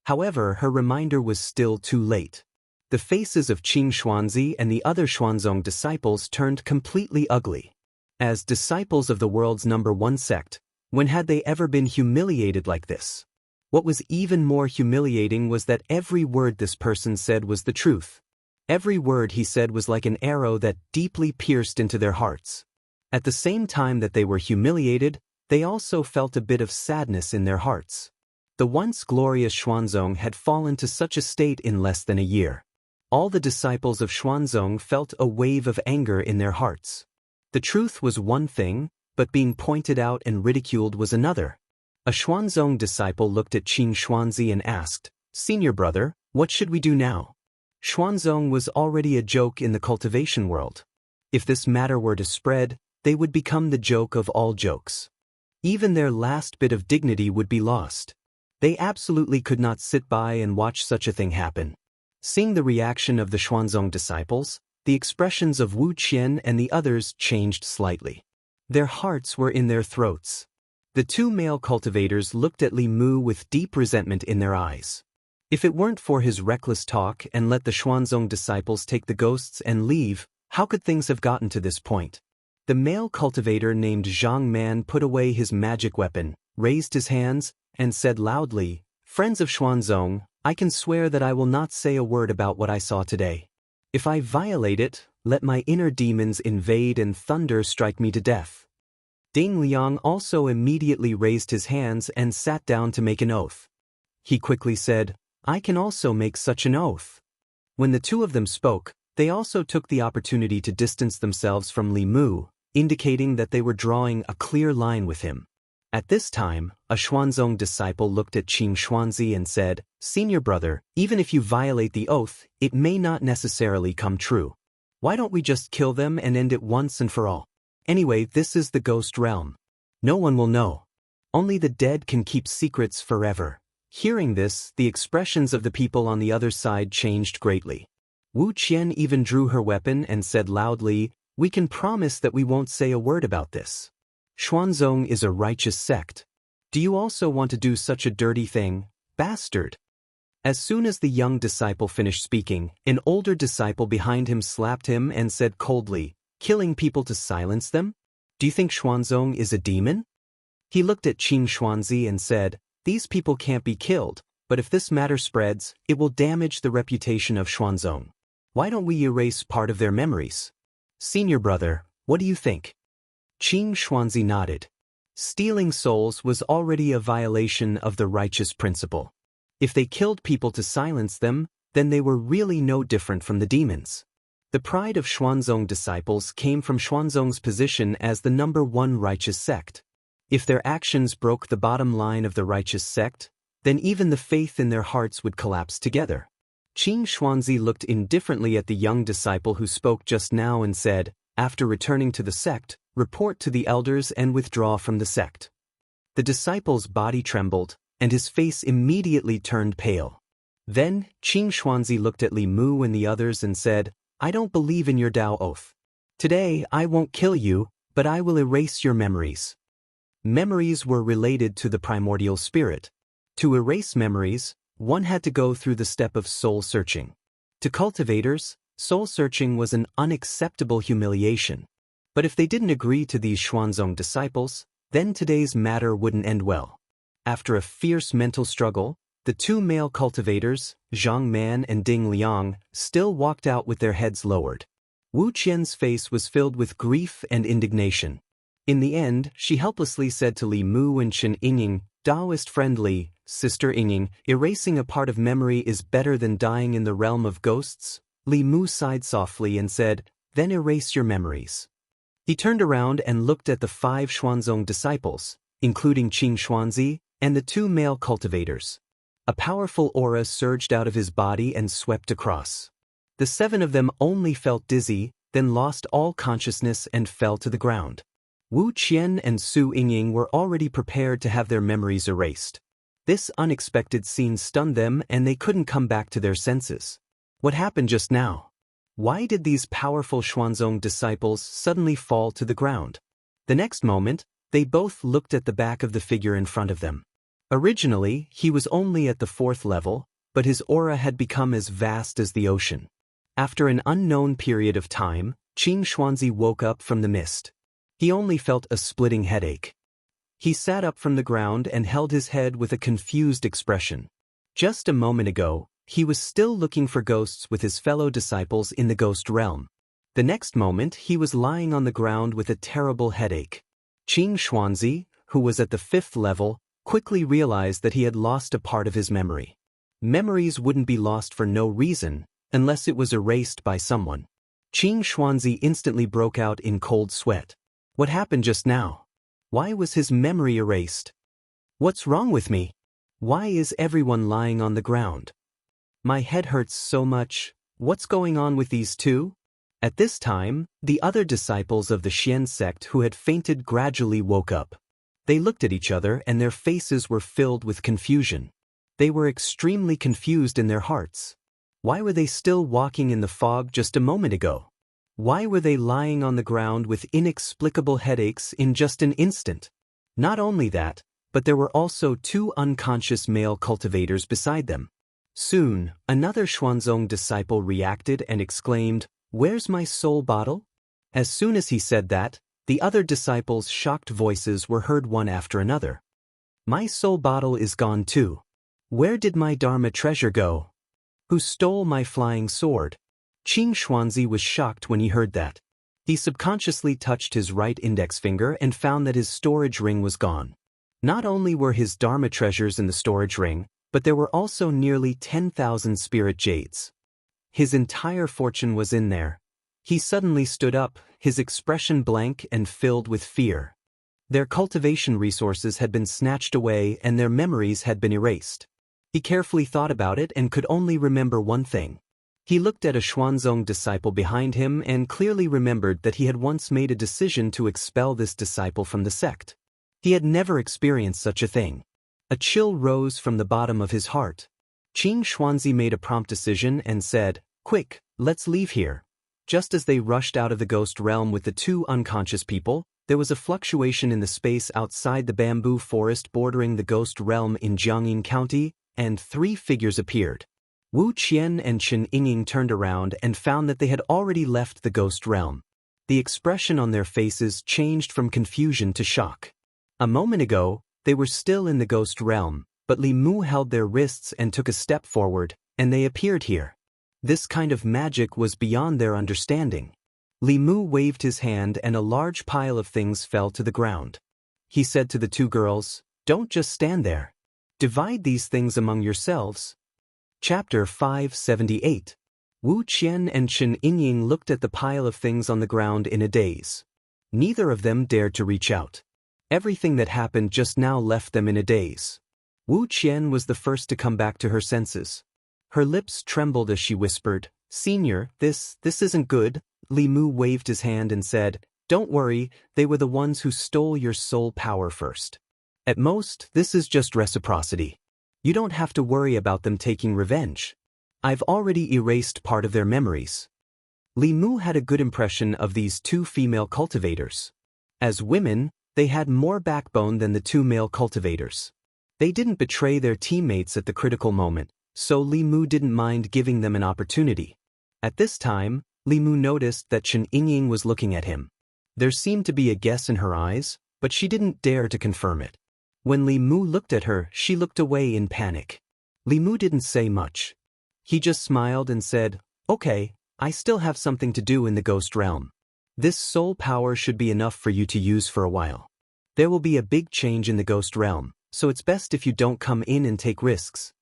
However, her reminder was still too late. The faces of Qing Xuanzi and the other Xuanzong disciples turned completely ugly. As disciples of the world's #1 sect, when had they ever been humiliated like this? What was even more humiliating was that every word this person said was the truth. Every word he said was like an arrow that deeply pierced into their hearts. At the same time that they were humiliated, they also felt a bit of sadness in their hearts. The once glorious Xuanzong had fallen to such a state in less than a year. All the disciples of Xuanzong felt a wave of anger in their hearts. The truth was one thing, but being pointed out and ridiculed was another. A Xuanzong disciple looked at Qing Xuanzi and asked, "Senior brother, what should we do now?" Xuanzong was already a joke in the cultivation world. If this matter were to spread, they would become the joke of all jokes. Even their last bit of dignity would be lost. They absolutely could not sit by and watch such a thing happen. Seeing the reaction of the Xuanzong disciples, the expressions of Wu Qian and the others changed slightly. Their hearts were in their throats. The 2 male cultivators looked at Li Mu with deep resentment in their eyes. If it weren't for his reckless talk and let the Xuanzong disciples take the ghosts and leave, how could things have gotten to this point? The male cultivator named Zhang Man put away his magic weapon, raised his hands, and said loudly, Friends of Xuanzong, I can swear that I will not say a word about what I saw today. If I violate it, let my inner demons invade and thunder strike me to death. Ding Liang also immediately raised his hands and sat down to make an oath. He quickly said, I can also make such an oath. When the two of them spoke, they also took the opportunity to distance themselves from Li Mu, indicating that they were drawing a clear line with him. At this time, a Xuanzong disciple looked at Qing Xuanzi and said, Senior brother, even if you violate the oath, it may not necessarily come true. Why don't we just kill them and end it once and for all? Anyway, this is the ghost realm. No one will know. Only the dead can keep secrets forever. Hearing this, the expressions of the people on the other side changed greatly. Wu Qian even drew her weapon and said loudly, We can promise that we won't say a word about this. Xuanzong is a righteous sect. Do you also want to do such a dirty thing, bastard? As soon as the young disciple finished speaking, an older disciple behind him slapped him and said coldly, Killing people to silence them? Do you think Xuanzong is a demon? He looked at Qing Xuanzi and said, These people can't be killed, but if this matter spreads, it will damage the reputation of Xuanzong. Why don't we erase part of their memories? Senior brother, what do you think? Qing Xuanzi nodded. Stealing souls was already a violation of the righteous principle. If they killed people to silence them, then they were really no different from the demons. The pride of Xuanzong disciples came from Xuanzong's position as the #1 righteous sect. If their actions broke the bottom line of the righteous sect, then even the faith in their hearts would collapse together. Qing Xuanzi looked indifferently at the young disciple who spoke just now and said, After returning to the sect, report to the elders and withdraw from the sect. The disciple's body trembled, and his face immediately turned pale. Then, Qing Xuanzi looked at Li Mu and the others and said, I don't believe in your Tao oath. Today, I won't kill you, but I will erase your memories. Memories were related to the primordial spirit. To erase memories, one had to go through the step of soul searching. To cultivators, soul searching was an unacceptable humiliation. But if they didn't agree to these Xuanzong disciples, then today's matter wouldn't end well. After a fierce mental struggle, the two male cultivators, Zhang Man and Ding Liang, still walked out with their heads lowered. Wu Qian's face was filled with grief and indignation. In the end, she helplessly said to Li Mu and Chen Yingying, Taoist friendly, Sister Yingying, erasing a part of memory is better than dying in the realm of ghosts. Li Mu sighed softly and said, Then erase your memories. He turned around and looked at the 5 Xuanzong disciples, including Qing Xuanzi, and the 2 male cultivators. A powerful aura surged out of his body and swept across. The 7 of them only felt dizzy, then lost all consciousness and fell to the ground. Wu Qian and Su Yingying were already prepared to have their memories erased. This unexpected scene stunned them and they couldn't come back to their senses. What happened just now? Why did these powerful Xuanzong disciples suddenly fall to the ground? The next moment, they both looked at the back of the figure in front of them. Originally, he was only at the 4th level, but his aura had become as vast as the ocean. After an unknown period of time, Qing Xuanzi woke up from the mist. He only felt a splitting headache. He sat up from the ground and held his head with a confused expression. Just a moment ago, he was still looking for ghosts with his fellow disciples in the ghost realm. The next moment, he was lying on the ground with a terrible headache. Qing Xuanzi, who was at the 5th level, quickly realized that he had lost a part of his memory. Memories wouldn't be lost for no reason, unless it was erased by someone. Qing Xuanzi instantly broke out in cold sweat. What happened just now? Why was his memory erased? What's wrong with me? Why is everyone lying on the ground? My head hurts so much. What's going on with these two? At this time, the other disciples of the Xian sect who had fainted gradually woke up. They looked at each other and their faces were filled with confusion. They were extremely confused in their hearts. Why were they still walking in the fog just a moment ago? Why were they lying on the ground with inexplicable headaches in just an instant? Not only that, but there were also 2 unconscious male cultivators beside them. Soon, another Xuanzong disciple reacted and exclaimed, Where's my soul bottle? As soon as he said that, the other disciples' shocked voices were heard one after another. My soul bottle is gone too. Where did my Dharma treasure go? Who stole my flying sword? Qing Xuanzi was shocked when he heard that. He subconsciously touched his right index finger and found that his storage ring was gone. Not only were his Dharma treasures in the storage ring, but there were also nearly 10,000 spirit jades. His entire fortune was in there. He suddenly stood up, his expression blank and filled with fear. Their cultivation resources had been snatched away and their memories had been erased. He carefully thought about it and could only remember one thing. He looked at a Xuanzong disciple behind him and clearly remembered that he had once made a decision to expel this disciple from the sect. He had never experienced such a thing. A chill rose from the bottom of his heart. Qing Xuanzi made a prompt decision and said, "Quick, let's leave here." Just as they rushed out of the ghost realm with the two unconscious people, there was a fluctuation in the space outside the bamboo forest bordering the ghost realm in Jianghu County, and 3 figures appeared. Wu Qian and Chen Yingying turned around and found that they had already left the ghost realm. The expression on their faces changed from confusion to shock. A moment ago, they were still in the ghost realm, but Li Mu held their wrists and took a step forward, and they appeared here. This kind of magic was beyond their understanding. Li Mu waved his hand and a large pile of things fell to the ground. He said to the 2 girls, "Don't just stand there. Divide these things among yourselves." Chapter 578. Wu Qian and Chen Yingying looked at the pile of things on the ground in a daze. Neither of them dared to reach out. Everything that happened just now left them in a daze. Wu Qian was the first to come back to her senses. Her lips trembled as she whispered, "Senior, this isn't good." Li Mu waved his hand and said, "Don't worry, they were the ones who stole your soul power first. At most, this is just reciprocity. You don't have to worry about them taking revenge. I've already erased part of their memories." Li Mu had a good impression of these 2 female cultivators. As women, they had more backbone than the 2 male cultivators. They didn't betray their teammates at the critical moment, so Li Mu didn't mind giving them an opportunity. At this time, Li Mu noticed that Chen Yingying was looking at him. There seemed to be a guess in her eyes, but she didn't dare to confirm it. When Li Mu looked at her, she looked away in panic. Li Mu didn't say much. He just smiled and said, "Okay, I still have something to do in the ghost realm. This soul power should be enough for you to use for a while. There will be a big change in the ghost realm, so it's best if you don't come in and take risks."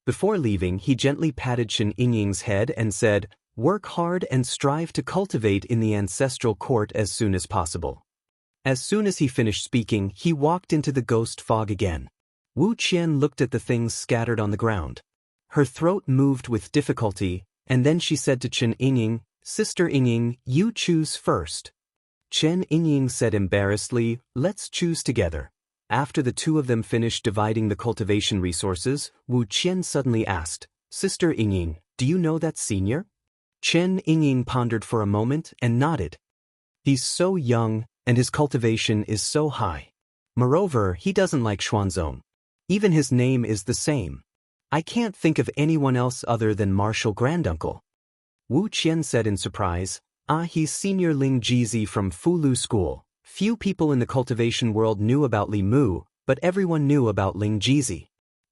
Before leaving, he gently patted Chen Yingying's head and said, "Work hard and strive to cultivate in the ancestral court as soon as possible." As soon as he finished speaking, he walked into the ghost fog again. Wu Qian looked at the things scattered on the ground. Her throat moved with difficulty, and then she said to Chen Yingying, "Sister Yingying, you choose first." Chen Yingying said embarrassedly, "Let's choose together." After the 2 of them finished dividing the cultivation resources, Wu Qian suddenly asked, "Sister Yingying, do you know that senior?" Chen Yingying pondered for a moment and nodded. "He's so young, and his cultivation is so high. Moreover, he doesn't like Xuanzong. Even his name is the same. I can't think of anyone else other than Martial Granduncle." Wu Qian said in surprise, "He's Senior Ling Jizi from Fulu School." Few people in the cultivation world knew about Li Mu, but everyone knew about Ling Jizi.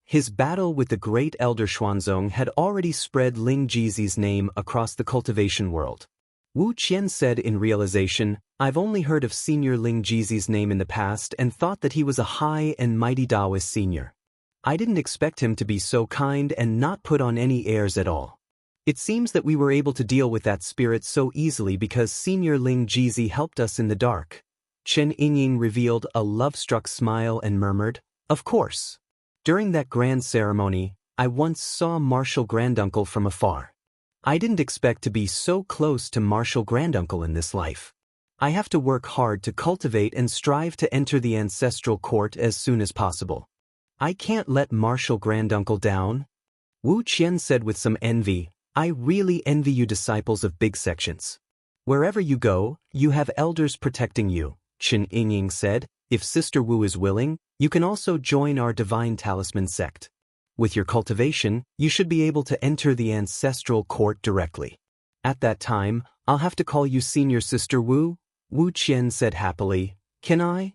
His battle with the great elder Xuanzong had already spread Ling Jizi's name across the cultivation world. Wu Qian said in realization, "I've only heard of Senior Ling Jizi's name in the past and thought that he was a high and mighty Taoist senior. I didn't expect him to be so kind and not put on any airs at all. It seems that we were able to deal with that spirit so easily because Senior Ling Jizi helped us in the dark." Chen Yingying revealed a love-struck smile and murmured, "Of course. During that grand ceremony, I once saw Martial Granduncle from afar. I didn't expect to be so close to Martial Granduncle in this life. I have to work hard to cultivate and strive to enter the ancestral court as soon as possible. I can't let Martial Granduncle down." Wu Qian said with some envy, "I really envy you disciples of big sections. Wherever you go, you have elders protecting you." Chen Yingying said, "If Sister Wu is willing, you can also join our Divine Talisman sect. With your cultivation, you should be able to enter the ancestral court directly. At that time, I'll have to call you Senior Sister Wu." Wu Qian said happily, "Can I?"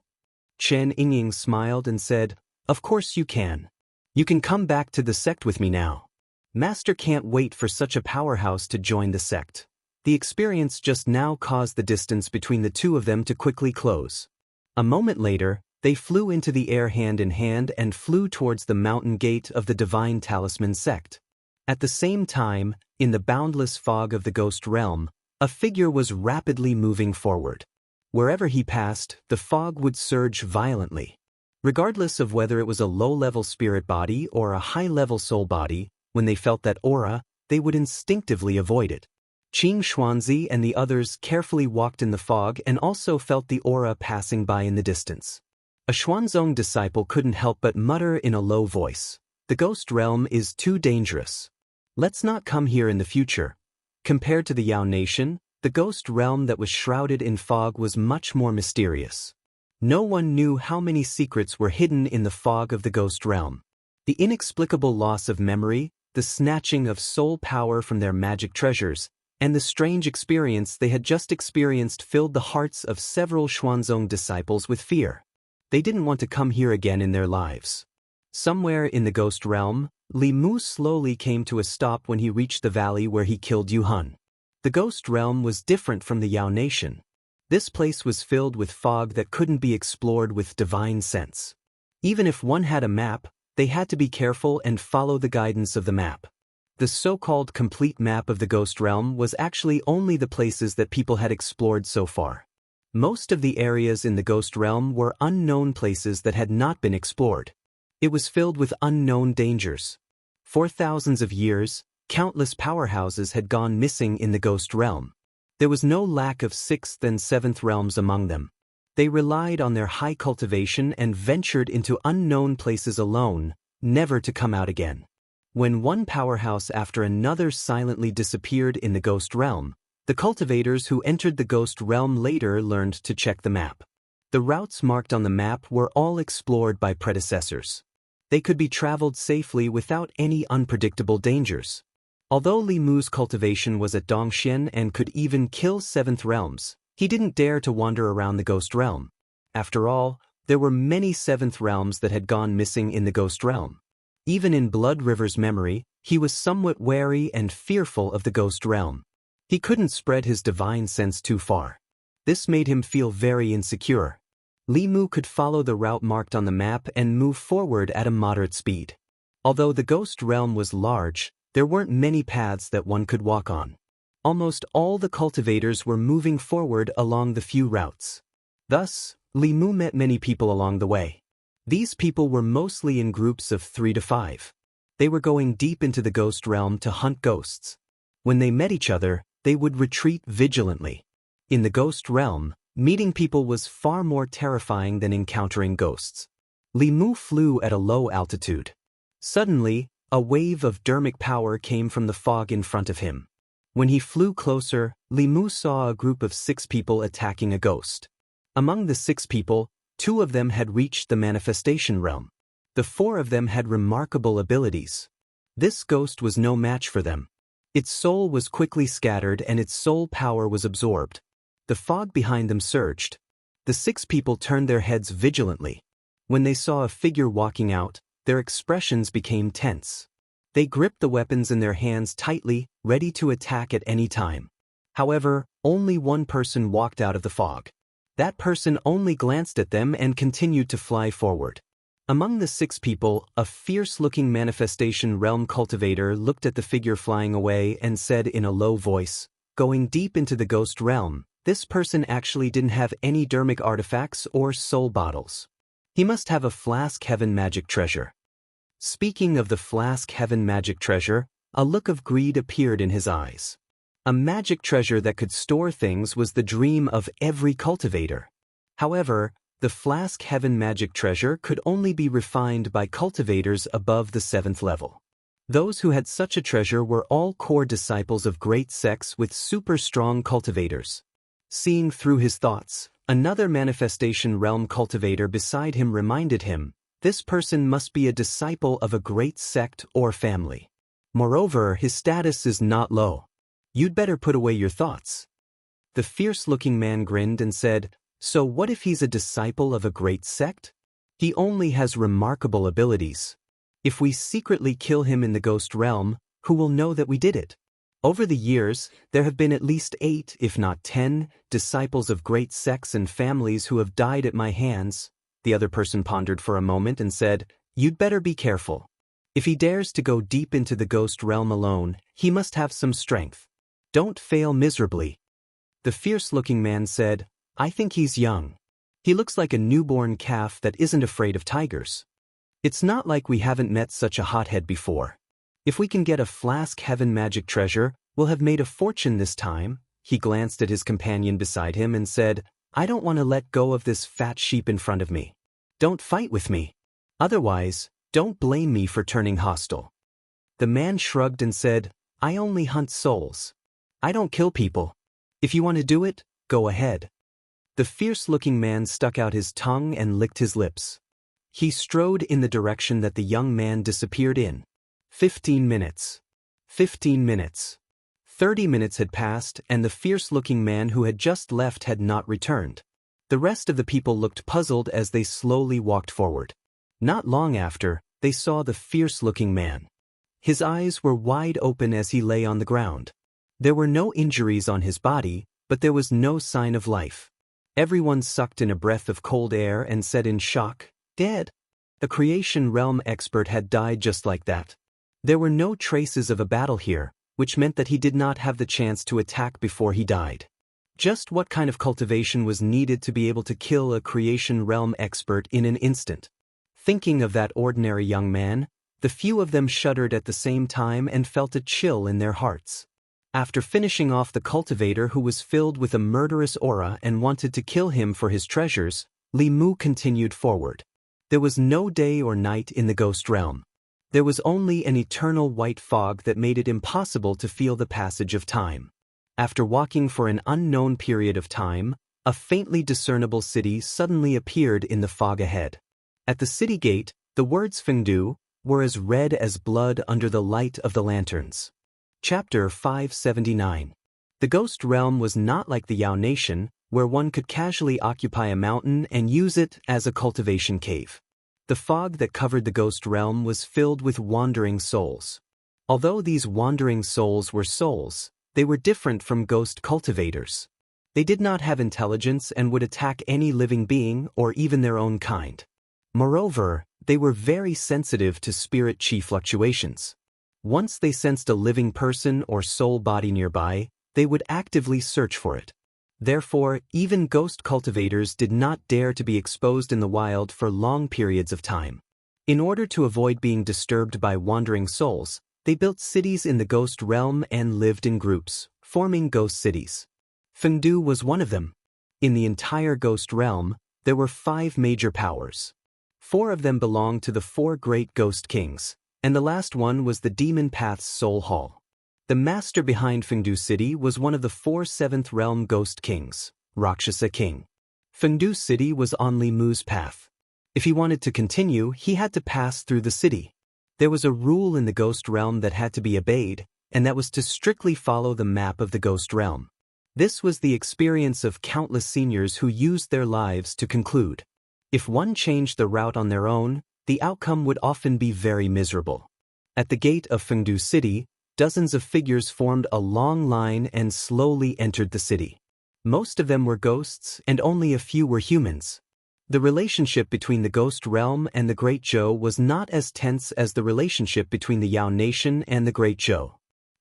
Chen Yingying smiled and said, "Of course you can. You can come back to the sect with me now. Master can't wait for such a powerhouse to join the sect. The experience just now caused the distance between the two of them to quickly close. A moment later, they flew into the air hand in hand and flew towards the mountain gate of the Divine Talisman sect. At the same time, in the boundless fog of the ghost realm, a figure was rapidly moving forward. Wherever he passed, the fog would surge violently. Regardless of whether it was a low-level spirit body or a high-level soul body, when they felt that aura, they would instinctively avoid it. Qing Xuanzi and the others carefully walked in the fog and also felt the aura passing by in the distance. A Xuanzong disciple couldn't help but mutter in a low voice, "The ghost realm is too dangerous. Let's not come here in the future." Compared to the Yao Nation, the ghost realm that was shrouded in fog was much more mysterious. No one knew how many secrets were hidden in the fog of the ghost realm. The inexplicable loss of memory, the snatching of soul power from their magic treasures, and the strange experience they had just experienced filled the hearts of several Xuanzong disciples with fear. They didn't want to come here again in their lives. Somewhere in the ghost realm, Li Mu slowly came to a stop when he reached the valley where he killed Yu Hun. The ghost realm was different from the Yao Nation. This place was filled with fog that couldn't be explored with divine sense. Even if one had a map, they had to be careful and follow the guidance of the map. The so-called complete map of the ghost realm was actually only the places that people had explored so far. Most of the areas in the ghost realm were unknown places that had not been explored. It was filled with unknown dangers. For thousands of years, countless powerhouses had gone missing in the ghost realm. There was no lack of 6th and 7th realms among them. They relied on their high cultivation and ventured into unknown places alone, never to come out again. When one powerhouse after another silently disappeared in the ghost realm, the cultivators who entered the ghost realm later learned to check the map. The routes marked on the map were all explored by predecessors. They could be traveled safely without any unpredictable dangers. Although Li Mu's cultivation was at Dongxian and could even kill 7th realms, he didn't dare to wander around the ghost realm. After all, there were many 7th realms that had gone missing in the ghost realm. Even in Blood River's memory, he was somewhat wary and fearful of the ghost realm. He couldn't spread his divine sense too far. This made him feel very insecure. Li Mu could follow the route marked on the map and move forward at a moderate speed. Although the ghost realm was large, there weren't many paths that one could walk on. Almost all the cultivators were moving forward along the few routes. Thus, Li Mu met many people along the way. These people were mostly in groups of 3 to 5. They were going deep into the ghost realm to hunt ghosts. When they met each other, they would retreat vigilantly. In the ghost realm, meeting people was far more terrifying than encountering ghosts. Li Mu flew at a low altitude. Suddenly, a wave of dermic power came from the fog in front of him. When he flew closer, Li Mu saw a group of 6 people attacking a ghost. Among the 6 people, 2 of them had reached the manifestation realm. The 4 of them had remarkable abilities. This ghost was no match for them. Its soul was quickly scattered and its soul power was absorbed. The fog behind them surged. The 6 people turned their heads vigilantly. When they saw a figure walking out, their expressions became tense. They gripped the weapons in their hands tightly, ready to attack at any time. However, only one person walked out of the fog. That person only glanced at them and continued to fly forward. Among the 6 people, a fierce-looking manifestation realm cultivator looked at the figure flying away and said in a low voice, "Going deep into the ghost realm, this person actually didn't have any dermic artifacts or soul bottles. He must have a flask heaven magic treasure." Speaking of the flask heaven magic treasure, a look of greed appeared in his eyes. A magic treasure that could store things was the dream of every cultivator. However, the flask heaven magic treasure could only be refined by cultivators above the 7th level. Those who had such a treasure were all core disciples of great sects with super strong cultivators. Seeing through his thoughts, another manifestation realm cultivator beside him reminded him, this person must be a disciple of a great sect or family. Moreover, his status is not low. You'd better put away your thoughts. The fierce-looking man grinned and said, "So what if he's a disciple of a great sect? He only has remarkable abilities. If we secretly kill him in the ghost realm, who will know that we did it? Over the years, there have been at least 8, if not 10, disciples of great sects and families who have died at my hands. The other person pondered for a moment and said, "You'd better be careful. If he dares to go deep into the ghost realm alone, he must have some strength. Don't fail miserably." The fierce-looking man said, "I think he's young. He looks like a newborn calf that isn't afraid of tigers. It's not like we haven't met such a hothead before. If we can get a flask heaven magic treasure, we'll have made a fortune this time." He glanced at his companion beside him and said, "I don't want to let go of this fat sheep in front of me. Don't fight with me. Otherwise, don't blame me for turning hostile." The man shrugged and said, "I only hunt souls. I don't kill people. If you want to do it, go ahead." The fierce-looking man stuck out his tongue and licked his lips. He strode in the direction that the young man disappeared in. 15 minutes. 15 minutes. 30 minutes had passed, and the fierce-looking man who had just left had not returned. The rest of the people looked puzzled as they slowly walked forward. Not long after, they saw the fierce-looking man. His eyes were wide open as he lay on the ground. There were no injuries on his body, but there was no sign of life. Everyone sucked in a breath of cold air and said in shock, "Dead." A creation realm expert had died just like that. There were no traces of a battle here, which meant that he did not have the chance to attack before he died. Just what kind of cultivation was needed to be able to kill a creation realm expert in an instant? Thinking of that ordinary young man, the few of them shuddered at the same time and felt a chill in their hearts. After finishing off the cultivator who was filled with a murderous aura and wanted to kill him for his treasures, Li Mu continued forward. There was no day or night in the ghost realm. There was only an eternal white fog that made it impossible to feel the passage of time. After walking for an unknown period of time, a faintly discernible city suddenly appeared in the fog ahead. At the city gate, the words Fengdu were as red as blood under the light of the lanterns. Chapter 579. The ghost realm was not like the Yao Nation, where one could casually occupy a mountain and use it as a cultivation cave. The fog that covered the ghost realm was filled with wandering souls. Although these wandering souls were souls, they were different from ghost cultivators. They did not have intelligence and would attack any living being or even their own kind. Moreover, they were very sensitive to spirit chi fluctuations. Once they sensed a living person or soul body nearby, they would actively search for it. Therefore, even ghost cultivators did not dare to be exposed in the wild for long periods of time. In order to avoid being disturbed by wandering souls, they built cities in the ghost realm and lived in groups, forming ghost cities. Fengdu was one of them. In the entire ghost realm, there were 5 major powers. 4 of them belonged to the 4 great ghost kings, and the last one was the Demon Path's Soul Hall. The master behind Fengdu City was one of the 4 seventh realm ghost kings, Rakshasa King. Fengdu City was on Li Mu's path. If he wanted to continue, he had to pass through the city. There was a rule in the ghost realm that had to be obeyed, and that was to strictly follow the map of the ghost realm. This was the experience of countless seniors who used their lives to conclude. If one changed the route on their own, the outcome would often be very miserable. At the gate of Fengdu City, dozens of figures formed a long line and slowly entered the city. Most of them were ghosts and only a few were humans. The relationship between the ghost realm and the Great Zhou was not as tense as the relationship between the Yao Nation and the Great Zhou.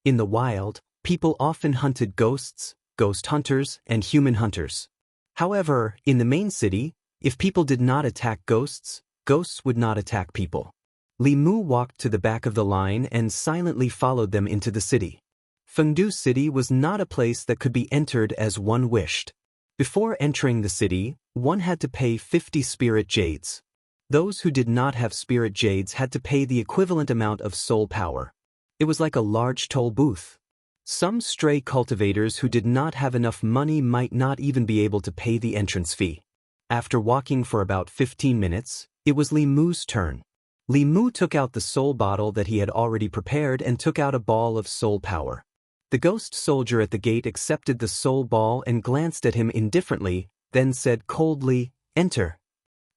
In the wild, people often hunted ghosts, ghost hunters, and human hunters. However, in the main city, if people did not attack ghosts, ghosts would not attack people. Li Mu walked to the back of the line and silently followed them into the city. Fengdu City was not a place that could be entered as one wished. Before entering the city, one had to pay 50 spirit jades. Those who did not have spirit jades had to pay the equivalent amount of soul power. It was like a large toll booth. Some stray cultivators who did not have enough money might not even be able to pay the entrance fee. After walking for about 15 minutes, it was Li Mu's turn. Li Mu took out the soul bottle that he had already prepared and took out a ball of soul power. The ghost soldier at the gate accepted the soul ball and glanced at him indifferently, then said coldly, "Enter."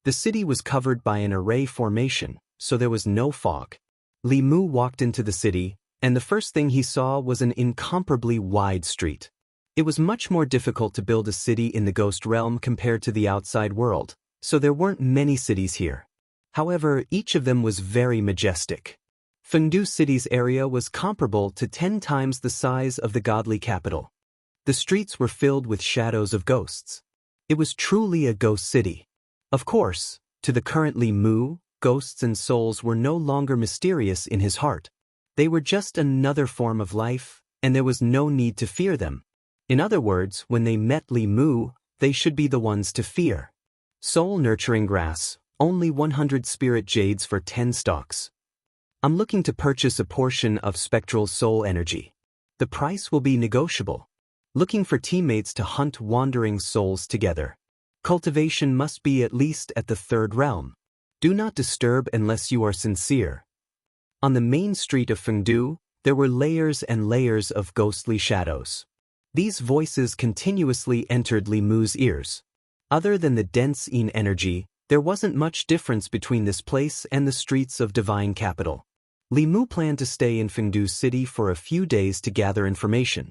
The city was covered by an array formation, so there was no fog. Li Mu walked into the city, and the first thing he saw was an incomparably wide street. It was much more difficult to build a city in the ghost realm compared to the outside world, so there weren't many cities here. However, each of them was very majestic. Fengdu City's area was comparable to 10 times the size of the godly capital. The streets were filled with shadows of ghosts. It was truly a ghost city. Of course, to the current Li Mu, ghosts and souls were no longer mysterious in his heart. They were just another form of life, and there was no need to fear them. In other words, when they met Li Mu, they should be the ones to fear. Soul-nurturing grass, only 100 spirit jades for 10 stalks. I'm looking to purchase a portion of spectral soul energy. The price will be negotiable. Looking for teammates to hunt wandering souls together. Cultivation must be at least at the 3rd realm. Do not disturb unless you are sincere. On the main street of Fengdu, there were layers and layers of ghostly shadows. These voices continuously entered Li Mu's ears. Other than the dense yin energy, there wasn't much difference between this place and the streets of Divine Capital. Li Mu planned to stay in Fengdu City for a few days to gather information.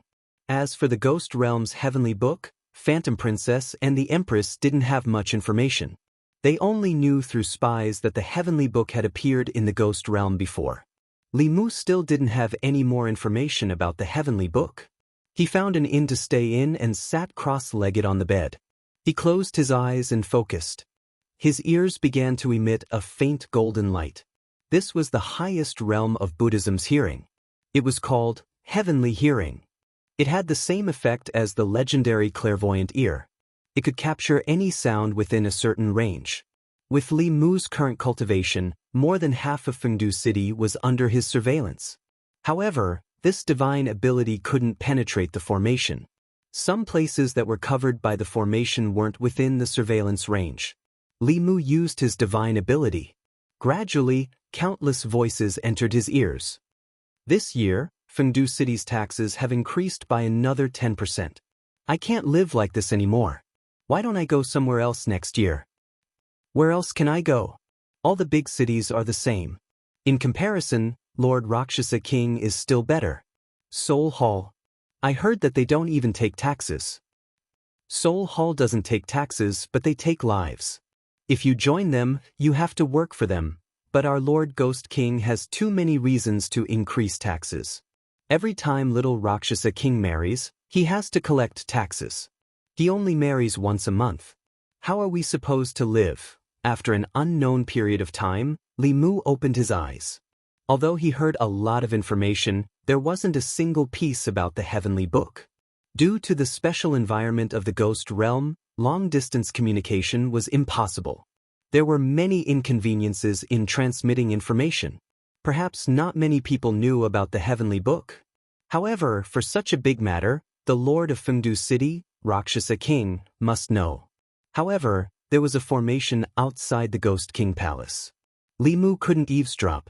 As for the Ghost Realm's Heavenly Book, Phantom Princess and the Empress didn't have much information. They only knew through spies that the Heavenly Book had appeared in the Ghost Realm before. Li Mu still didn't have any more information about the Heavenly Book. He found an inn to stay in and sat cross-legged on the bed. He closed his eyes and focused. His ears began to emit a faint golden light. This was the highest realm of Buddhism's hearing. It was called heavenly hearing. It had the same effect as the legendary clairvoyant ear. It could capture any sound within a certain range. With Li Mu's current cultivation, more than half of Fengdu City was under his surveillance. However, this divine ability couldn't penetrate the formation. Some places that were covered by the formation weren't within the surveillance range. Li Mu used his divine ability. Gradually, countless voices entered his ears. This year, Fengdu City's taxes have increased by another 10%. I can't live like this anymore. Why don't I go somewhere else next year? Where else can I go? All the big cities are the same. In comparison, Lord Rakshasa King is still better. Soul Hall. I heard that they don't even take taxes. Soul Hall doesn't take taxes, but they take lives. If you join them, you have to work for them, but our Lord Ghost King has too many reasons to increase taxes. Every time little Rakshasa King marries, he has to collect taxes. He only marries once a month. How are we supposed to live? After an unknown period of time, Li Mu opened his eyes. Although he heard a lot of information, there wasn't a single piece about the Heavenly Book. Due to the special environment of the Ghost Realm, long-distance communication was impossible. There were many inconveniences in transmitting information. Perhaps not many people knew about the Heavenly Book. However, for such a big matter, the Lord of Fengdu City, Rakshasa King, must know. However, there was a formation outside the Ghost King Palace. Li Mu couldn't eavesdrop.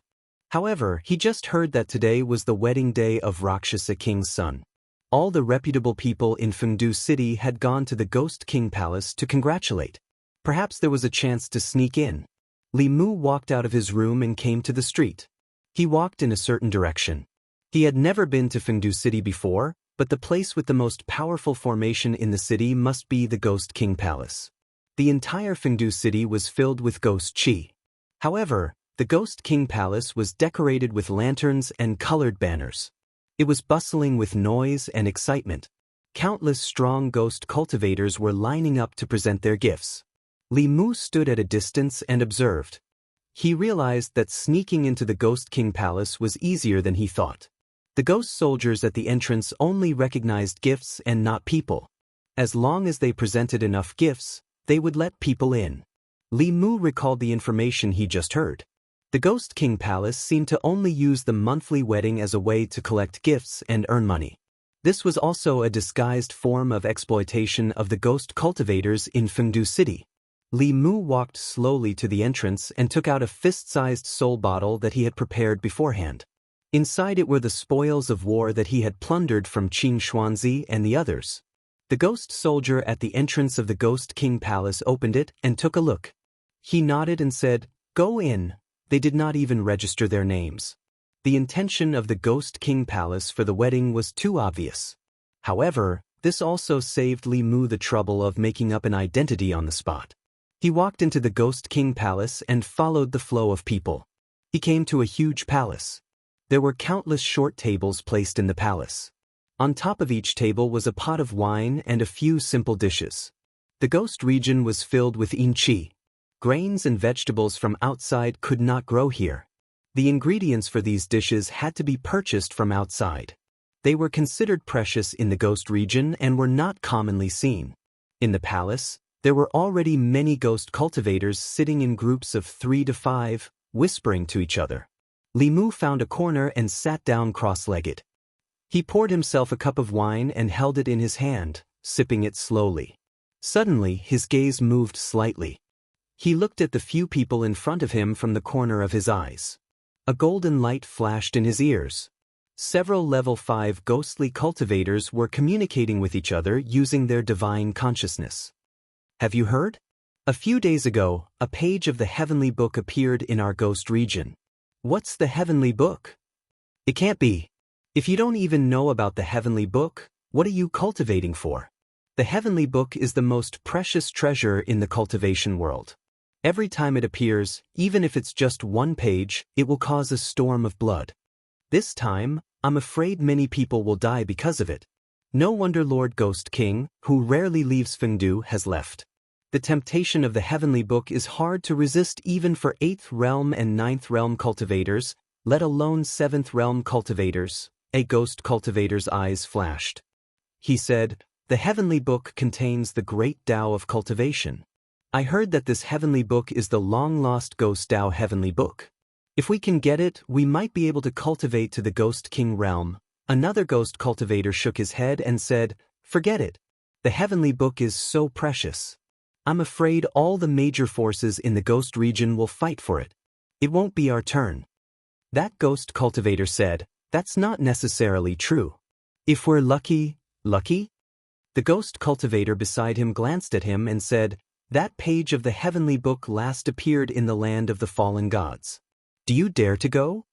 However, he just heard that today was the wedding day of Rakshasa King's son. All the reputable people in Fengdu City had gone to the Ghost King Palace to congratulate. Perhaps there was a chance to sneak in. Li Mu walked out of his room and came to the street. He walked in a certain direction. He had never been to Fengdu City before, but the place with the most powerful formation in the city must be the Ghost King Palace. The entire Fengdu City was filled with ghost chi. However, the Ghost King Palace was decorated with lanterns and colored banners. It was bustling with noise and excitement. Countless strong ghost cultivators were lining up to present their gifts. Li Mu stood at a distance and observed. He realized that sneaking into the Ghost King Palace was easier than he thought. The ghost soldiers at the entrance only recognized gifts and not people. As long as they presented enough gifts, they would let people in. Li Mu recalled the information he just heard. The Ghost King Palace seemed to only use the monthly wedding as a way to collect gifts and earn money. This was also a disguised form of exploitation of the ghost cultivators in Fengdu City. Li Mu walked slowly to the entrance and took out a fist-sized soul bottle that he had prepared beforehand. Inside it were the spoils of war that he had plundered from Qing Xuanzi and the others. The ghost soldier at the entrance of the Ghost King Palace opened it and took a look. He nodded and said, "Go in." They did not even register their names. The intention of the Ghost King Palace for the wedding was too obvious. However, this also saved Li Mu the trouble of making up an identity on the spot. He walked into the Ghost King Palace and followed the flow of people. He came to a huge palace. There were countless short tables placed in the palace. On top of each table was a pot of wine and a few simple dishes. The ghost region was filled with inchi. Grains and vegetables from outside could not grow here. The ingredients for these dishes had to be purchased from outside. They were considered precious in the ghost region and were not commonly seen. In the palace, there were already many ghost cultivators sitting in groups of 3 to 5, whispering to each other. Li Mu found a corner and sat down cross-legged. He poured himself a cup of wine and held it in his hand, sipping it slowly. Suddenly, his gaze moved slightly. He looked at the few people in front of him from the corner of his eyes. A golden light flashed in his ears. Several level 5 ghostly cultivators were communicating with each other using their divine consciousness. Have you heard? A few days ago, a page of the Heavenly Book appeared in our ghost region. What's the Heavenly Book? It can't be. If you don't even know about the Heavenly Book, what are you cultivating for? The Heavenly Book is the most precious treasure in the cultivation world. Every time it appears, even if it's just one page, it will cause a storm of blood. This time, I'm afraid many people will die because of it. No wonder Lord Ghost King, who rarely leaves Fengdu, has left. The temptation of the Heavenly Book is hard to resist even for 8th realm and 9th realm cultivators, let alone 7th realm cultivators. A ghost cultivator's eyes flashed. He said, "The Heavenly Book contains the great Tao of cultivation. I heard that this Heavenly Book is the long-lost Ghost Tao Heavenly Book. If we can get it, we might be able to cultivate to the Ghost King realm." Another ghost cultivator shook his head and said, "Forget it. The Heavenly Book is so precious. I'm afraid all the major forces in the ghost region will fight for it. It won't be our turn." That ghost cultivator said, "That's not necessarily true. If we're lucky?" The ghost cultivator beside him glanced at him and said, "That page of the Heavenly Book last appeared in the land of the fallen gods. Do you dare to go?"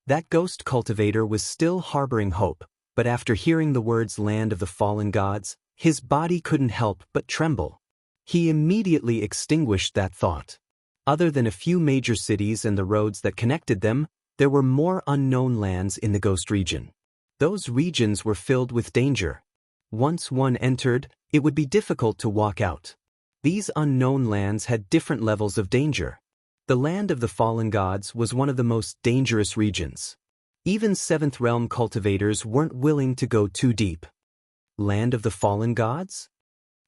That ghost cultivator was still harboring hope, but after hearing the words land of the fallen gods, his body couldn't help but tremble. He immediately extinguished that thought. Other than a few major cities and the roads that connected them, there were more unknown lands in the ghost region. Those regions were filled with danger. Once one entered, it would be difficult to walk out. These unknown lands had different levels of danger. The land of the fallen gods was one of the most dangerous regions. Even 7th realm cultivators weren't willing to go too deep. Land of the fallen gods?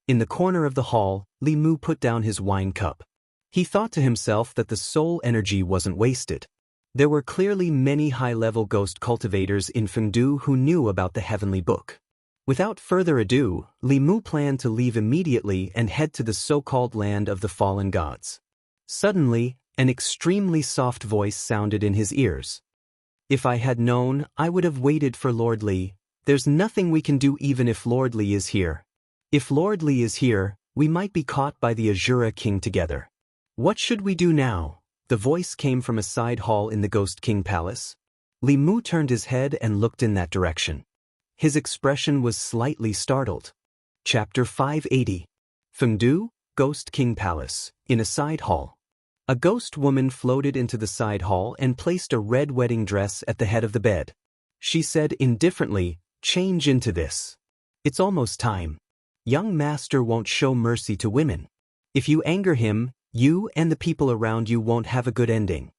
In the corner of the hall, Li Mu put down his wine cup. He thought to himself that the soul energy wasn't wasted. There were clearly many high-level ghost cultivators in Fengdu who knew about the Heavenly Book. Without further ado, Li Mu planned to leave immediately and head to the so-called land of the fallen gods. Suddenly, an extremely soft voice sounded in his ears. "If I had known, I would have waited for Lord Li. There's nothing we can do even if Lord Li is here. If Lord Li is here, we might be caught by the Azura King together. What should we do now?" The voice came from a side hall in the Ghost King Palace. Li Mu turned his head and looked in that direction. His expression was slightly startled. Chapter 580. Fengdu, Ghost King Palace, in a side hall. A ghost woman floated into the side hall and placed a red wedding dress at the head of the bed. She said indifferently, "Change into this. It's almost time. Young master won't show mercy to women. If you anger him, you and the people around you won't have a good ending."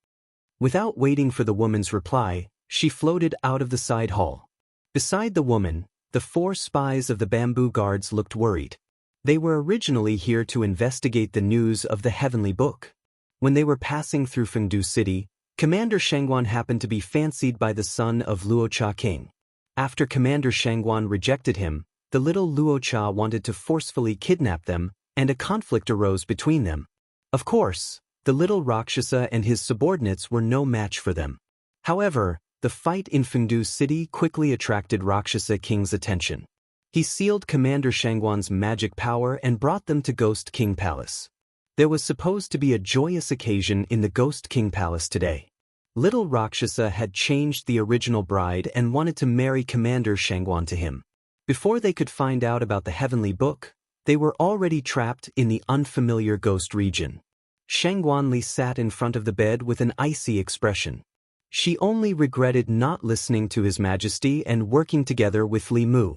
Without waiting for the woman's reply, she floated out of the side hall. Beside the woman, the 4 spies of the bamboo guards looked worried. They were originally here to investigate the news of the Heavenly Book. When they were passing through Fengdu City, Commander Shangguan happened to be fancied by the son of Luocha King. After Commander Shangguan rejected him, the little Luocha wanted to forcefully kidnap them, and a conflict arose between them. Of course, the little Rakshasa and his subordinates were no match for them. However, the fight in Fengdu City quickly attracted Rakshasa King's attention. He sealed Commander Shangguan's magic power and brought them to Ghost King Palace. There was supposed to be a joyous occasion in the Ghost King Palace today. Little Rakshasa had changed the original bride and wanted to marry Commander Shangguan to him. Before they could find out about the heavenly book, they were already trapped in the unfamiliar ghost region. Shangguanli sat in front of the bed with an icy expression. She only regretted not listening to His Majesty and working together with Li Mu.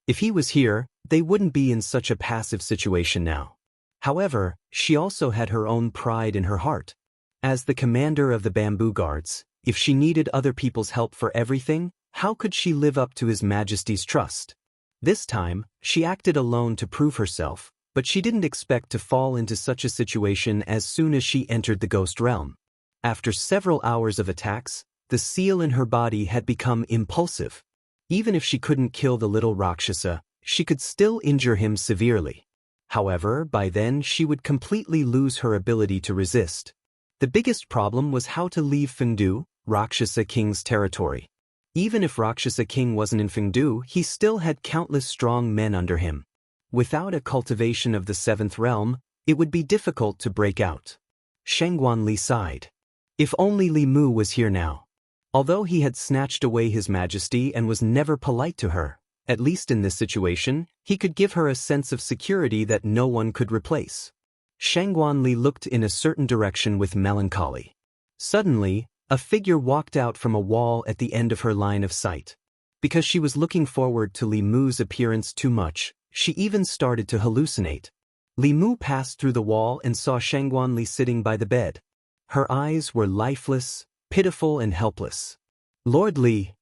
If he was here, they wouldn't be in such a passive situation now. However, she also had her own pride in her heart. As the commander of the Bamboo Guards, if she needed other people's help for everything, how could she live up to His Majesty's trust? This time, she acted alone to prove herself, but she didn't expect to fall into such a situation as soon as she entered the ghost realm. After several hours of attacks, the seal in her body had become impulsive. Even if she couldn't kill the little Rakshasa, she could still injure him severely. However, by then she would completely lose her ability to resist. The biggest problem was how to leave Fengdu, Rakshasa King's territory. Even if Rakshasa King wasn't in Fengdu, he still had countless strong men under him. Without a cultivation of the seventh realm, it would be difficult to break out. Shangguanli sighed. If only Li Mu was here now. Although he had snatched away His Majesty and was never polite to her, at least in this situation, he could give her a sense of security that no one could replace. Shangguanli looked in a certain direction with melancholy. Suddenly, a figure walked out from a wall at the end of her line of sight. Because she was looking forward to Li Mu's appearance too much, she even started to hallucinate. Li Mu passed through the wall and saw Shangguanli sitting by the bed. Her eyes were lifeless, pitiful and helpless. Lord Li.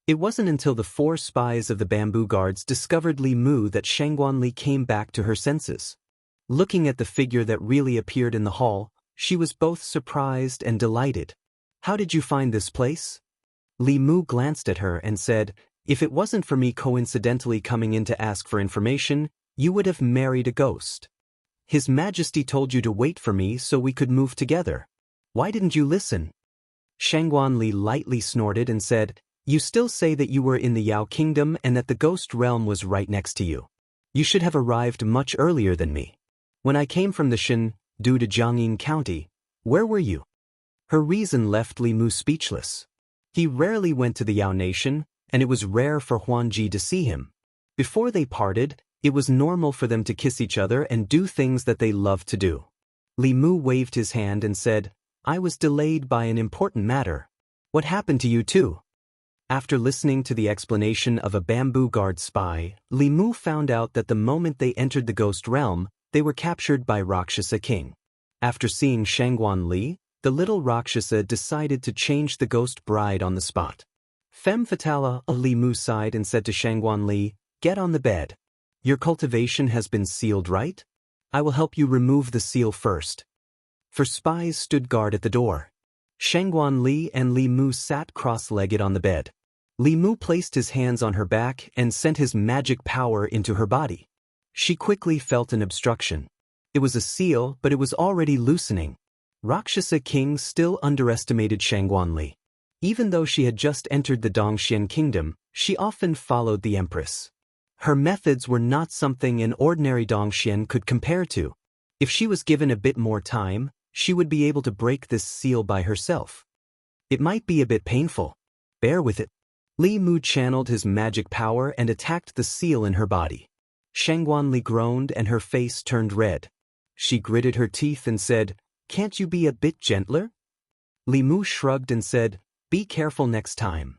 It wasn't until the 4 spies of the Bamboo Guards discovered Li Mu that Shangguanli came back to her senses. Looking at the figure that really appeared in the hall, she was both surprised and delighted. How did you find this place? Li Mu glanced at her and said, if it wasn't for me coincidentally coming in to ask for information, you would have married a ghost. His Majesty told you to wait for me so we could move together. Why didn't you listen? Shangguanli lightly snorted and said, you still say that you were in the Yao Kingdom and that the ghost realm was right next to you. You should have arrived much earlier than me. When I came from the Shin, due to Jianghu County, where were you? Her reason left Li Mu speechless. He rarely went to the Yao Nation, and it was rare for Huanji to see him. Before they parted, it was normal for them to kiss each other and do things that they loved to do. Li Mu waved his hand and said, I was delayed by an important matter. What happened to you too? After listening to the explanation of a Bamboo Guard spy, Li Mu found out that the moment they entered the ghost realm, they were captured by Rakshasa King. After seeing Shangguanli, the little Rakshasa decided to change the ghost bride on the spot. Femme fatale, Li Mu sighed and said to Shangguanli, get on the bed. Your cultivation has been sealed, right? I will help you remove the seal first. For spies stood guard at the door. Shangguanli and Li Mu sat cross-legged on the bed. Li Mu placed his hands on her back and sent his magic power into her body. She quickly felt an obstruction. It was a seal, but it was already loosening. Rakshasa King still underestimated Shangguanli. Even though she had just entered the Dongxian kingdom, she often followed the empress. Her methods were not something an ordinary Dongxian could compare to. If she was given a bit more time, she would be able to break this seal by herself. It might be a bit painful. Bear with it. Li Mu channeled his magic power and attacked the seal in her body. Shangguanli groaned and her face turned red. She gritted her teeth and said, can't you be a bit gentler? Li Mu shrugged and said, be careful next time.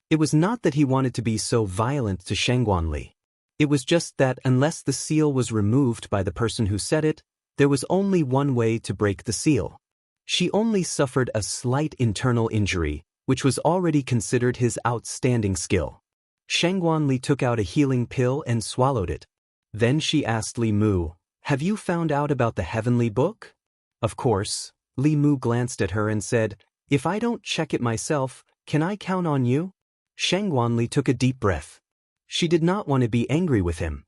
It was not that he wanted to be so violent to Shangguanli. It was just that unless the seal was removed by the person who said it, there was only one way to break the seal. She only suffered a slight internal injury, which was already considered his outstanding skill. Shangguanli took out a healing pill and swallowed it. Then she asked Li Mu, have you found out about the heavenly book? Of course. Li Mu glanced at her and said, if I don't check it myself, can I count on you? Shangguanli took a deep breath. She did not want to be angry with him.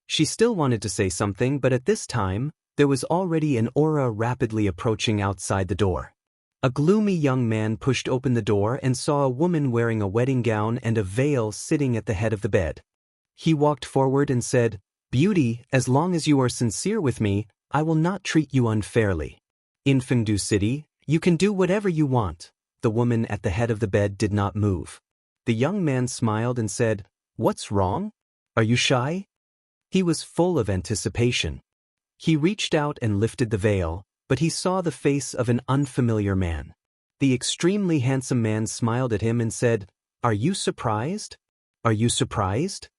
She still wanted to say something, but at this time, there was already an aura rapidly approaching outside the door. A gloomy young man pushed open the door and saw a woman wearing a wedding gown and a veil sitting at the head of the bed. He walked forward and said, beauty, as long as you are sincere with me, I will not treat you unfairly. In Fengdu City, you can do whatever you want. The woman at the head of the bed did not move. The young man smiled and said, What's wrong? Are you shy? He was full of anticipation. He reached out and lifted the veil, but he saw the face of an unfamiliar man. The extremely handsome man smiled at him and said, Are you surprised? Are you surprised?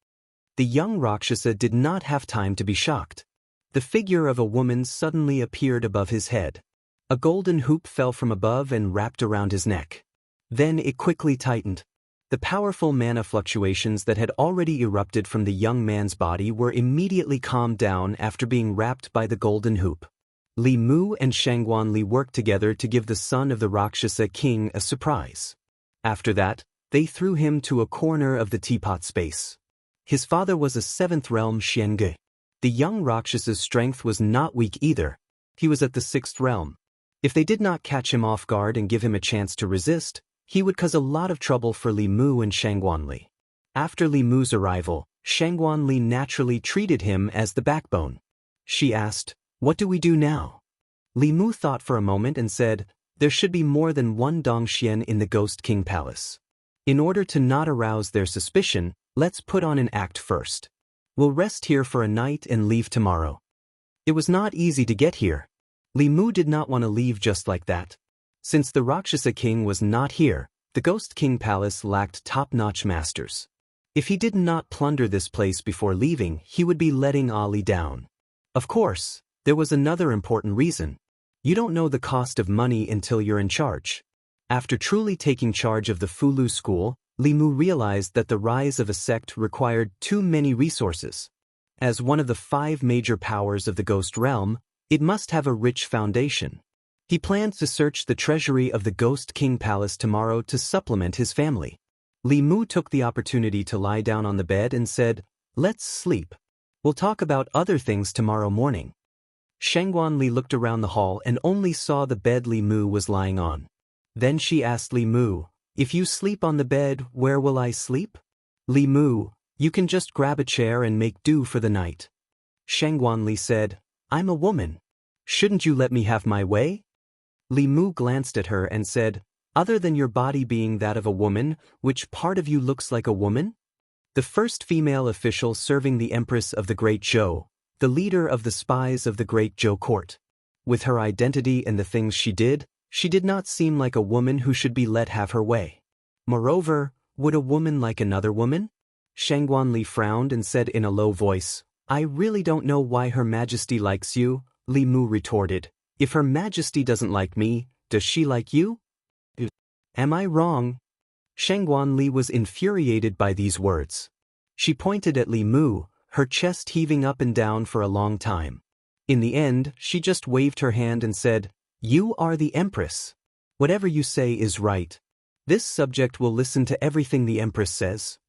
The young Rakshasa did not have time to be shocked. The figure of a woman suddenly appeared above his head. A golden hoop fell from above and wrapped around his neck. Then it quickly tightened. The powerful mana fluctuations that had already erupted from the young man's body were immediately calmed down after being wrapped by the golden hoop. Li Mu and Shangguan Li worked together to give the son of the Rakshasa king a surprise. After that, they threw him to a corner of the teapot space. His father was a 7th realm Jianghu. The young Rakshasa's strength was not weak either. He was at the 6th realm. If they did not catch him off guard and give him a chance to resist, he would cause a lot of trouble for Li Mu and Shangguan Li. After Li Mu's arrival, Shangguan Li naturally treated him as the backbone. She asked, What do we do now? Li Mu thought for a moment and said, There should be more than one Dongxian in the Ghost King Palace. In order to not arouse their suspicion, let's put on an act first. We'll rest here for a night and leave tomorrow. It was not easy to get here. Li Mu did not want to leave just like that. Since the Rakshasa king was not here, the Ghost King Palace lacked top-notch masters. If he did not plunder this place before leaving, he would be letting Ali down. Of course, there was another important reason. You don't know the cost of money until you're in charge. After truly taking charge of the Fulu school, Li Mu realized that the rise of a sect required too many resources. As one of the 5 major powers of the Ghost Realm, it must have a rich foundation. He planned to search the treasury of the Ghost King Palace tomorrow to supplement his family. Li Mu took the opportunity to lie down on the bed and said, Let's sleep. We'll talk about other things tomorrow morning. Shangguan Li looked around the hall and only saw the bed Li Mu was lying on. Then she asked Li Mu, If you sleep on the bed, where will I sleep? Li Mu, you can just grab a chair and make do for the night. Shangguan Li said, I'm a woman. Shouldn't you let me have my way? Li Mu glanced at her and said, Other than your body being that of a woman, which part of you looks like a woman? The first female official serving the Empress of the Great Zhou, the leader of the spies of the Great Zhou court. With her identity and the things she did not seem like a woman who should be let have her way. Moreover, would a woman like another woman? Shangguan Li frowned and said in a low voice, I really don't know why Her Majesty likes you. Li Mu retorted, If Her Majesty doesn't like me, does she like you? Am I wrong? Shangguan Li was infuriated by these words. She pointed at Li Mu, her chest heaving up and down for a long time. In the end, she just waved her hand and said, You are the Empress. Whatever you say is right. This subject will listen to everything the Empress says.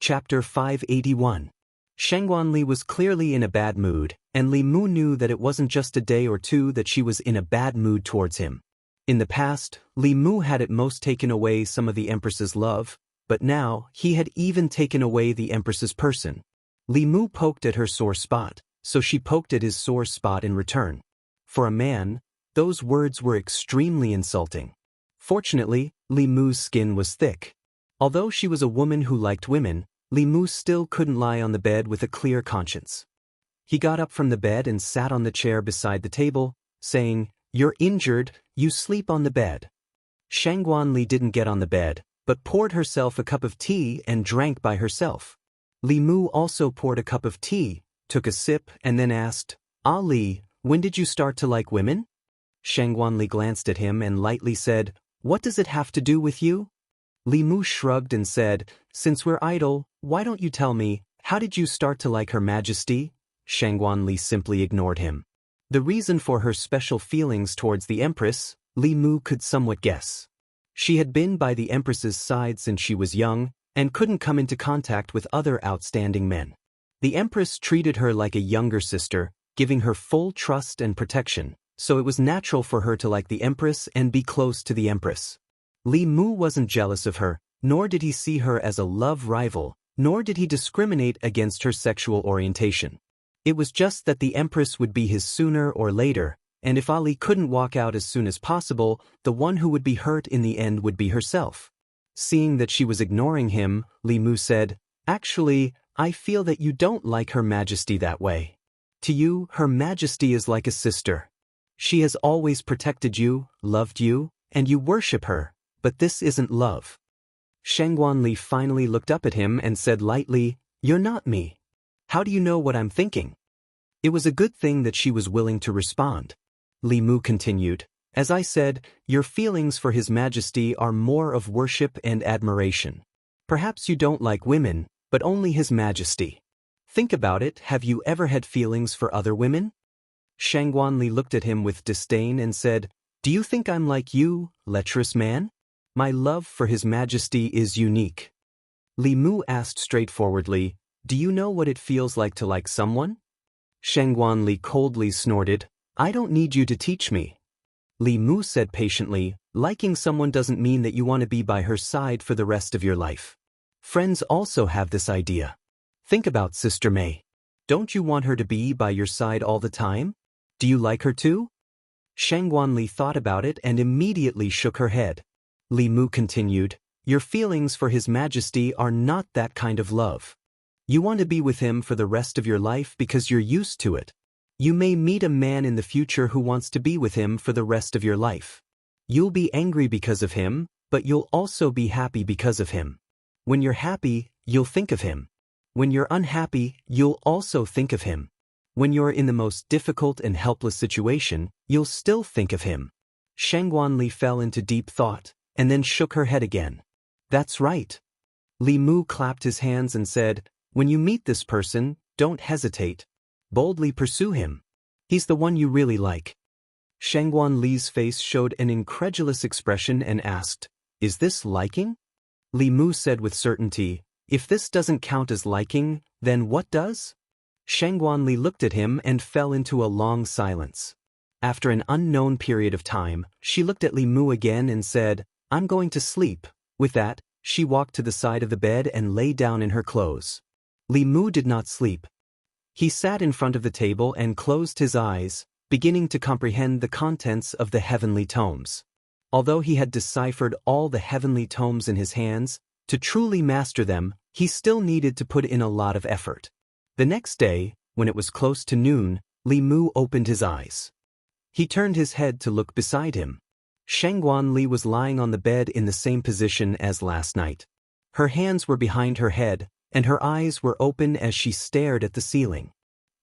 Chapter 581. Shangguan Li was clearly in a bad mood, and Li Mu knew that it wasn't just a day or two that she was in a bad mood towards him. In the past, Li Mu had at most taken away some of the Empress's love, but now he had even taken away the Empress's person. Li Mu poked at her sore spot, so she poked at his sore spot in return. For a man, those words were extremely insulting. Fortunately, Li Mu's skin was thick. Although she was a woman who liked women, Li Mu still couldn't lie on the bed with a clear conscience. He got up from the bed and sat on the chair beside the table, saying, You're injured, you sleep on the bed. Shangguan Li didn't get on the bed, but poured herself a cup of tea and drank by herself. Li Mu also poured a cup of tea, took a sip and then asked, Li, when did you start to like women? Shangguan Li glanced at him and lightly said, What does it have to do with you? Li Mu shrugged and said, Since we're idle, why don't you tell me, how did you start to like Her Majesty? Shangguan Li simply ignored him. The reason for her special feelings towards the Empress, Li Mu could somewhat guess. She had been by the Empress's side since she was young, and couldn't come into contact with other outstanding men. The Empress treated her like a younger sister, giving her full trust and protection, so it was natural for her to like the Empress and be close to the Empress. Li Mu wasn't jealous of her, nor did he see her as a love rival, nor did he discriminate against her sexual orientation. It was just that the Empress would be his sooner or later, and if Ali couldn't walk out as soon as possible, the one who would be hurt in the end would be herself. Seeing that she was ignoring him, Li Mu said, "Actually, I feel that you don't like Her Majesty that way. To you, Her Majesty is like a sister. She has always protected you, loved you, and you worship her, but this isn't love." Shangguanli finally looked up at him and said lightly, "You're not me. How do you know what I'm thinking?" It was a good thing that she was willing to respond. Li Mu continued, "As I said, your feelings for His Majesty are more of worship and admiration. Perhaps you don't like women, but only His Majesty. Think about it, have you ever had feelings for other women?" Shangguanli looked at him with disdain and said, "Do you think I'm like you, lecherous man? My love for His Majesty is unique." Li Mu asked straightforwardly, "Do you know what it feels like to like someone?" Shangguanli coldly snorted, "I don't need you to teach me." Li Mu said patiently, "Liking someone doesn't mean that you want to be by her side for the rest of your life. Friends also have this idea. Think about Sister May. Don't you want her to be by your side all the time? Do you like her too?" Shangguanli thought about it and immediately shook her head. Li Mu continued, "Your feelings for His Majesty are not that kind of love. You want to be with him for the rest of your life because you're used to it. You may meet a man in the future who wants to be with him for the rest of your life. You'll be angry because of him, but you'll also be happy because of him. When you're happy, you'll think of him. When you're unhappy, you'll also think of him. When you're in the most difficult and helpless situation, you'll still think of him." Shangguanli fell into deep thought, and then shook her head again. "That's right." Li Mu clapped his hands and said, "When you meet this person, don't hesitate. Boldly pursue him. He's the one you really like." Shangguanli's face showed an incredulous expression and asked, "Is this liking?" Li Mu said with certainty, "If this doesn't count as liking, then what does?" Shangguanli looked at him and fell into a long silence. After an unknown period of time, she looked at Li Mu again and said, "I'm going to sleep." With that, she walked to the side of the bed and lay down in her clothes. Li Mu did not sleep. He sat in front of the table and closed his eyes, beginning to comprehend the contents of the heavenly tomes. Although he had deciphered all the heavenly tomes in his hands, to truly master them, he still needed to put in a lot of effort. The next day, when it was close to noon, Li Mu opened his eyes. He turned his head to look beside him. Shangguanli was lying on the bed in the same position as last night. Her hands were behind her head, and her eyes were open as she stared at the ceiling.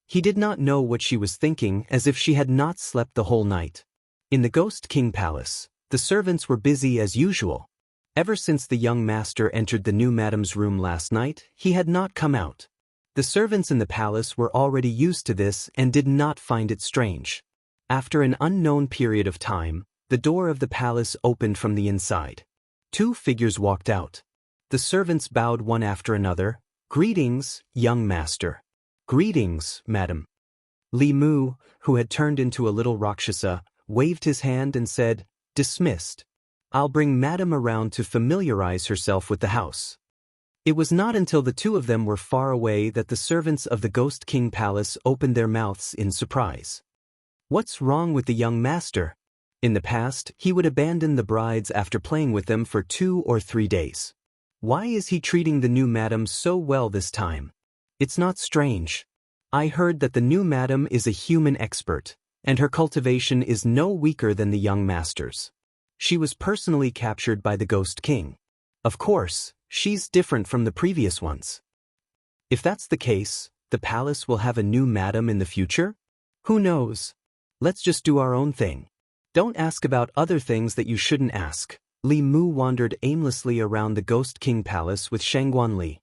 He did not know what she was thinking, as if she had not slept the whole night. In the Ghost King Palace, the servants were busy as usual. Ever since the young master entered the new madam's room last night, he had not come out. The servants in the palace were already used to this and did not find it strange. After an unknown period of time, the door of the palace opened from the inside. Two figures walked out. The servants bowed one after another. "Greetings, young master." "Greetings, madam." Li Mu, who had turned into a little Rakshasa, waved his hand and said, "Dismissed. I'll bring madam around to familiarize herself with the house." It was not until the two of them were far away that the servants of the Ghost King Palace opened their mouths in surprise. What's wrong with the young master? In the past, he would abandon the brides after playing with them for 2 or 3 days. Why is he treating the new madam so well this time? It's not strange. I heard that the new madam is a human expert, and her cultivation is no weaker than the young master's. She was personally captured by the Ghost King. Of course, she's different from the previous ones. If that's the case, the palace will have a new madam in the future? Who knows? Let's just do our own thing. Don't ask about other things that you shouldn't ask. Li Mu wandered aimlessly around the Ghost King Palace with Shangguanli.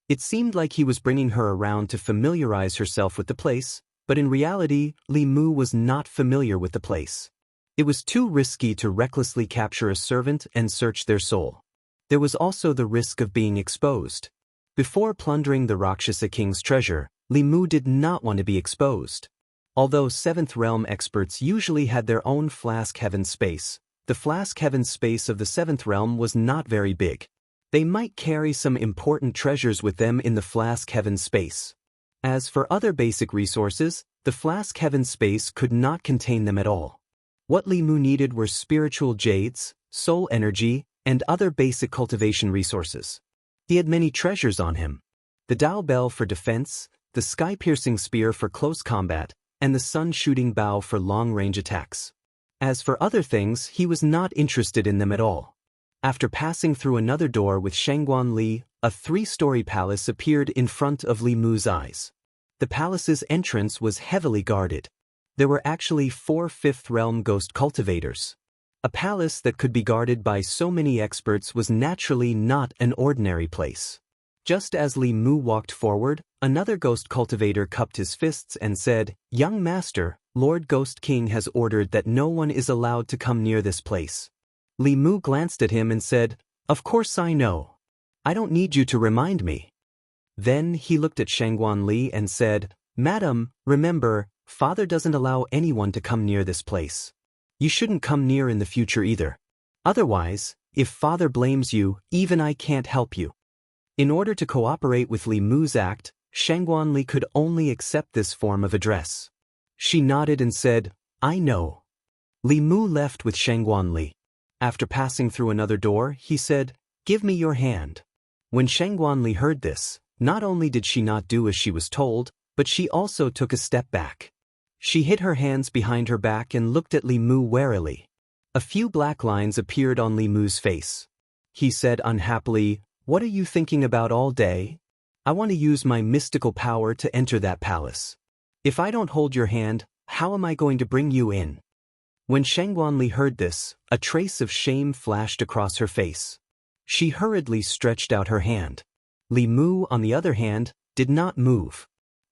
It seemed like he was bringing her around to familiarize herself with the place, but in reality, Li Mu was not familiar with the place. It was too risky to recklessly capture a servant and search their soul. There was also the risk of being exposed. Before plundering the Rakshasa King's treasure, Li Mu did not want to be exposed. Although 7th Realm experts usually had their own Flask Heaven space, the Flask Heaven space of the 7th Realm was not very big. They might carry some important treasures with them in the Flask Heaven space. As for other basic resources, the flask heaven space could not contain them at all. What Li Mu needed were spiritual jades, soul energy, and other basic cultivation resources. He had many treasures on him. The Dao Bell for defense, the sky-piercing spear for close combat, and the sun-shooting bow for long-range attacks. As for other things, he was not interested in them at all. After passing through another door with Shangguan Li, a 3-story palace appeared in front of Li Mu's eyes. The palace's entrance was heavily guarded. There were actually 4 fifth realm ghost cultivators. A palace that could be guarded by so many experts was naturally not an ordinary place. Just as Li Mu walked forward, another ghost cultivator cupped his fists and said, "Young master, Lord Ghost King has ordered that no one is allowed to come near this place." Li Mu glanced at him and said, "Of course I know. I don't need you to remind me." Then he looked at Shangguan Li and said, "Madam, remember, Father doesn't allow anyone to come near this place. You shouldn't come near in the future either. Otherwise, if Father blames you, even I can't help you." In order to cooperate with Li Mu's act, Shangguan Li could only accept this form of address. She nodded and said, "I know." Li Mu left with Shangguan Li. After passing through another door, he said, "Give me your hand." When Shangguan Li heard this, not only did she not do as she was told, but she also took a step back. She hid her hands behind her back and looked at Li Mu warily. A few black lines appeared on Li Mu's face. He said unhappily, "What are you thinking about all day? I want to use my mystical power to enter that palace. If I don't hold your hand, how am I going to bring you in?" When Shangguan Li heard this, a trace of shame flashed across her face. She hurriedly stretched out her hand. Li Mu, on the other hand, did not move.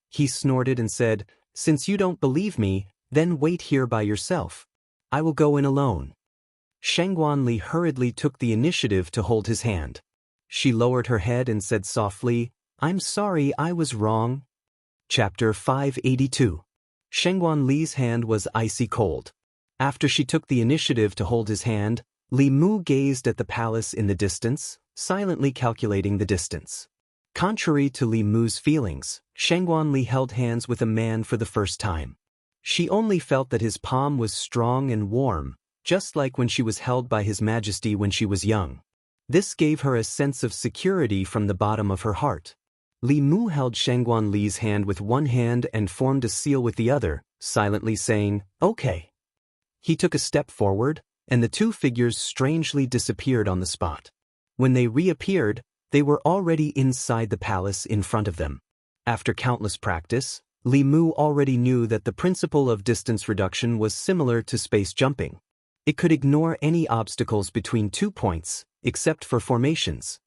He snorted and said, "Since you don't believe me, then wait here by yourself. I will go in alone." Shangguan Li hurriedly took the initiative to hold his hand. She lowered her head and said softly, "I'm sorry, I was wrong." Chapter 582. Shangguan Li's hand was icy cold. After she took the initiative to hold his hand, Li Mu gazed at the palace in the distance, silently calculating the distance. Contrary to Li Mu's feelings, Shangguan Li held hands with a man for the first time. She only felt that his palm was strong and warm, just like when she was held by His Majesty when she was young. This gave her a sense of security from the bottom of her heart. Li Mu held Shangguan Li's hand with one hand and formed a seal with the other, silently saying, "Okay." He took a step forward, and the two figures strangely disappeared on the spot. When they reappeared, they were already inside the palace in front of them. After countless practice, Li Mu already knew that the principle of distance reduction was similar to space jumping. It could ignore any obstacles between 2 points, except for formations.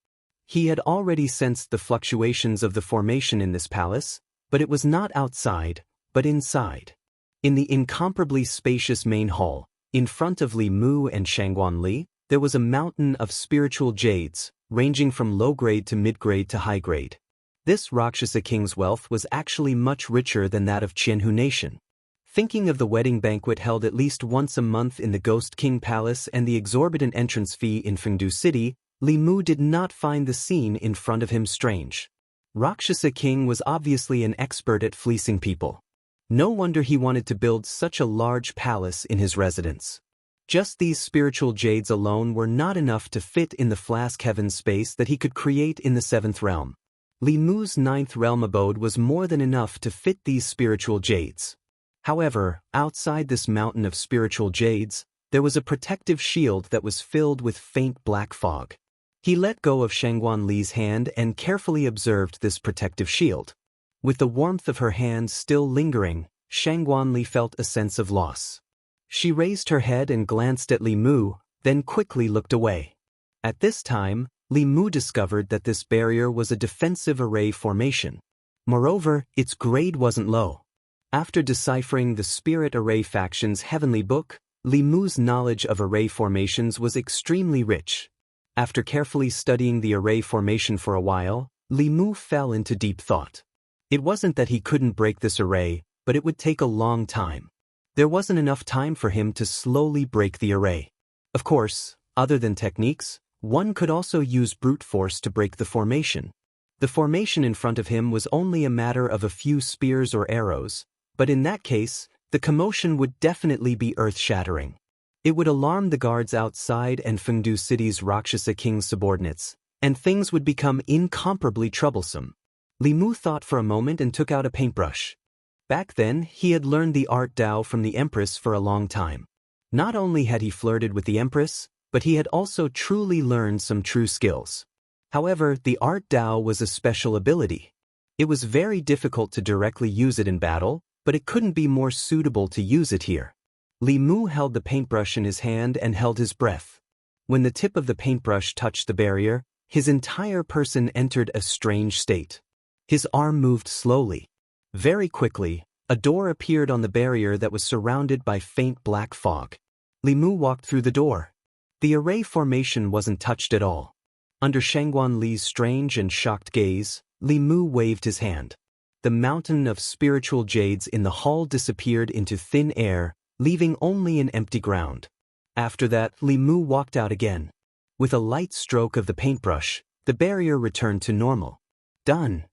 He had already sensed the fluctuations of the formation in this palace, but it was not outside, but inside. In the incomparably spacious main hall, in front of Li Mu and Shangguan Li, there was a mountain of spiritual jades, ranging from low-grade to mid-grade to high-grade. This Rakshasa king's wealth was actually much richer than that of Jianghu nation. Thinking of the wedding banquet held at least once a month in the Ghost King Palace and the exorbitant entrance fee in Fengdu City, Li Mu did not find the scene in front of him strange. Rakshasa King was obviously an expert at fleecing people. No wonder he wanted to build such a large palace in his residence. Just these spiritual jades alone were not enough to fit in the flask heaven space that he could create in the 7th realm. Li Mu's 9th realm abode was more than enough to fit these spiritual jades. However, outside this mountain of spiritual jades, there was a protective shield that was filled with faint black fog. He let go of Shangguan Li's hand and carefully observed this protective shield. With the warmth of her hand still lingering, Shangguan Li felt a sense of loss. She raised her head and glanced at Li Mu, then quickly looked away. At this time, Li Mu discovered that this barrier was a defensive array formation. Moreover, its grade wasn't low. After deciphering the Spirit Array Faction's Heavenly Book, Li Mu's knowledge of array formations was extremely rich. After carefully studying the array formation for a while, Li Mu fell into deep thought. It wasn't that he couldn't break this array, but it would take a long time. There wasn't enough time for him to slowly break the array. Of course, other than techniques, one could also use brute force to break the formation. The formation in front of him was only a matter of a few spears or arrows, but in that case, the commotion would definitely be earth-shattering. It would alarm the guards outside and Fengdu City's Rakshasa King's subordinates, and things would become incomparably troublesome. Li Mu thought for a moment and took out a paintbrush. Back then, he had learned the art Dao from the Empress for a long time. Not only had he flirted with the Empress, but he had also truly learned some true skills. However, the art Dao was a special ability. It was very difficult to directly use it in battle, but it couldn't be more suitable to use it here. Li Mu held the paintbrush in his hand and held his breath. When the tip of the paintbrush touched the barrier, his entire person entered a strange state. His arm moved slowly. Very quickly, a door appeared on the barrier that was surrounded by faint black fog. Li Mu walked through the door. The array formation wasn't touched at all. Under Shangguan Li's strange and shocked gaze, Li Mu waved his hand. The mountain of spiritual jades in the hall disappeared into thin air, leaving only an empty ground. After that, Li Mu walked out again. With a light stroke of the paintbrush, the barrier returned to normal. Done.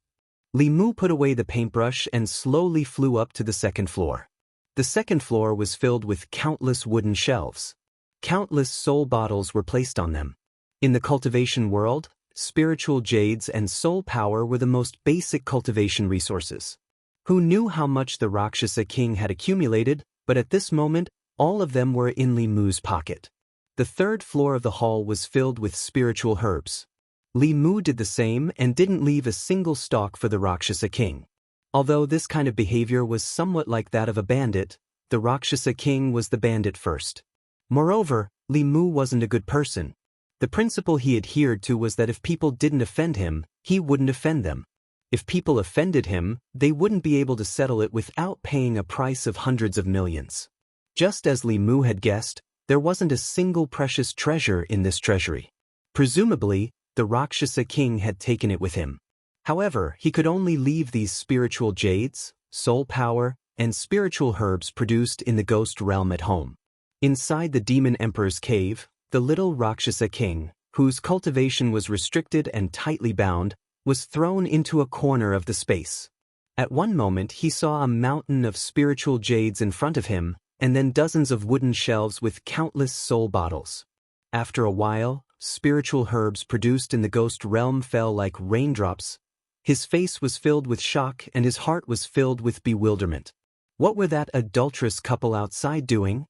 Li Mu put away the paintbrush and slowly flew up to the second floor. The second floor was filled with countless wooden shelves. Countless soul bottles were placed on them. In the cultivation world, spiritual jades and soul power were the most basic cultivation resources. Who knew how much the Rakshasa King had accumulated, but at this moment, all of them were in Li Mu's pocket. The third floor of the hall was filled with spiritual herbs. Li Mu did the same and didn't leave a single stalk for the Rakshasa King. Although this kind of behavior was somewhat like that of a bandit, the Rakshasa King was the bandit first. Moreover, Li Mu wasn't a good person. The principle he adhered to was that if people didn't offend him, he wouldn't offend them. If people offended him, they wouldn't be able to settle it without paying a price of hundreds of millions. Just as Li Mu had guessed, there wasn't a single precious treasure in this treasury. Presumably, the Rakshasa King had taken it with him. However, he could only leave these spiritual jades, soul power, and spiritual herbs produced in the ghost realm at home. Inside the Demon Emperor's cave, the little Rakshasa King, whose cultivation was restricted and tightly bound, was thrown into a corner of the space. At one moment he saw a mountain of spiritual jades in front of him, and then dozens of wooden shelves with countless soul bottles. After a while, spiritual herbs produced in the ghost realm fell like raindrops. His face was filled with shock and his heart was filled with bewilderment. What were that adulterous couple outside doing?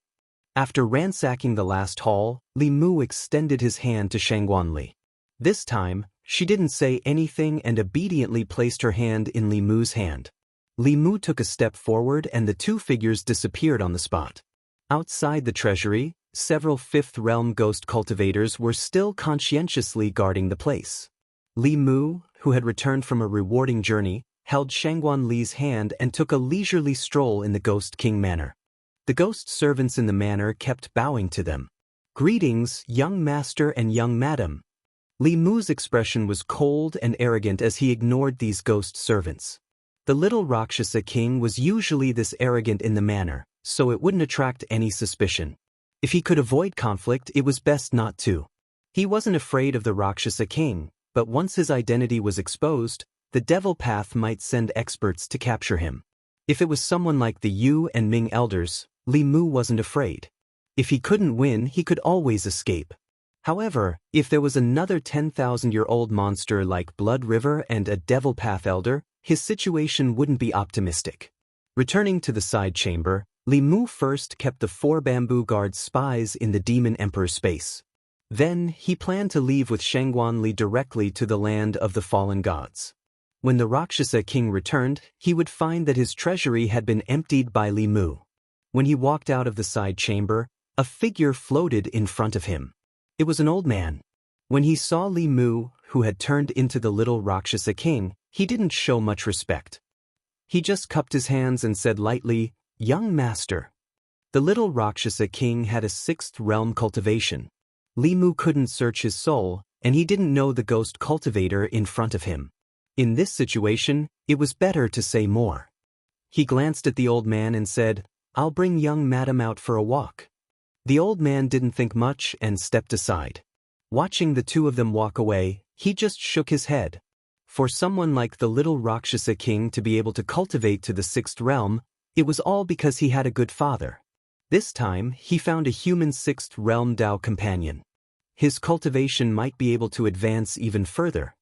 After ransacking the last hall, Li Mu extended his hand to Shangguan Li. This time, she didn't say anything and obediently placed her hand in Li Mu's hand. Li Mu took a step forward and the two figures disappeared on the spot. Outside the treasury, several Fifth Realm ghost cultivators were still conscientiously guarding the place. Li Mu, who had returned from a rewarding journey, held Shangguan Li's hand and took a leisurely stroll in the Ghost King manor. The ghost servants in the manor kept bowing to them. "Greetings, young master and young madam." Li Mu's expression was cold and arrogant as he ignored these ghost servants. The little Rakshasa King was usually this arrogant in the manor, so it wouldn't attract any suspicion. If he could avoid conflict, it was best not to. He wasn't afraid of the Rakshasa King, but once his identity was exposed, the devil path might send experts to capture him. If it was someone like the Yu and Ming elders, Li Mu wasn't afraid. If he couldn't win, he could always escape. However, if there was another 10,000-year-old monster like Blood River and a devil path elder, his situation wouldn't be optimistic. Returning to the side chamber, Li Mu first kept the 4 bamboo guard spies in the Demon Emperor's space. Then, he planned to leave with Shangguan Li directly to the land of the fallen gods. When the Rakshasa King returned, he would find that his treasury had been emptied by Li Mu. When he walked out of the side chamber, a figure floated in front of him. It was an old man. When he saw Li Mu, who had turned into the little Rakshasa King, he didn't show much respect. He just cupped his hands and said lightly, "Young master." The little Rakshasa King had a 6th realm cultivation. Li Mu couldn't search his soul, and he didn't know the ghost cultivator in front of him. In this situation, it was better to say more. He glanced at the old man and said, "I'll bring young madam out for a walk." The old man didn't think much and stepped aside. Watching the two of them walk away, he just shook his head. For someone like the little Rakshasa king to be able to cultivate to the sixth realm, it was all because he had a good father. This time, he found a human sixth realm Tao companion. His cultivation might be able to advance even further.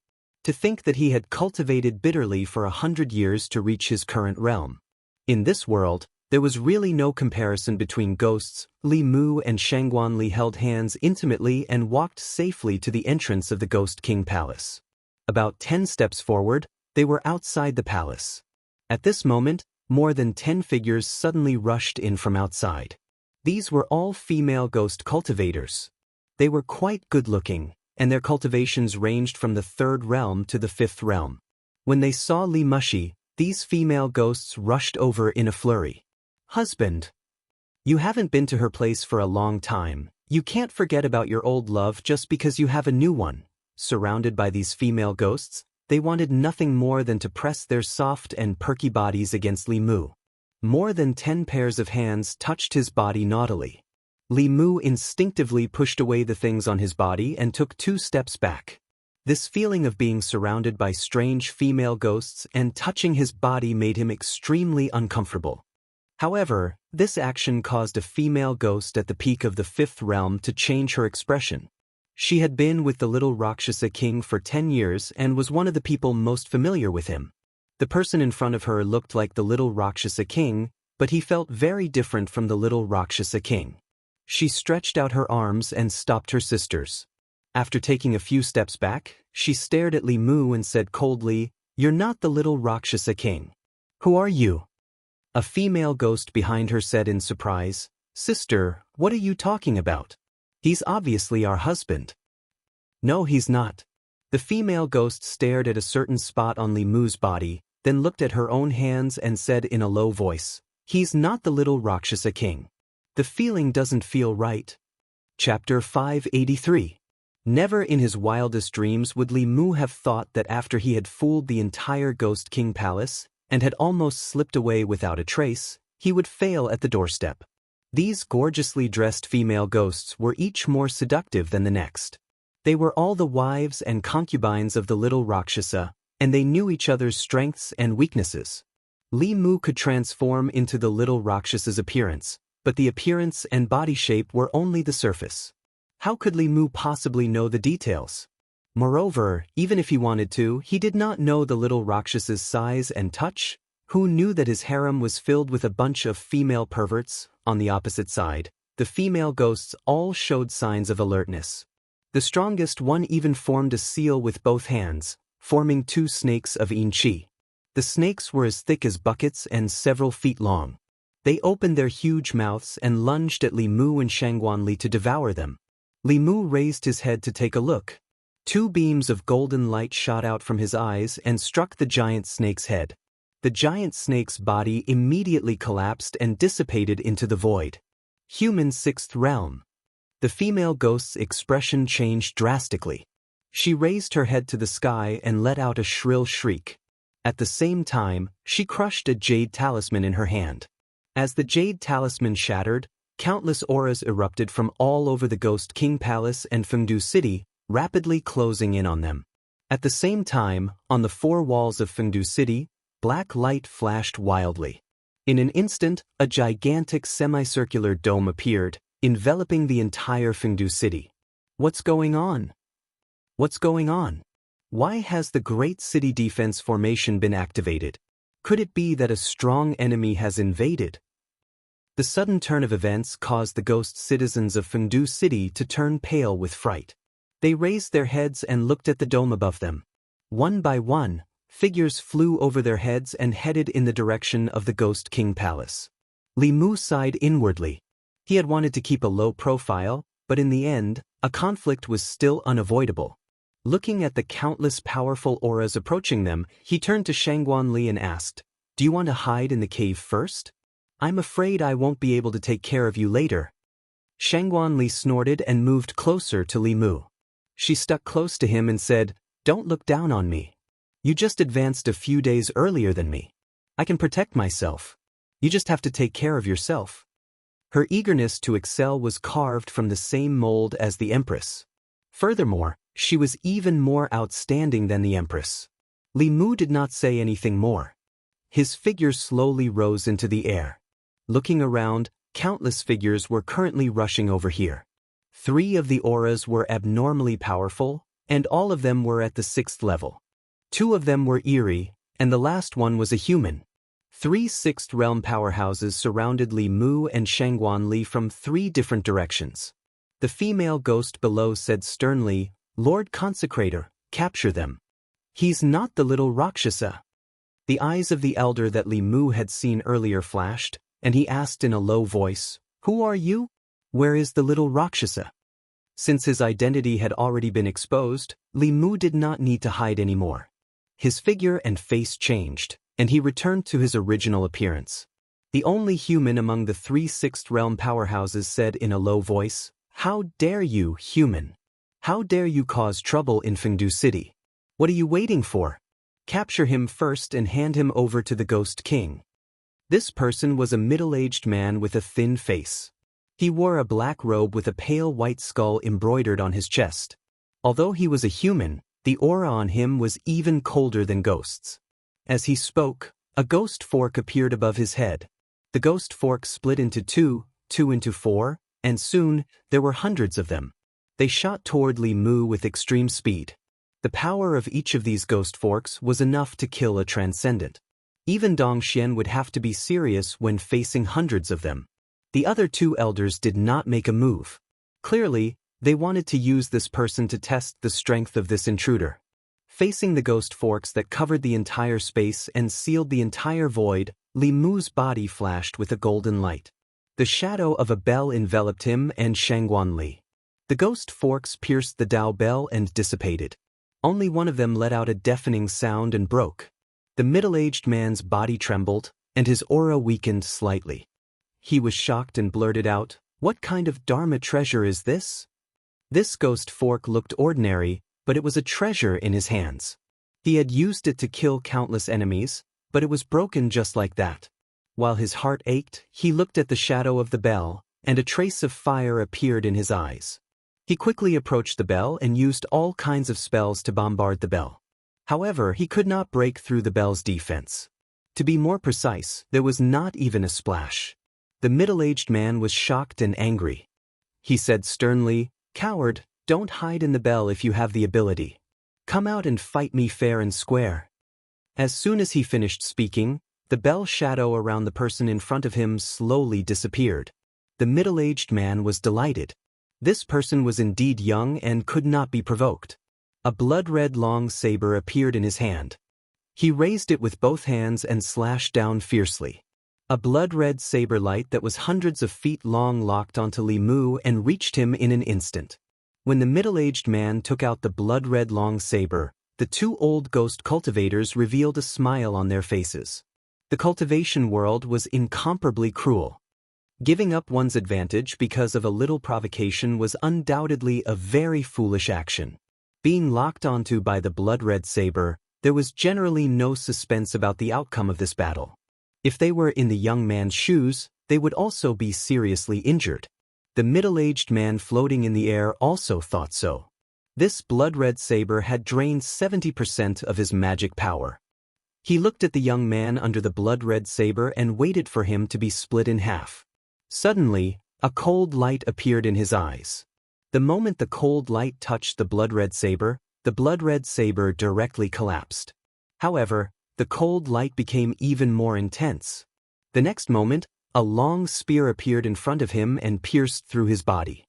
To think that he had cultivated bitterly for 100 years to reach his current realm. In this world, there was really no comparison between ghosts. Li Mu and Shangguan Li held hands intimately and walked safely to the entrance of the Ghost King Palace. About 10 steps forward, they were outside the palace. At this moment, more than 10 figures suddenly rushed in from outside. These were all female ghost cultivators. They were quite good-looking, and their cultivations ranged from the third realm to the fifth realm. When they saw Li Mushi, these female ghosts rushed over in a flurry. "Husband, you haven't been to her place for a long time. You can't forget about your old love just because you have a new one." Surrounded by these female ghosts, they wanted nothing more than to press their soft and perky bodies against Li Mu. More than 10 pairs of hands touched his body naughtily. Li Mu instinctively pushed away the things on his body and took 2 steps back. This feeling of being surrounded by strange female ghosts and touching his body made him extremely uncomfortable. However, this action caused a female ghost at the peak of the fifth realm to change her expression. She had been with the little Rakshasa king for 10 years and was one of the people most familiar with him. The person in front of her looked like the little Rakshasa king, but he felt very different from the little Rakshasa king. She stretched out her arms and stopped her sisters. After taking a few steps back, she stared at Li Mu and said coldly, "You're not the little Rakshasa king. Who are you?" A female ghost behind her said in surprise, "Sister, what are you talking about? He's obviously our husband." "No, he's not." The female ghost stared at a certain spot on Li Mu's body, then looked at her own hands and said in a low voice, "He's not the little Rakshasa king. The feeling doesn't feel right." Chapter 583. Never in his wildest dreams would Li Mu have thought that after he had fooled the entire Ghost King Palace, and had almost slipped away without a trace, he would fail at the doorstep. These gorgeously dressed female ghosts were each more seductive than the next. They were all the wives and concubines of the little Rakshasa, and they knew each other's strengths and weaknesses. Li Mu could transform into the little Rakshasa's appearance, but the appearance and body shape were only the surface. How could Li Mu possibly know the details? Moreover, even if he wanted to, he did not know the little Rakshasa's size and touch. Who knew that his harem was filled with a bunch of female perverts? On the opposite side, the female ghosts all showed signs of alertness. The strongest one even formed a seal with both hands, forming 2 snakes of yin qi. The snakes were as thick as buckets and several feet long. They opened their huge mouths and lunged at Li Mu and Shangguan Li to devour them. Li Mu raised his head to take a look. 2 beams of golden light shot out from his eyes and struck the giant snake's head. The giant snake's body immediately collapsed and dissipated into the void. Human sixth realm. The female ghost's expression changed drastically. She raised her head to the sky and let out a shrill shriek. At the same time, she crushed a jade talisman in her hand. As the jade talisman shattered, countless auras erupted from all over the Ghost King Palace and Fengdu City, rapidly closing in on them. At the same time, on the 4 walls of Fengdu City, black light flashed wildly. In an instant, a gigantic semicircular dome appeared, enveloping the entire Fengdu City. What's going on? What's going on? Why has the Great City Defense Formation been activated? Could it be that a strong enemy has invaded? The sudden turn of events caused the ghost citizens of Fengdu City to turn pale with fright. They raised their heads and looked at the dome above them. One by one, figures flew over their heads and headed in the direction of the Ghost King Palace. Li Mu sighed inwardly. He had wanted to keep a low profile, but in the end, a conflict was still unavoidable. Looking at the countless powerful auras approaching them, he turned to Shangguan Li and asked, "Do you want to hide in the cave first? I'm afraid I won't be able to take care of you later." Shangguan Li snorted and moved closer to Li Mu. She stuck close to him and said, "Don't look down on me. You just advanced a few days earlier than me. I can protect myself. You just have to take care of yourself." Her eagerness to excel was carved from the same mold as the Empress. Furthermore, she was even more outstanding than the Empress. Li Mu did not say anything more. His figure slowly rose into the air. Looking around, countless figures were currently rushing over here. 3 of the auras were abnormally powerful, and all of them were at the 6th level. 2 of them were eerie, and the last one was a human. 3 6th realm powerhouses surrounded Li Mu and Shangguan Li from 3 different directions. The female ghost below said sternly, "Lord Consecrator, capture them. He's not the little Rakshasa." The eyes of the elder that Li Mu had seen earlier flashed, and he asked in a low voice, "Who are you? Where is the little Rakshasa?" Since his identity had already been exposed, Li Mu did not need to hide anymore. His figure and face changed, and he returned to his original appearance. The only human among the 3 6th realm powerhouses said in a low voice, "How dare you, human? How dare you cause trouble in Fengdu City? What are you waiting for? Capture him first and hand him over to the Ghost King." This person was a middle-aged man with a thin face. He wore a black robe with a pale white skull embroidered on his chest. Although he was a human, the aura on him was even colder than ghosts. As he spoke, a ghost fork appeared above his head. The ghost fork split into 2, 2 into 4, and soon, there were hundreds of them. They shot toward Li Mu with extreme speed. The power of each of these ghost forks was enough to kill a transcendent. Even Dong Xian would have to be serious when facing hundreds of them. The other 2 elders did not make a move. Clearly, they wanted to use this person to test the strength of this intruder. Facing the ghost forks that covered the entire space and sealed the entire void, Li Mu's body flashed with a golden light. The shadow of a bell enveloped him and Shangguan Li. The ghost forks pierced the Dao bell and dissipated. Only one of them let out a deafening sound and broke. The middle-aged man's body trembled, and his aura weakened slightly. He was shocked and blurted out, "What kind of Dharma treasure is this?" This ghost fork looked ordinary, but it was a treasure in his hands. He had used it to kill countless enemies, but it was broken just like that. While his heart ached, he looked at the shadow of the bell, and a trace of fire appeared in his eyes. He quickly approached the bell and used all kinds of spells to bombard the bell. However, he could not break through the bell's defense. To be more precise, there was not even a splash. The middle-aged man was shocked and angry. He said sternly, "Coward, don't hide in the bell if you have the ability. Come out and fight me fair and square." As soon as he finished speaking, the bell shadow around the person in front of him slowly disappeared. The middle-aged man was delighted. This person was indeed young and could not be provoked. A blood-red long saber appeared in his hand. He raised it with both hands and slashed down fiercely. A blood-red saber light that was hundreds of feet long locked onto Li Mu and reached him in an instant. When the middle-aged man took out the blood-red long saber, the 2 old ghost cultivators revealed a smile on their faces. The cultivation world was incomparably cruel. Giving up one's advantage because of a little provocation was undoubtedly a very foolish action. Being locked onto by the blood-red saber, there was generally no suspense about the outcome of this battle. If they were in the young man's shoes, they would also be seriously injured. The middle-aged man floating in the air also thought so. This blood-red saber had drained 70% of his magic power. He looked at the young man under the blood-red saber and waited for him to be split in half. Suddenly, a cold light appeared in his eyes. The moment the cold light touched the blood-red saber directly collapsed. However, the cold light became even more intense. The next moment, a long spear appeared in front of him and pierced through his body.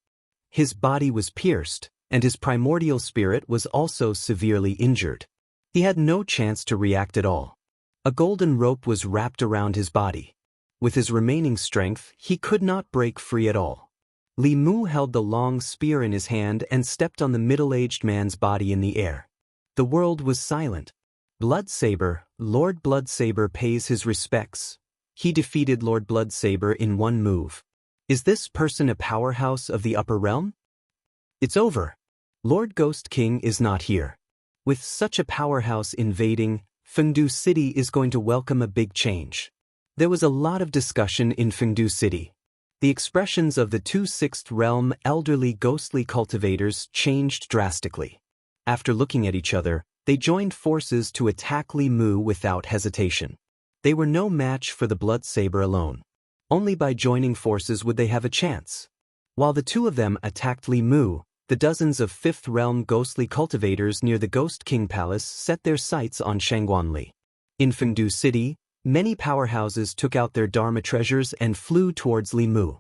His body was pierced, and his primordial spirit was also severely injured. He had no chance to react at all. A golden rope was wrapped around his body. With his remaining strength, he could not break free at all. Li Mu held the long spear in his hand and stepped on the middle-aged man's body in the air. The world was silent. Bloodsaber, Lord Bloodsaber pays his respects. He defeated Lord Bloodsaber in one move. Is this person a powerhouse of the upper realm? It's over. Lord Ghost King is not here. With such a powerhouse invading, Fengdu City is going to welcome a big change. There was a lot of discussion in Fengdu City. The expressions of the 2 6th realm elderly ghostly cultivators changed drastically. After looking at each other, They joined forces to attack Li Mu without hesitation. They were no match for the blood saber alone. Only by joining forces would they have a chance. While the two of them attacked Li Mu, the dozens of Fifth Realm ghostly cultivators near the Ghost King Palace set their sights on Shangguanli. In Fengdu City, many powerhouses took out their Dharma treasures and flew towards Li Mu.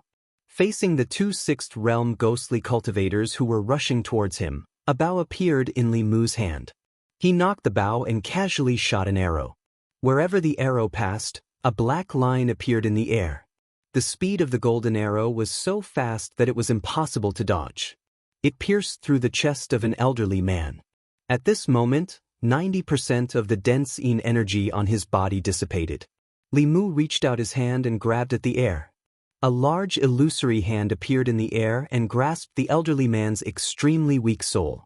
Facing the two Sixth Realm ghostly cultivators who were rushing towards him, a bow appeared in Li Mu's hand. He knocked the bow and casually shot an arrow. Wherever the arrow passed, a black line appeared in the air. The speed of the golden arrow was so fast that it was impossible to dodge. It pierced through the chest of an elderly man. At this moment, 90% of the dense yin energy on his body dissipated. Li Mu reached out his hand and grabbed at the air. A large illusory hand appeared in the air and grasped the elderly man's extremely weak soul.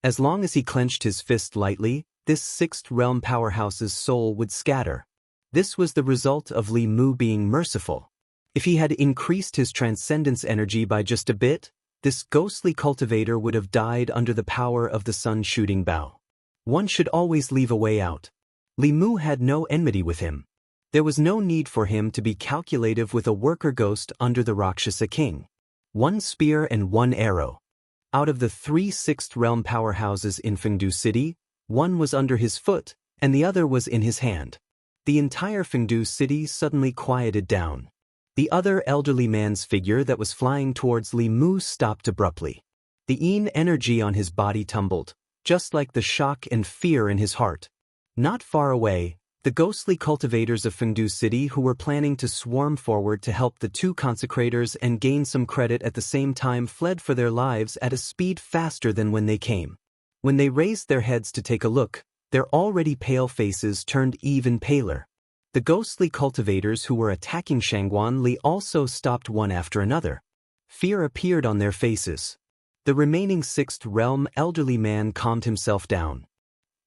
As long as he clenched his fist lightly, this Sixth Realm powerhouse's soul would scatter. This was the result of Li Mu being merciful. If he had increased his transcendence energy by just a bit, this ghostly cultivator would have died under the power of the sun-shooting bow. One should always leave a way out. Li Mu had no enmity with him. There was no need for him to be calculative with a worker ghost under the Rakshasa king. One spear and one arrow. Out of the three Sixth Realm powerhouses in Fengdu City, one was under his foot, and the other was in his hand. The entire Fengdu City suddenly quieted down. The other elderly man's figure that was flying towards Li Mu stopped abruptly. The yin energy on his body tumbled, just like the shock and fear in his heart. Not far away, the ghostly cultivators of Fengdu City who were planning to swarm forward to help the two consecrators and gain some credit at the same time fled for their lives at a speed faster than when they came. When they raised their heads to take a look, their already pale faces turned even paler. The ghostly cultivators who were attacking Shangguanli also stopped one after another. Fear appeared on their faces. The remaining Sixth Realm elderly man calmed himself down.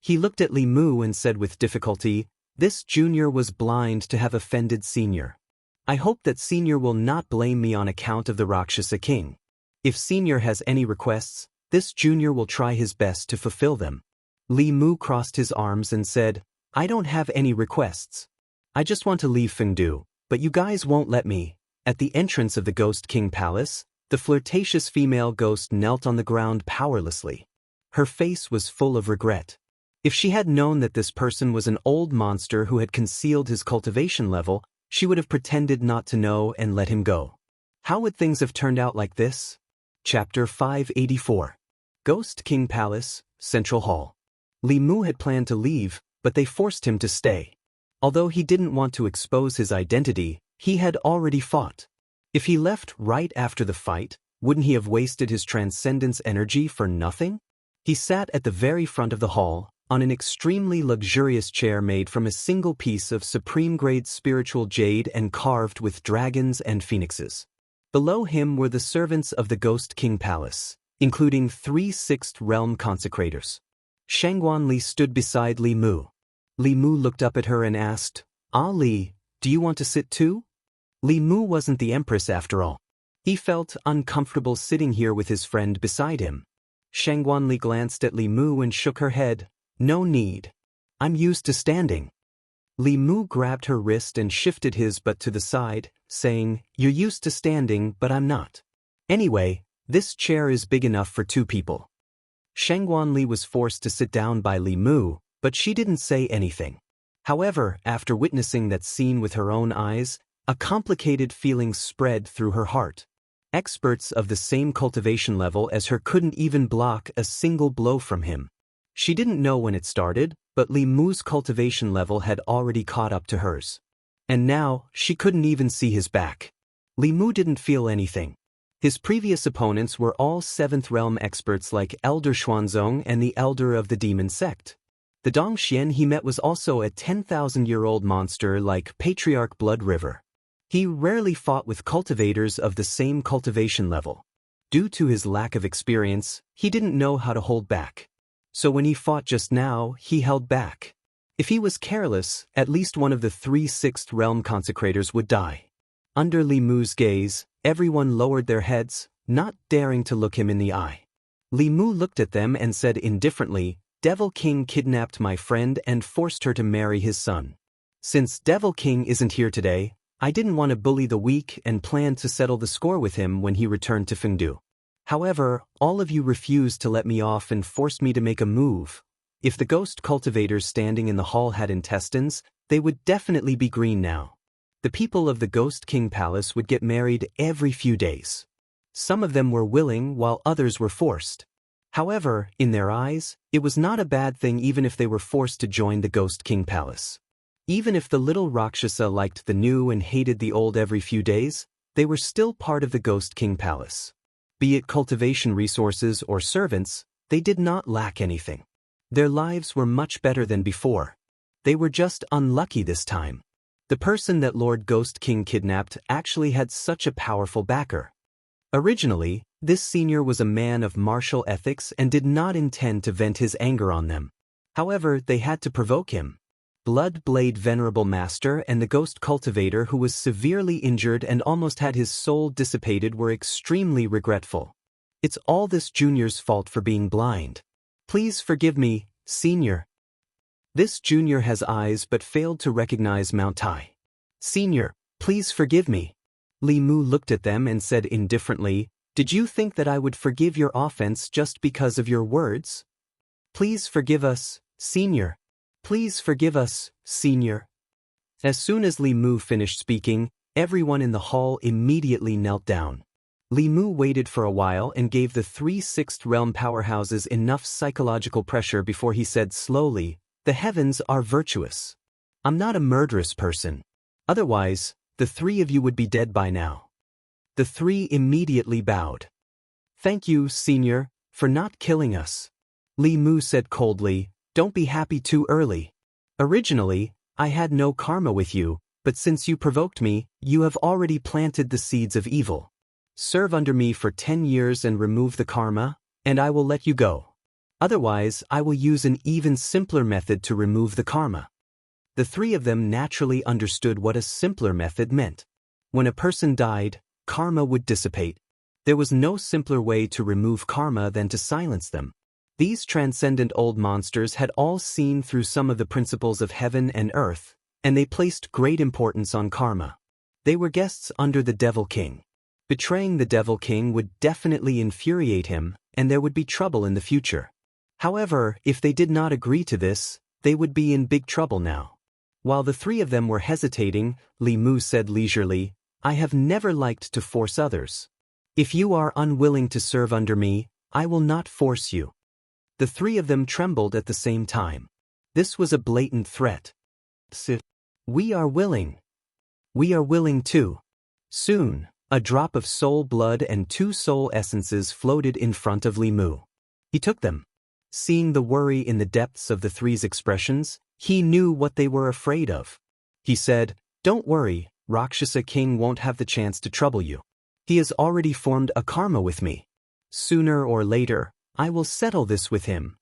He looked at Li Mu and said with difficulty, "This junior was blind to have offended senior. I hope that senior will not blame me on account of the Rakshasa king. If senior has any requests, this junior will try his best to fulfill them." Li Mu crossed his arms and said, "I don't have any requests. I just want to leave Fengdu, but you guys won't let me." At the entrance of the Ghost King Palace, the flirtatious female ghost knelt on the ground powerlessly. Her face was full of regret. If she had known that this person was an old monster who had concealed his cultivation level, she would have pretended not to know and let him go. How would things have turned out like this? Chapter 584. Ghost King Palace, Central Hall. Li Mu had planned to leave, but they forced him to stay. Although he didn't want to expose his identity, he had already fought. If he left right after the fight, wouldn't he have wasted his transcendence energy for nothing? He sat at the very front of the hall, on an extremely luxurious chair made from a single piece of supreme-grade spiritual jade and carved with dragons and phoenixes. Below him were the servants of the Ghost King Palace, including three Sixth Realm consecrators. Shangguanli stood beside Li Mu. Li Mu looked up at her and asked, "Ah Li, do you want to sit too?" Li Mu wasn't the empress after all. He felt uncomfortable sitting here with his friend beside him. Shangguanli glanced at Li Mu and shook her head. "No need. I'm used to standing." Li Mu grabbed her wrist and shifted his butt to the side, saying, "You're used to standing, but I'm not. Anyway, this chair is big enough for two people." Shangguanli was forced to sit down by Li Mu, but she didn't say anything. However, after witnessing that scene with her own eyes, a complicated feeling spread through her heart. Experts of the same cultivation level as her couldn't even block a single blow from him. She didn't know when it started, but Li Mu's cultivation level had already caught up to hers. And now, she couldn't even see his back. Li Mu didn't feel anything. His previous opponents were all Seventh Realm experts like Elder Xuanzong and the Elder of the Demon Sect. The Dongxian he met was also a 10,000-year-old monster like Patriarch Blood River. He rarely fought with cultivators of the same cultivation level. Due to his lack of experience, he didn't know how to hold back. So when he fought just now, he held back. If he was careless, at least one of the three Sixth Realm consecrators would die. Under Li Mu's gaze, everyone lowered their heads, not daring to look him in the eye. Li Mu looked at them and said indifferently, Devil King kidnapped my friend and forced her to marry his son. Since Devil King isn't here today, I didn't want to bully the weak and planned to settle the score with him when he returned to Fengdu. However, all of you refused to let me off and forced me to make a move. If the ghost cultivators standing in the hall had intestines, they would definitely be green now. The people of the Ghost King Palace would get married every few days. Some of them were willing while others were forced. However, in their eyes, it was not a bad thing even if they were forced to join the Ghost King Palace. Even if the little Rakshasa liked the new and hated the old every few days, they were still part of the Ghost King Palace. Be it cultivation resources or servants, they did not lack anything. Their lives were much better than before. They were just unlucky this time. The person that Lord Ghost King kidnapped actually had such a powerful backer. Originally, this senior was a man of martial ethics and did not intend to vent his anger on them. However, they had to provoke him. Blood Blade Venerable Master and the Ghost Cultivator who was severely injured and almost had his soul dissipated were extremely regretful. It's all this junior's fault for being blind. Please forgive me, senior. This junior has eyes but failed to recognize Mount Tai. Senior, please forgive me. Li Mu looked at them and said indifferently, "Did you think that I would forgive your offense just because of your words? Please forgive us, senior. Please forgive us, senior." As soon as Li Mu finished speaking, everyone in the hall immediately knelt down. Li Mu waited for a while and gave the 3 sixth realm powerhouses enough psychological pressure before he said slowly, "The heavens are virtuous. I'm not a murderous person. Otherwise, the 3 of you would be dead by now." The 3 immediately bowed. "Thank you, senior, for not killing us." Li Mu said coldly, "Don't be happy too early. Originally, I had no karma with you, but since you provoked me, you have already planted the seeds of evil. Serve under me for 10 years and remove the karma, and I will let you go. Otherwise, I will use an even simpler method to remove the karma." The 3 of them naturally understood what a simpler method meant. When a person died, karma would dissipate. There was no simpler way to remove karma than to silence them. These transcendent old monsters had all seen through some of the principles of heaven and earth, and they placed great importance on karma. They were guests under the Devil King. Betraying the Devil King would definitely infuriate him, and there would be trouble in the future. However, if they did not agree to this, they would be in big trouble now. While the 3 of them were hesitating, Li Mu said leisurely, "I have never liked to force others. If you are unwilling to serve under me, I will not force you." The 3 of them trembled at the same time. This was a blatant threat. "We are willing. We are willing too." Soon, a drop of soul blood and 2 soul essences floated in front of Li Mu. He took them. Seeing the worry in the depths of the 3's expressions, he knew what they were afraid of. He said, "Don't worry, Rakshasa King won't have the chance to trouble you. He has already formed a karma with me. Sooner or later, I will settle this with him."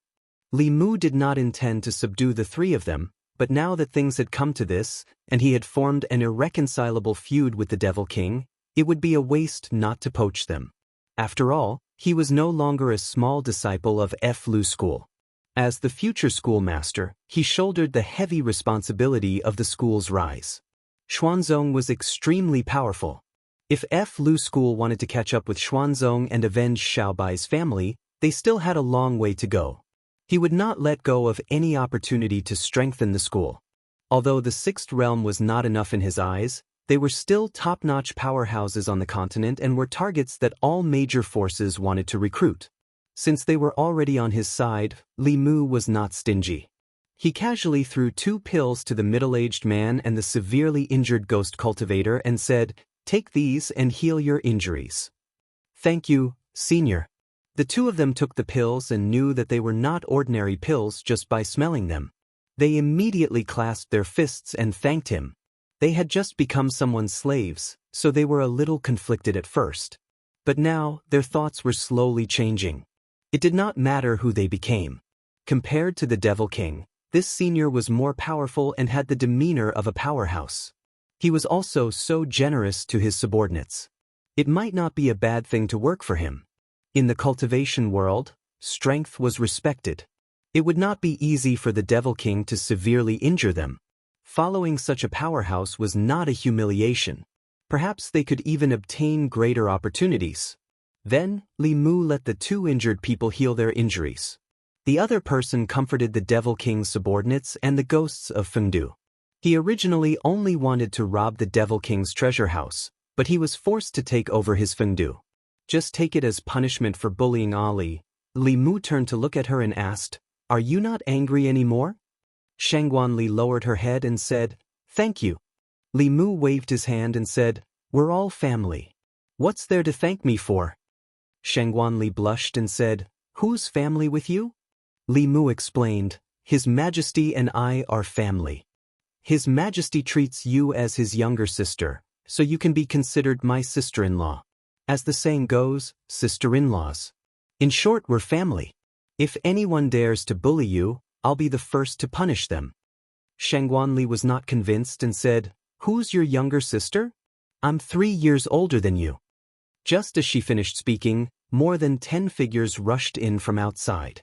Li Mu did not intend to subdue the 3 of them, but now that things had come to this, and he had formed an irreconcilable feud with the Devil King, it would be a waste not to poach them. After all, he was no longer a small disciple of F. Lu School. As the future schoolmaster, he shouldered the heavy responsibility of the school's rise. Xuanzong was extremely powerful. If F. Lu School wanted to catch up with Xuanzong and avenge Xiaobai's family, they still had a long way to go. He would not let go of any opportunity to strengthen the school. Although the 6th realm was not enough in his eyes, they were still top-notch powerhouses on the continent and were targets that all major forces wanted to recruit. Since they were already on his side, Li Mu was not stingy. He casually threw 2 pills to the middle-aged man and the severely injured ghost cultivator and said, "Take these and heal your injuries." "Thank you, senior." The 2 of them took the pills and knew that they were not ordinary pills just by smelling them. They immediately clasped their fists and thanked him. They had just become someone's slaves, so they were a little conflicted at first. But now, their thoughts were slowly changing. It did not matter who they became. Compared to the Devil King, this senior was more powerful and had the demeanor of a powerhouse. He was also so generous to his subordinates. It might not be a bad thing to work for him. In the cultivation world, strength was respected. It would not be easy for the Devil King to severely injure them. Following such a powerhouse was not a humiliation. Perhaps they could even obtain greater opportunities. Then, Li Mu let the two injured people heal their injuries. The other person comforted the Devil King's subordinates and the ghosts of Fengdu. He originally only wanted to rob the Devil King's treasure house, but he was forced to take over his Fengdu. Just take it as punishment for bullying Ali. Li Mu turned to look at her and asked, "Are you not angry anymore?" Shangguanli lowered her head and said, "Thank you." Li Mu waved his hand and said, "We're all family. What's there to thank me for?" Shangguanli blushed and said, "Who's family with you?" Li Mu explained, "His Majesty and I are family. His Majesty treats you as his younger sister, so you can be considered my sister-in-law. As the saying goes, sister-in-laws. In short, we're family. If anyone dares to bully you, I'll be the first to punish them." Shangguanli was not convinced and said, "Who's your younger sister? I'm 3 years older than you." Just as she finished speaking, more than 10 figures rushed in from outside.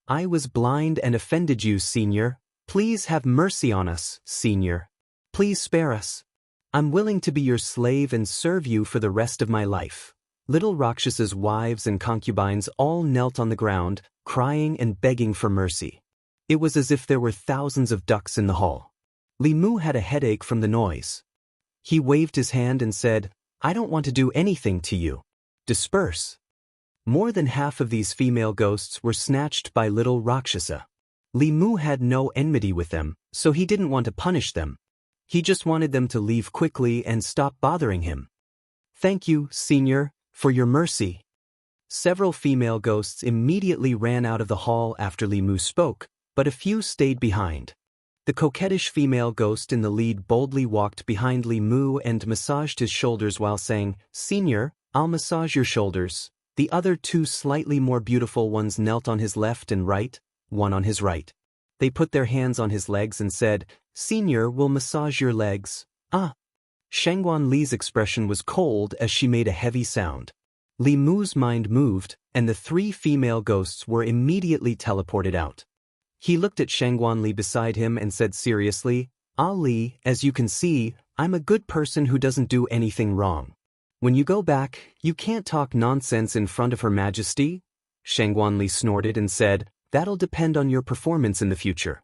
"I was blind and offended you, Senior. Please have mercy on us, Senior. Please spare us. I'm willing to be your slave and serve you for the rest of my life." Little Rakshasa's wives and concubines all knelt on the ground, crying and begging for mercy. It was as if there were thousands of ducks in the hall. Li Mu had a headache from the noise. He waved his hand and said, "I don't want to do anything to you. Disperse." More than half of these female ghosts were snatched by little Rakshasa. Li Mu had no enmity with them, so he didn't want to punish them. He just wanted them to leave quickly and stop bothering him. "Thank you, Senior, for your mercy." Several female ghosts immediately ran out of the hall after Li Mu spoke, but a few stayed behind. The coquettish female ghost in the lead boldly walked behind Li Mu and massaged his shoulders while saying, "Senior, I'll massage your shoulders." The other two slightly more beautiful ones knelt on his left and right, one on his right. They put their hands on his legs and said, "Senior will massage your legs." "Ah." Shangguan Li's expression was cold as she made a heavy sound. Li Mu's mind moved, and the 3 female ghosts were immediately teleported out. He looked at Shangguan Li beside him and said seriously, "Ali, as you can see, I'm a good person who doesn't do anything wrong. When you go back, you can't talk nonsense in front of Her Majesty." Shangguan Li snorted and said, "That'll depend on your performance in the future."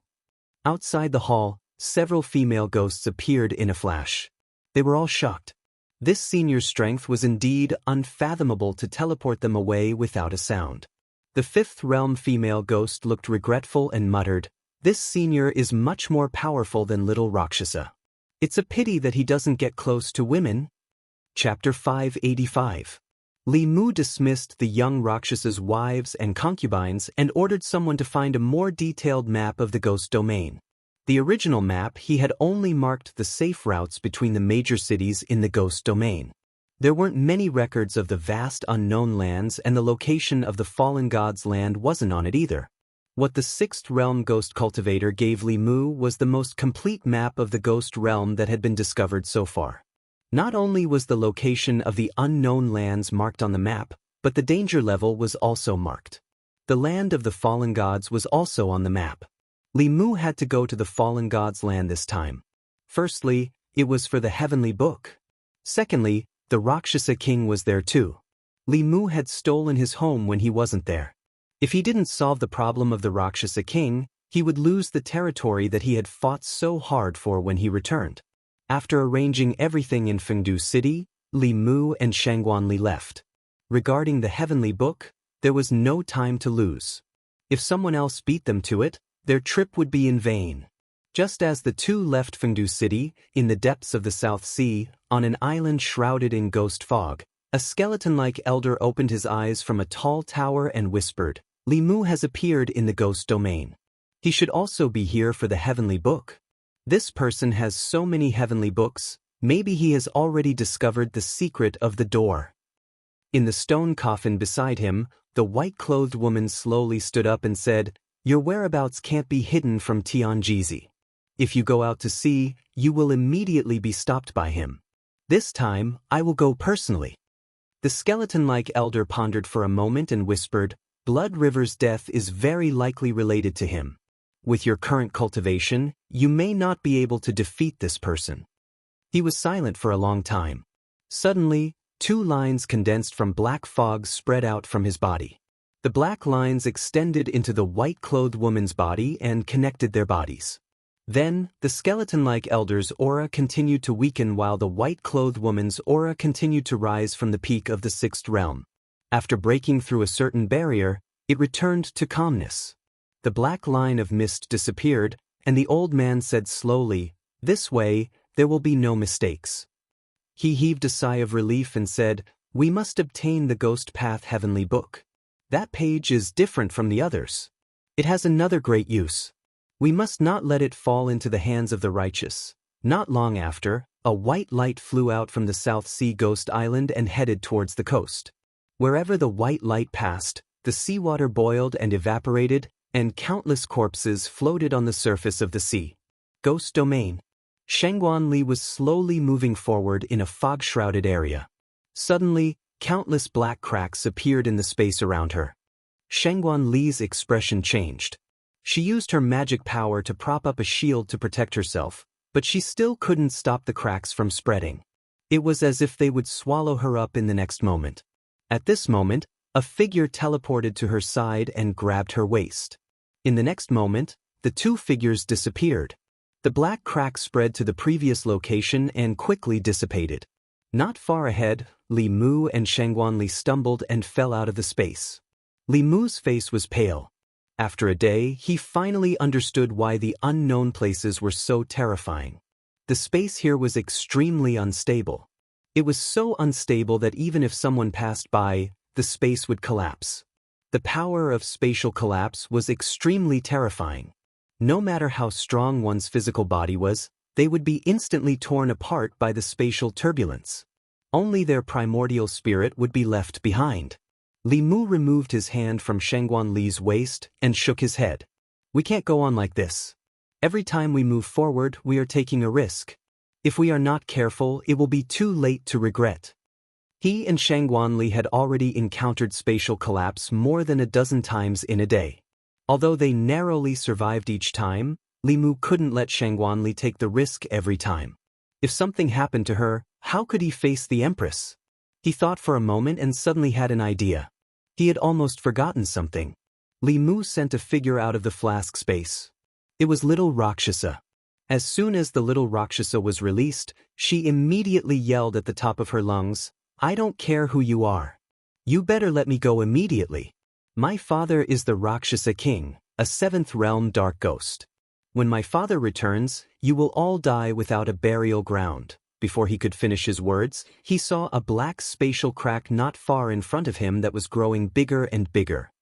Outside the hall, several female ghosts appeared in a flash. They were all shocked. This senior's strength was indeed unfathomable to teleport them away without a sound. The 5th realm female ghost looked regretful and muttered, "This senior is much more powerful than little Rakshasa. It's a pity that he doesn't get close to women." Chapter 585. Li Mu dismissed the young Rakshasa's wives and concubines and ordered someone to find a more detailed map of the ghost domain. The original map he had only marked the safe routes between the major cities in the ghost domain. There weren't many records of the vast unknown lands, and the location of the fallen god's land wasn't on it either. What the 6th realm ghost cultivator gave Li Mu was the most complete map of the ghost realm that had been discovered so far. Not only was the location of the unknown lands marked on the map, but the danger level was also marked. The land of the fallen gods was also on the map. Li Mu had to go to the fallen god's land this time. Firstly, it was for the heavenly book. Secondly, the Rakshasa king was there too. Li Mu had stolen his home when he wasn't there. If he didn't solve the problem of the Rakshasa king, he would lose the territory that he had fought so hard for when he returned. After arranging everything in Fengdu City, Li Mu and Shangguan Li left. Regarding the heavenly book, there was no time to lose. If someone else beat them to it, their trip would be in vain. Just as the two left Fengdu City, in the depths of the South Sea, on an island shrouded in ghost fog, a skeleton-like elder opened his eyes from a tall tower and whispered, "Li Mu has appeared in the ghost domain. He should also be here for the heavenly book. This person has so many heavenly books, maybe he has already discovered the secret of the door." In the stone coffin beside him, the white-clothed woman slowly stood up and said, "Your whereabouts can't be hidden from Tianjizi. If you go out to sea, you will immediately be stopped by him. This time, I will go personally." The skeleton-like elder pondered for a moment and whispered, Blood River's death is very likely related to him. With your current cultivation, you may not be able to defeat this person. He was silent for a long time. Suddenly, two lines condensed from black fog spread out from his body. The black lines extended into the white-clothed woman's body and connected their bodies. Then, the skeleton-like elder's aura continued to weaken while the white-clothed woman's aura continued to rise from the peak of the sixth realm. After breaking through a certain barrier, it returned to calmness. The black line of mist disappeared, and the old man said slowly, "This way, there will be no mistakes." He heaved a sigh of relief and said, "We must obtain the Ghost Path Heavenly Book. That page is different from the others. It has another great use. We must not let it fall into the hands of the righteous." Not long after, a white light flew out from the South Sea Ghost Island and headed towards the coast. Wherever the white light passed, the seawater boiled and evaporated, and countless corpses floated on the surface of the sea. Ghost Domain. Shangguan was slowly moving forward in a fog-shrouded area. Suddenly, countless black cracks appeared in the space around her. Shangguan's expression changed. She used her magic power to prop up a shield to protect herself, but she still couldn't stop the cracks from spreading. It was as if they would swallow her up in the next moment. At this moment, a figure teleported to her side and grabbed her waist. In the next moment, the two figures disappeared. The black crack spread to the previous location and quickly dissipated. Not far ahead, Li Mu and Shangguan stumbled and fell out of the space. Li Mu's face was pale. After a day, he finally understood why the unknown places were so terrifying. The space here was extremely unstable. It was so unstable that even if someone passed by, the space would collapse. The power of spatial collapse was extremely terrifying. No matter how strong one's physical body was, they would be instantly torn apart by the spatial turbulence. Only their primordial spirit would be left behind. Li Mu removed his hand from Shangguan's waist and shook his head. "We can't go on like this. Every time we move forward, we are taking a risk. If we are not careful, it will be too late to regret." He and Shangguan had already encountered spatial collapse more than a dozen times in a day. Although they narrowly survived each time, Li Mu couldn't let Shangguan take the risk every time. If something happened to her, how could he face the Empress? He thought for a moment and suddenly had an idea. He had almost forgotten something. Li Mu sent a figure out of the flask space. It was little Rakshasa. As soon as the little Rakshasa was released, she immediately yelled at the top of her lungs, "I don't care who you are. You better let me go immediately. My father is the Rakshasa King, a seventh realm dark ghost. When my father returns, you will all die without a burial ground." Before he could finish his words, he saw a black spatial crack not far in front of him that was growing bigger and bigger.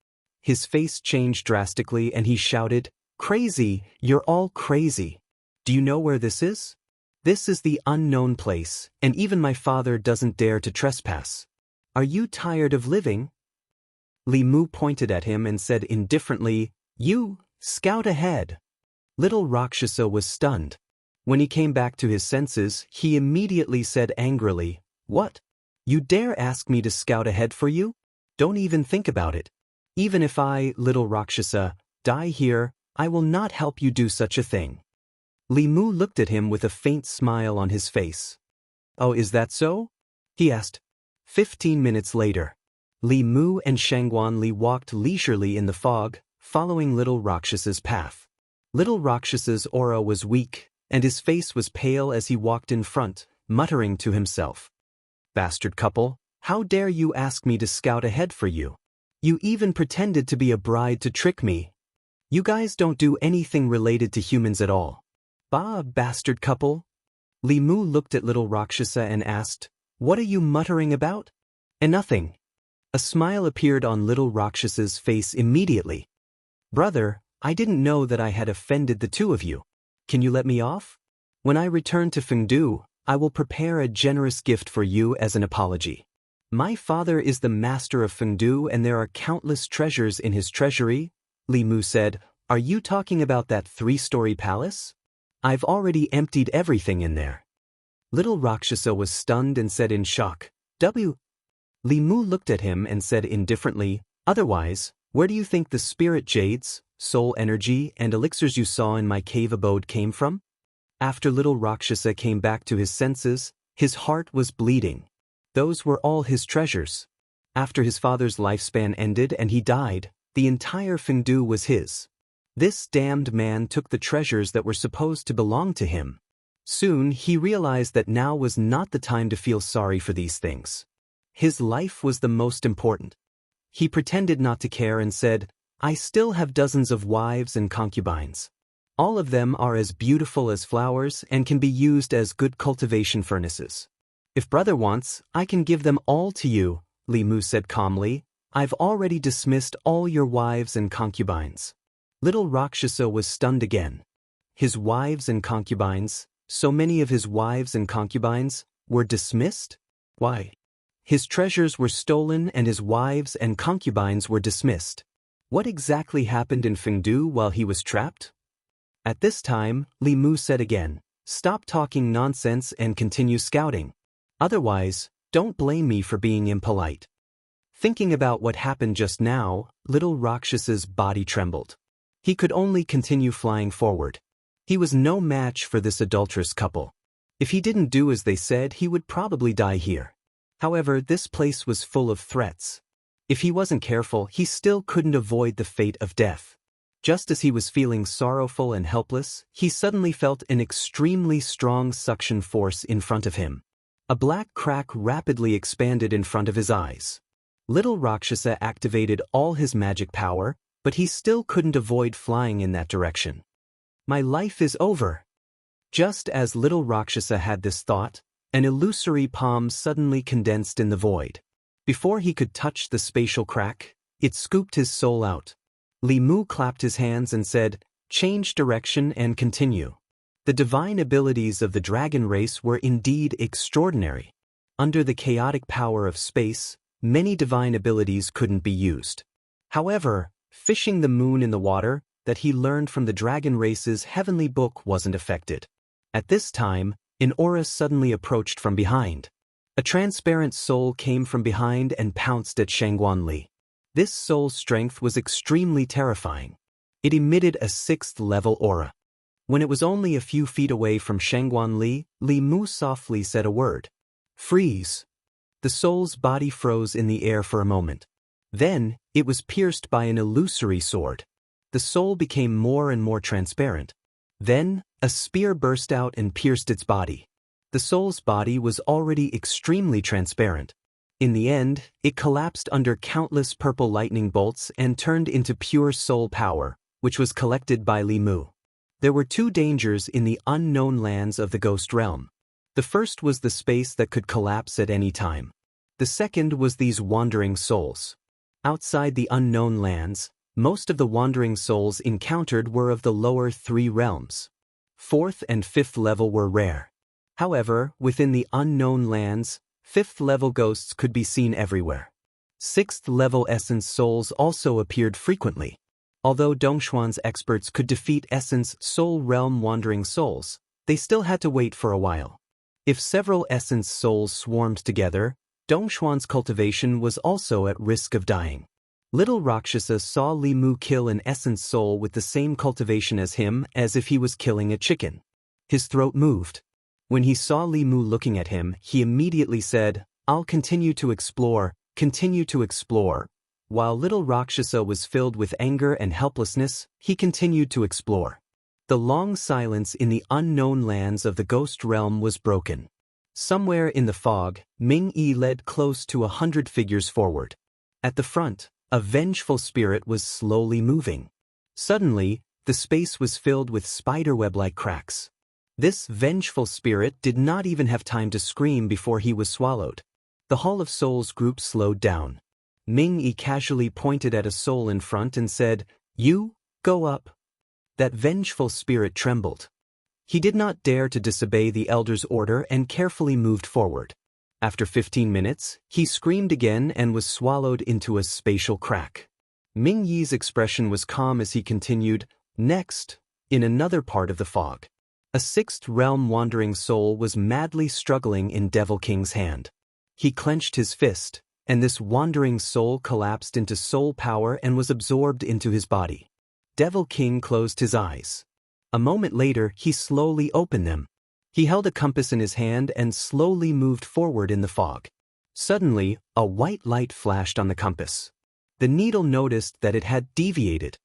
His face changed drastically and he shouted, "Crazy, you're all crazy. Do you know where this is? This is the unknown place, and even my father doesn't dare to trespass. Are you tired of living?" Li Mu pointed at him and said indifferently, "You, scout ahead." Little Rakshasa was stunned. When he came back to his senses, he immediately said angrily, "What? You dare ask me to scout ahead for you? Don't even think about it. Even if I, little Rakshasa, die here, I will not help you do such a thing." Li Mu looked at him with a faint smile on his face. "Oh, is that so?" he asked. 15 minutes later, Li Mu and Shangguan walked leisurely in the fog, following little Rakshasa's path. Little Rakshasa's aura was weak, and his face was pale as he walked in front, muttering to himself, "Bastard couple, how dare you ask me to scout ahead for you? You even pretended to be a bride to trick me. You guys don't do anything related to humans at all. Bah, bastard couple." Li Mu looked at little Rakshasa and asked, "What are you muttering about?" "Nothing." A smile appeared on little Rakshasa's face immediately. "Brother, I didn't know that I had offended the two of you. Can you let me off? When I return to Fengdu, I will prepare a generous gift for you as an apology. My father is the master of Fengdu and there are countless treasures in his treasury." Li Mu said, "Are you talking about that 3-story palace? I've already emptied everything in there." Little Rakshasa was stunned and said in shock, "W." Li Mu looked at him and said indifferently, "Otherwise, Where do you think the spirit jades, soul energy, and elixirs you saw in my cave abode came from? After little Rakshasa came back to his senses, his heart was bleeding. Those were all his treasures. After his father's lifespan ended and he died, the entire Fengdu was his. This damned man took the treasures that were supposed to belong to him. Soon he realized that now was not the time to feel sorry for these things. His life was the most important. He pretended not to care and said, "I still have dozens of wives and concubines. All of them are as beautiful as flowers and can be used as good cultivation furnaces. If brother wants, I can give them all to you," Li Mu said calmly. "I've already dismissed all your wives and concubines." Little Rakshasa was stunned again. His wives and concubines, so many of his wives and concubines, were dismissed? Why? His treasures were stolen and his wives and concubines were dismissed. What exactly happened in Fengdu while he was trapped? At this time, Li Mu said again, "Stop talking nonsense and continue scouting. Otherwise, don't blame me for being impolite." Thinking about what happened just now, little Rakshasa's body trembled. He could only continue flying forward. He was no match for this adulterous couple. If he didn't do as they said, he would probably die here. However, this place was full of threats. If he wasn't careful, he still couldn't avoid the fate of death. Just as he was feeling sorrowful and helpless, he suddenly felt an extremely strong suction force in front of him. A black crack rapidly expanded in front of his eyes. Little Rakshasa activated all his magic power, but he still couldn't avoid flying in that direction. "My life is over." Just as little Rakshasa had this thought, an illusory palm suddenly condensed in the void. Before he could touch the spatial crack, it scooped his soul out. Li Mu clapped his hands and said, "Change direction and continue." The divine abilities of the dragon race were indeed extraordinary. Under the chaotic power of space, many divine abilities couldn't be used. However, fishing the moon in the water that he learned from the dragon race's heavenly book wasn't affected. At this time, an aura suddenly approached from behind. A transparent soul came from behind and pounced at Shangguan Li. This soul's strength was extremely terrifying. It emitted a 6th-level aura. When it was only a few feet away from Shangguan Li, Li Mu softly said a word. "Freeze." The soul's body froze in the air for a moment. Then, it was pierced by an illusory sword. The soul became more and more transparent. Then, a spear burst out and pierced its body. The soul's body was already extremely transparent. In the end, it collapsed under countless purple lightning bolts and turned into pure soul power, which was collected by Li Mu. There were two dangers in the unknown lands of the ghost realm. The first was the space that could collapse at any time. The second was these wandering souls. Outside the unknown lands, most of the wandering souls encountered were of the lower 3 realms. 4th and 5th level were rare. However, within the unknown lands, 5th-level ghosts could be seen everywhere. 6th-level essence souls also appeared frequently. Although Dongshuan's experts could defeat essence soul realm wandering souls, they still had to wait for a while. If several essence souls swarmed together, Dongshuan's cultivation was also at risk of dying. Little Rakshasa saw Li Mu kill an essence soul with the same cultivation as him as if he was killing a chicken. His throat moved. When he saw Li Mu looking at him, he immediately said, "I'll continue to explore, continue to explore." While little Rakshasa was filled with anger and helplessness, he continued to explore. The long silence in the unknown lands of the ghost realm was broken. Somewhere in the fog, Ming Yi led close to 100 figures forward. At the front, a vengeful spirit was slowly moving. Suddenly, the space was filled with spiderweb-like cracks. This vengeful spirit did not even have time to scream before he was swallowed. The Hall of Souls group slowed down. Ming Yi casually pointed at a soul in front and said, "You, go up." That vengeful spirit trembled. He did not dare to disobey the elder's order and carefully moved forward. After 15 minutes, he screamed again and was swallowed into a spatial crack. Ming Yi's expression was calm as he continued, "Next," in another part of the fog. A 6th realm wandering soul was madly struggling in Devil King's hand. He clenched his fist, and this wandering soul collapsed into soul power and was absorbed into his body. Devil King closed his eyes. A moment later, he slowly opened them. He held a compass in his hand and slowly moved forward in the fog. Suddenly, a white light flashed on the compass. The needle noticed that it had deviated.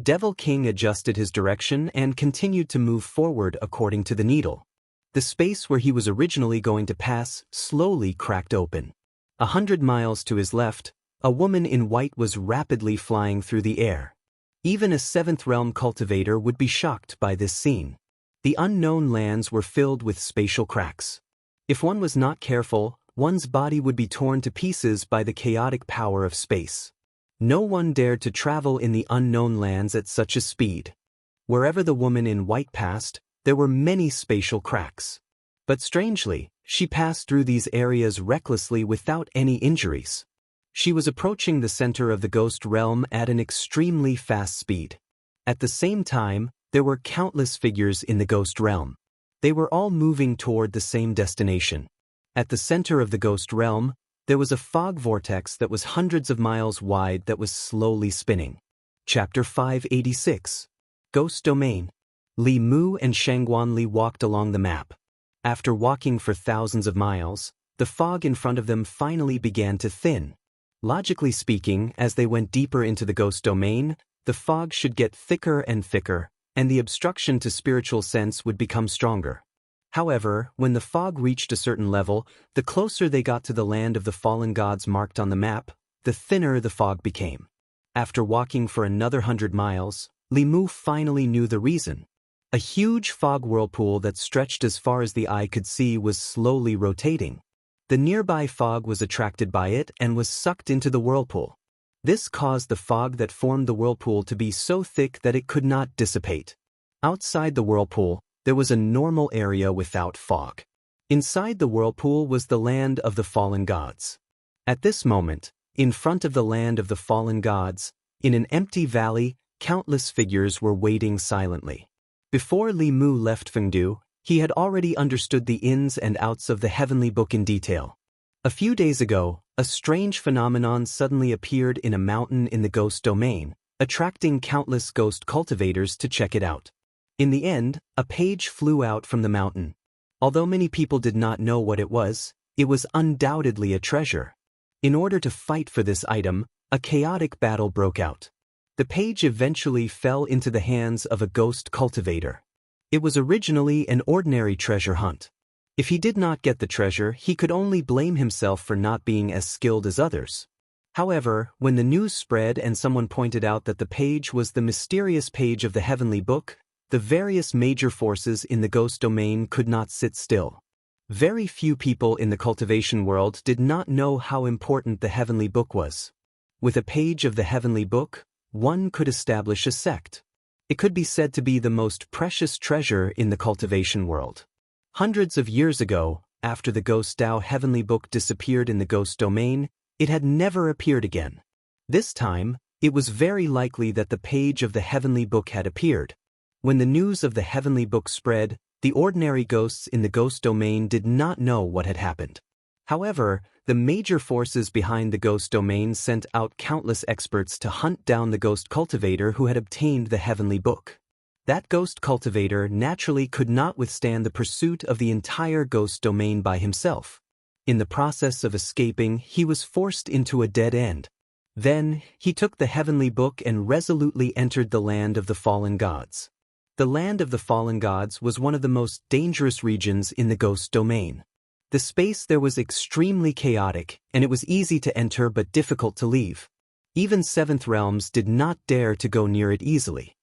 Devil King adjusted his direction and continued to move forward according to the needle. The space where he was originally going to pass slowly cracked open. 100 miles to his left, a woman in white was rapidly flying through the air. Even a 7th realm cultivator would be shocked by this scene. The unknown lands were filled with spatial cracks. If one was not careful, one's body would be torn to pieces by the chaotic power of space. No one dared to travel in the unknown lands at such a speed. Wherever the woman in white passed, there were many spatial cracks. But strangely, she passed through these areas recklessly without any injuries. She was approaching the center of the ghost realm at an extremely fast speed. At the same time, there were countless figures in the ghost realm. They were all moving toward the same destination. At the center of the ghost realm, there was a fog vortex that was hundreds of miles wide that was slowly spinning. Chapter 586. Ghost Domain. Li Mu and Shangguan Li walked along the map. After walking for thousands of miles, the fog in front of them finally began to thin. Logically speaking, as they went deeper into the ghost domain, the fog should get thicker and thicker, and the obstruction to spiritual sense would become stronger. However, when the fog reached a certain level, the closer they got to the land of the fallen gods marked on the map, the thinner the fog became. After walking for another 100 miles, Li Mu finally knew the reason. A huge fog whirlpool that stretched as far as the eye could see was slowly rotating. The nearby fog was attracted by it and was sucked into the whirlpool. This caused the fog that formed the whirlpool to be so thick that it could not dissipate. Outside the whirlpool, there was a normal area without fog. Inside the whirlpool was the land of the fallen gods. At this moment, in front of the land of the fallen gods, in an empty valley, countless figures were waiting silently. Before Li Mu left Fengdu, he had already understood the ins and outs of the heavenly book in detail. A few days ago, a strange phenomenon suddenly appeared in a mountain in the ghost domain, attracting countless ghost cultivators to check it out. In the end, a page flew out from the mountain. Although many people did not know what it was undoubtedly a treasure. In order to fight for this item, a chaotic battle broke out. The page eventually fell into the hands of a ghost cultivator. It was originally an ordinary treasure hunt. If he did not get the treasure, he could only blame himself for not being as skilled as others. However, when the news spread and someone pointed out that the page was the mysterious page of the heavenly book, the various major forces in the ghost domain could not sit still. Very few people in the cultivation world did not know how important the heavenly book was. With a page of the heavenly book, one could establish a sect. It could be said to be the most precious treasure in the cultivation world. Hundreds of years ago, after the Ghost Tao heavenly book disappeared in the ghost domain, it had never appeared again. This time, it was very likely that the page of the heavenly book had appeared. When the news of the heavenly book spread, the ordinary ghosts in the ghost domain did not know what had happened. However, the major forces behind the ghost domain sent out countless experts to hunt down the ghost cultivator who had obtained the heavenly book. That ghost cultivator naturally could not withstand the pursuit of the entire ghost domain by himself. In the process of escaping, he was forced into a dead end. Then, he took the heavenly book and resolutely entered the land of the fallen gods. The land of the fallen gods was one of the most dangerous regions in the ghost domain. The space there was extremely chaotic, and it was easy to enter but difficult to leave. Even 7th realms did not dare to go near it easily.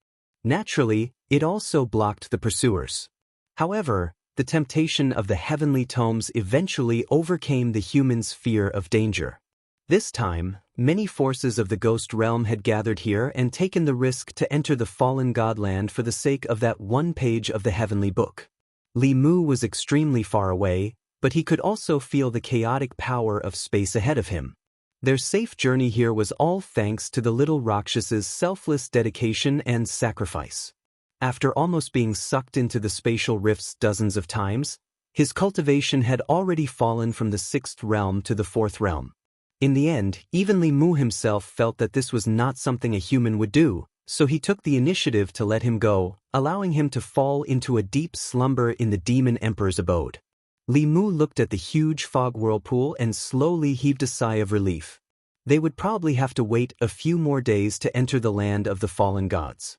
Naturally, it also blocked the pursuers. However, the temptation of the heavenly tomes eventually overcame the humans' fear of danger. This time, many forces of the ghost realm had gathered here and taken the risk to enter the fallen godland for the sake of that one page of the heavenly book. Li Mu was extremely far away, but he could also feel the chaotic power of space ahead of him. Their safe journey here was all thanks to the little Rakshas's selfless dedication and sacrifice. After almost being sucked into the spatial rifts dozens of times, his cultivation had already fallen from the 6th realm to the 4th realm. In the end, even Li Mu himself felt that this was not something a human would do, so he took the initiative to let him go, allowing him to fall into a deep slumber in the Demon Emperor's abode. Li Mu looked at the huge fog whirlpool and slowly heaved a sigh of relief. They would probably have to wait a few more days to enter the land of the fallen gods.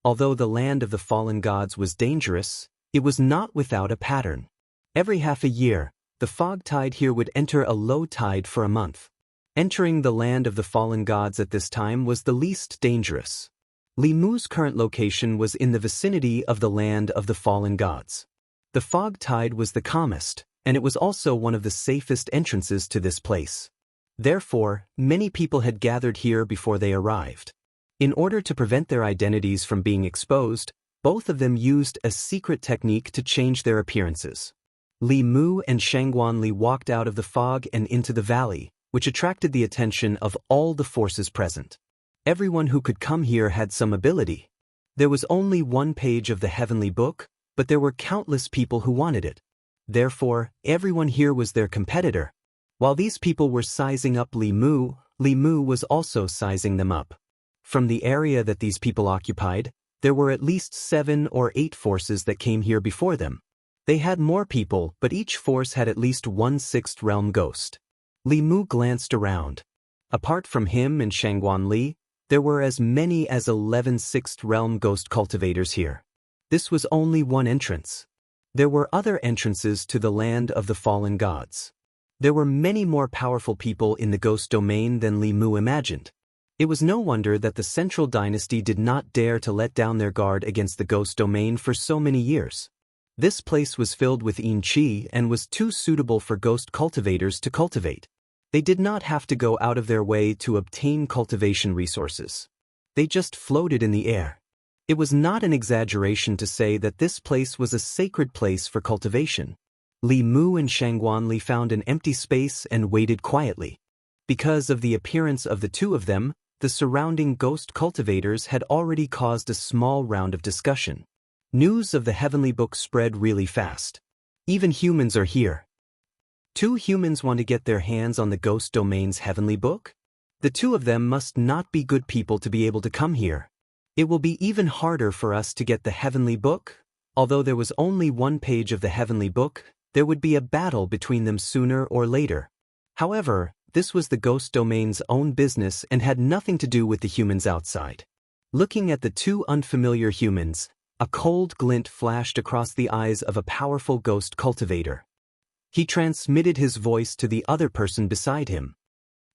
Although the land of the fallen gods was dangerous, it was not without a pattern. Every half a year, the fog tide here would enter a low tide for a month. Entering the land of the fallen gods at this time was the least dangerous. Li Mu's current location was in the vicinity of the land of the fallen gods. The fog tide was the calmest, and it was also one of the safest entrances to this place. Therefore, many people had gathered here before they arrived. In order to prevent their identities from being exposed, both of them used a secret technique to change their appearances. Li Mu and Shangguanli walked out of the fog and into the valley, which attracted the attention of all the forces present. Everyone who could come here had some ability. There was only one page of the heavenly book, but there were countless people who wanted it. Therefore, everyone here was their competitor. While these people were sizing up Li Mu was also sizing them up. From the area that these people occupied, there were at least 7 or 8 forces that came here before them. They had more people, but each force had at least one 6th realm ghost. Li Mu glanced around. Apart from him and Shangguanli, there were as many as 11 6th realm ghost cultivators here. This was only one entrance. There were other entrances to the land of the fallen gods. There were many more powerful people in the ghost domain than Li Mu imagined. It was no wonder that the central dynasty did not dare to let down their guard against the ghost domain for so many years. This place was filled with yin qi and was too suitable for ghost cultivators to cultivate. They did not have to go out of their way to obtain cultivation resources. They just floated in the air. It was not an exaggeration to say that this place was a sacred place for cultivation. Li Mu and Shangguanli found an empty space and waited quietly. Because of the appearance of the two of them, the surrounding ghost cultivators had already caused a small round of discussion. News of the heavenly book spread really fast. Even humans are here. 2 humans want to get their hands on the ghost domain's heavenly book? The 2 of them must not be good people to be able to come here. It will be even harder for us to get the heavenly book. Although there was only one page of the heavenly book, there would be a battle between them sooner or later. However, this was the ghost domain's own business and had nothing to do with the humans outside. Looking at the 2 unfamiliar humans, a cold glint flashed across the eyes of a powerful ghost cultivator. He transmitted his voice to the other person beside him.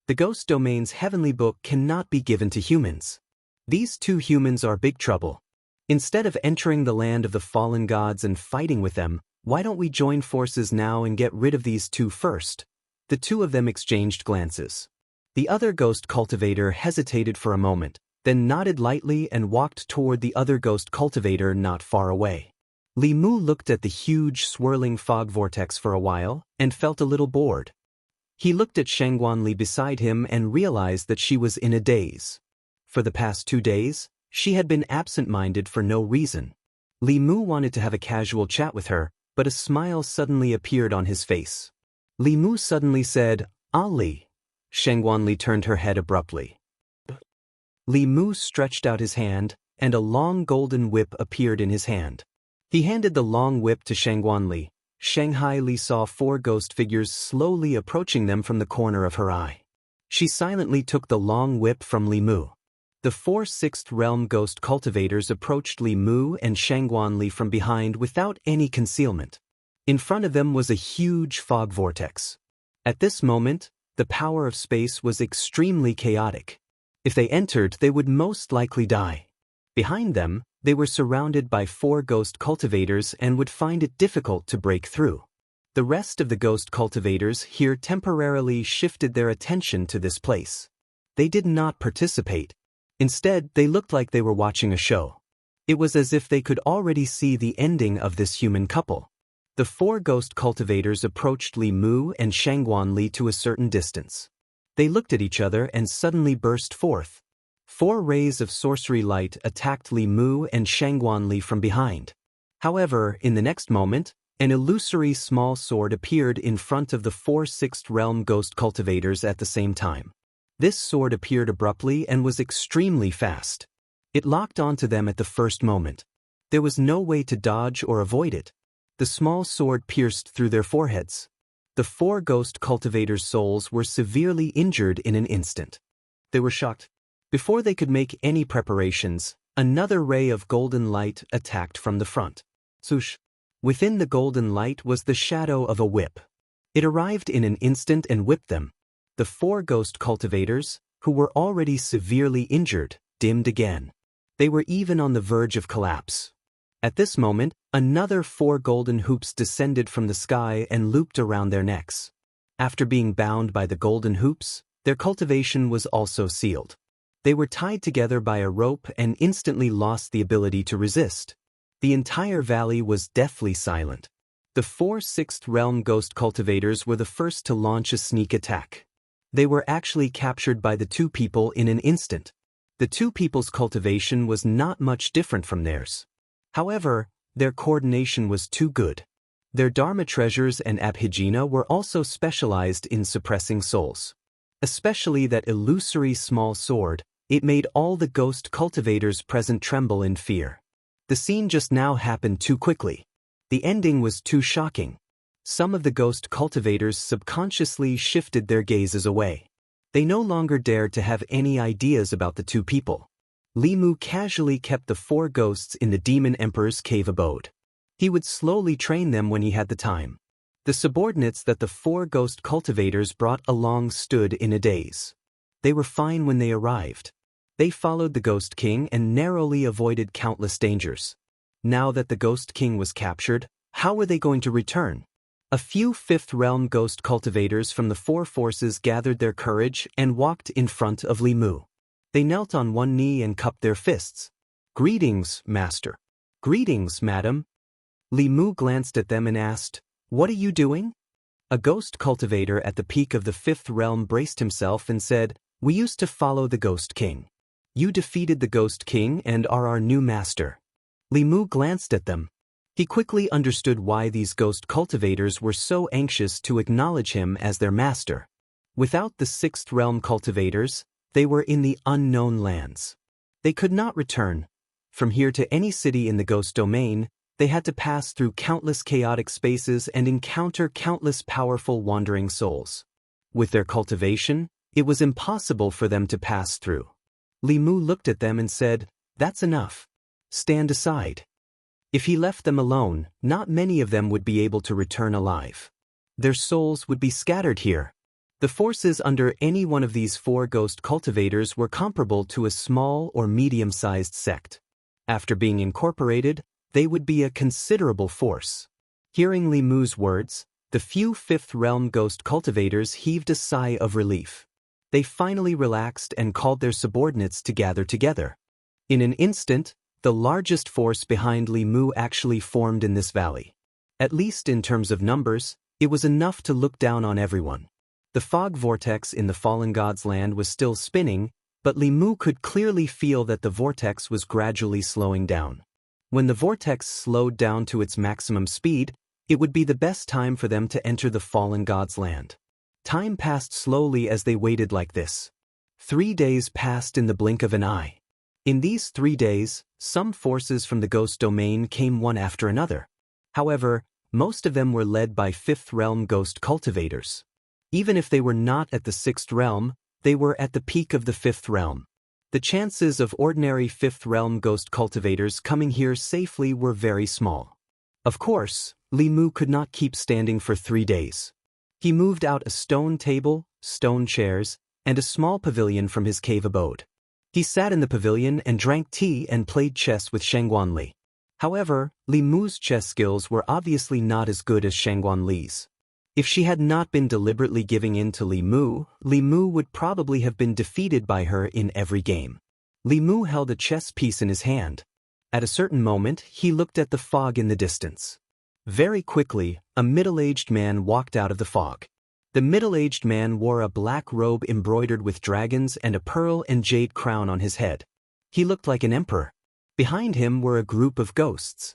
The ghost domain's heavenly book cannot be given to humans. These 2 humans are big trouble. Instead of entering the land of the fallen gods and fighting with them, why don't we join forces now and get rid of these 2 first? The 2 of them exchanged glances. The other ghost cultivator hesitated for a moment, then nodded lightly and walked toward the other ghost cultivator not far away. Li Mu looked at the huge swirling fog vortex for a while and felt a little bored. He looked at Shangguanli beside him and realized that she was in a daze. For the past 2 days, she had been absent-minded for no reason. Li Mu wanted to have a casual chat with her, but a smile suddenly appeared on his face. Li Mu suddenly said, "Ali." Shangguanli turned her head abruptly. Li Mu stretched out his hand, and a long golden whip appeared in his hand. He handed the long whip to Shangguanli. Shanghai Li saw 4 ghost figures slowly approaching them from the corner of her eye. She silently took the long whip from Li Mu. The 4 6th realm ghost cultivators approached Li Mu and Shangguanli from behind without any concealment. In front of them was a huge fog vortex. At this moment, the power of space was extremely chaotic. If they entered, they would most likely die. Behind them, they were surrounded by 4 ghost cultivators and would find it difficult to break through. The rest of the ghost cultivators here temporarily shifted their attention to this place. They did not participate. Instead, they looked like they were watching a show. It was as if they could already see the ending of this human couple. The 4 ghost cultivators approached Li Mu and Shangguanli to a certain distance. They looked at each other and suddenly burst forth. 4 rays of sorcery light attacked Li Mu and Shangguanli from behind. However, in the next moment, An illusory small sword appeared in front of the 4 sixth realm ghost cultivators at the same time. This sword appeared abruptly and was extremely fast. It locked onto them at the first moment. There was no way to dodge or avoid it. The small sword pierced through their foreheads. The 4 ghost cultivators' souls were severely injured in an instant. They were shocked. Before they could make any preparations, another ray of golden light attacked from the front. Swoosh! Within the golden light was the shadow of a whip. It arrived in an instant and whipped them. The 4 ghost cultivators, who were already severely injured, dimmed again. They were even on the verge of collapse. At this moment, another 4 golden hoops descended from the sky and looped around their necks. After being bound by the golden hoops, their cultivation was also sealed. They were tied together by a rope and instantly lost the ability to resist. The entire valley was deathly silent. The 4 sixth realm ghost cultivators were the first to launch a sneak attack. They were actually captured by the 2 people in an instant. The 2 people's cultivation was not much different from theirs. However, their coordination was too good. Their Dharma treasures and abhijna were also specialized in suppressing souls. Especially that illusory small sword, it made all the ghost cultivators present tremble in fear. The scene just now happened too quickly. The ending was too shocking. Some of the ghost cultivators subconsciously shifted their gazes away. They no longer dared to have any ideas about the 2 people. Li Mu casually kept the 4 ghosts in the Demon Emperor's cave abode. He would slowly train them when he had the time. The subordinates that the 4 ghost cultivators brought along stood in a daze. They were fine when they arrived. They followed the Ghost King and narrowly avoided countless dangers. Now that the Ghost King was captured, how were they going to return? A few 5th realm ghost cultivators from the 4 forces gathered their courage and walked in front of Li Mu. They knelt on one knee and cupped their fists. "Greetings, master." "Greetings, madam." Li Mu glanced at them and asked, "What are you doing?" A ghost cultivator at the peak of the 5th realm braced himself and said, "We used to follow the Ghost King. You defeated the Ghost King and are our new master." Li Mu glanced at them. He quickly understood why these ghost cultivators were so anxious to acknowledge him as their master. Without the 6th realm cultivators, they were in the unknown lands. They could not return. From here to any city in the ghost domain, they had to pass through countless chaotic spaces and encounter countless powerful wandering souls. With their cultivation, it was impossible for them to pass through. Li Mu looked at them and said, "That's enough. Stand aside." If he left them alone, not many of them would be able to return alive. Their souls would be scattered here. The forces under any one of these 4 ghost cultivators were comparable to a small or medium-sized sect. After being incorporated, they would be a considerable force. Hearing Li Mu's words, the few 5th realm ghost cultivators heaved a sigh of relief. They finally relaxed and called their subordinates to gather together. In an instant, the largest force behind Li Mu actually formed in this valley. At least in terms of numbers, it was enough to look down on everyone. The fog vortex in the fallen god's land was still spinning, but Li Mu could clearly feel that the vortex was gradually slowing down. When the vortex slowed down to its maximum speed, it would be the best time for them to enter the fallen god's land. Time passed slowly as they waited like this. 3 days passed in the blink of an eye. In these 3 days, some forces from the ghost domain came one after another. However, most of them were led by 5th realm ghost cultivators. Even if they were not at the 6th realm, they were at the peak of the 5th realm. The chances of ordinary 5th realm ghost cultivators coming here safely were very small. Of course, Li Mu could not keep standing for 3 days. He moved out a stone table, stone chairs, and a small pavilion from his cave abode. He sat in the pavilion and drank tea and played chess with Shangguan Li. However, Li Mu's chess skills were obviously not as good as Shangguan Li's. If she had not been deliberately giving in to Li Mu would probably have been defeated by her in every game. Li Mu held a chess piece in his hand. At a certain moment, he looked at the fog in the distance. Very quickly, a middle-aged man walked out of the fog. The middle-aged man wore a black robe embroidered with dragons and a pearl and jade crown on his head. He looked like an emperor. Behind him were a group of ghosts.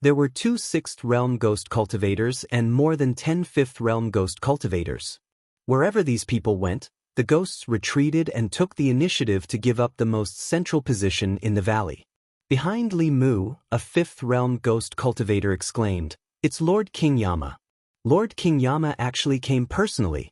There were 2 6th realm ghost cultivators and more than 10 5th realm ghost cultivators. Wherever these people went, the ghosts retreated and took the initiative to give up the most central position in the valley. Behind Li Mu, a 5th realm ghost cultivator exclaimed, "It's Lord King Yama. Lord King Yama actually came personally."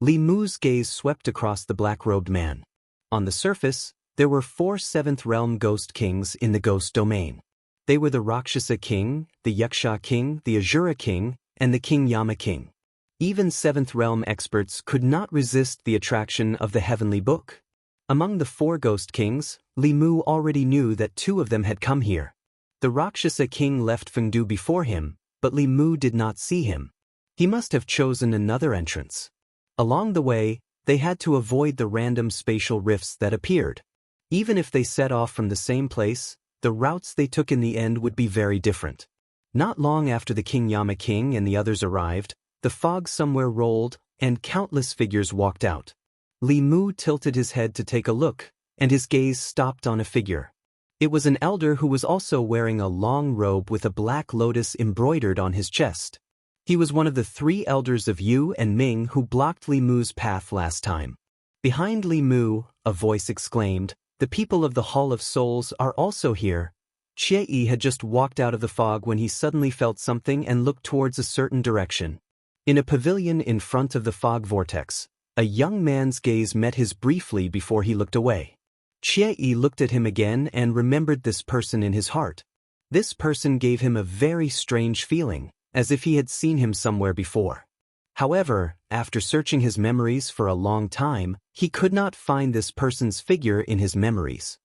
Li Mu's gaze swept across the black-robed man. On the surface, there were 4 7th realm ghost kings in the ghost domain. They were the Rakshasa King, the Yuksha King, the Asura King, and the King Yama King. Even 7th realm experts could not resist the attraction of the heavenly book. Among the 4 ghost kings, Li Mu already knew that 2 of them had come here. The Rakshasa King left Fengdu before him, but Li Mu did not see him. He must have chosen another entrance. Along the way, they had to avoid the random spatial rifts that appeared. Even if they set off from the same place, the routes they took in the end would be very different. Not long after the King Yama King and the others arrived, the fog somewhere rolled, and countless figures walked out. Li Mu tilted his head to take a look, and his gaze stopped on a figure. It was an elder who was also wearing a long robe with a black lotus embroidered on his chest. He was one of the 3 elders of Yu and Ming who blocked Li Mu's path last time. Behind Li Mu, a voice exclaimed, "The people of the Hall of Souls are also here." Xie had just walked out of the fog when he suddenly felt something and looked towards a certain direction. In a pavilion in front of the fog vortex, a young man's gaze met his briefly before he looked away. Xie looked at him again and remembered this person in his heart. This person gave him a very strange feeling, as if he had seen him somewhere before. However, after searching his memories for a long time, he could not find this person's figure in his memories.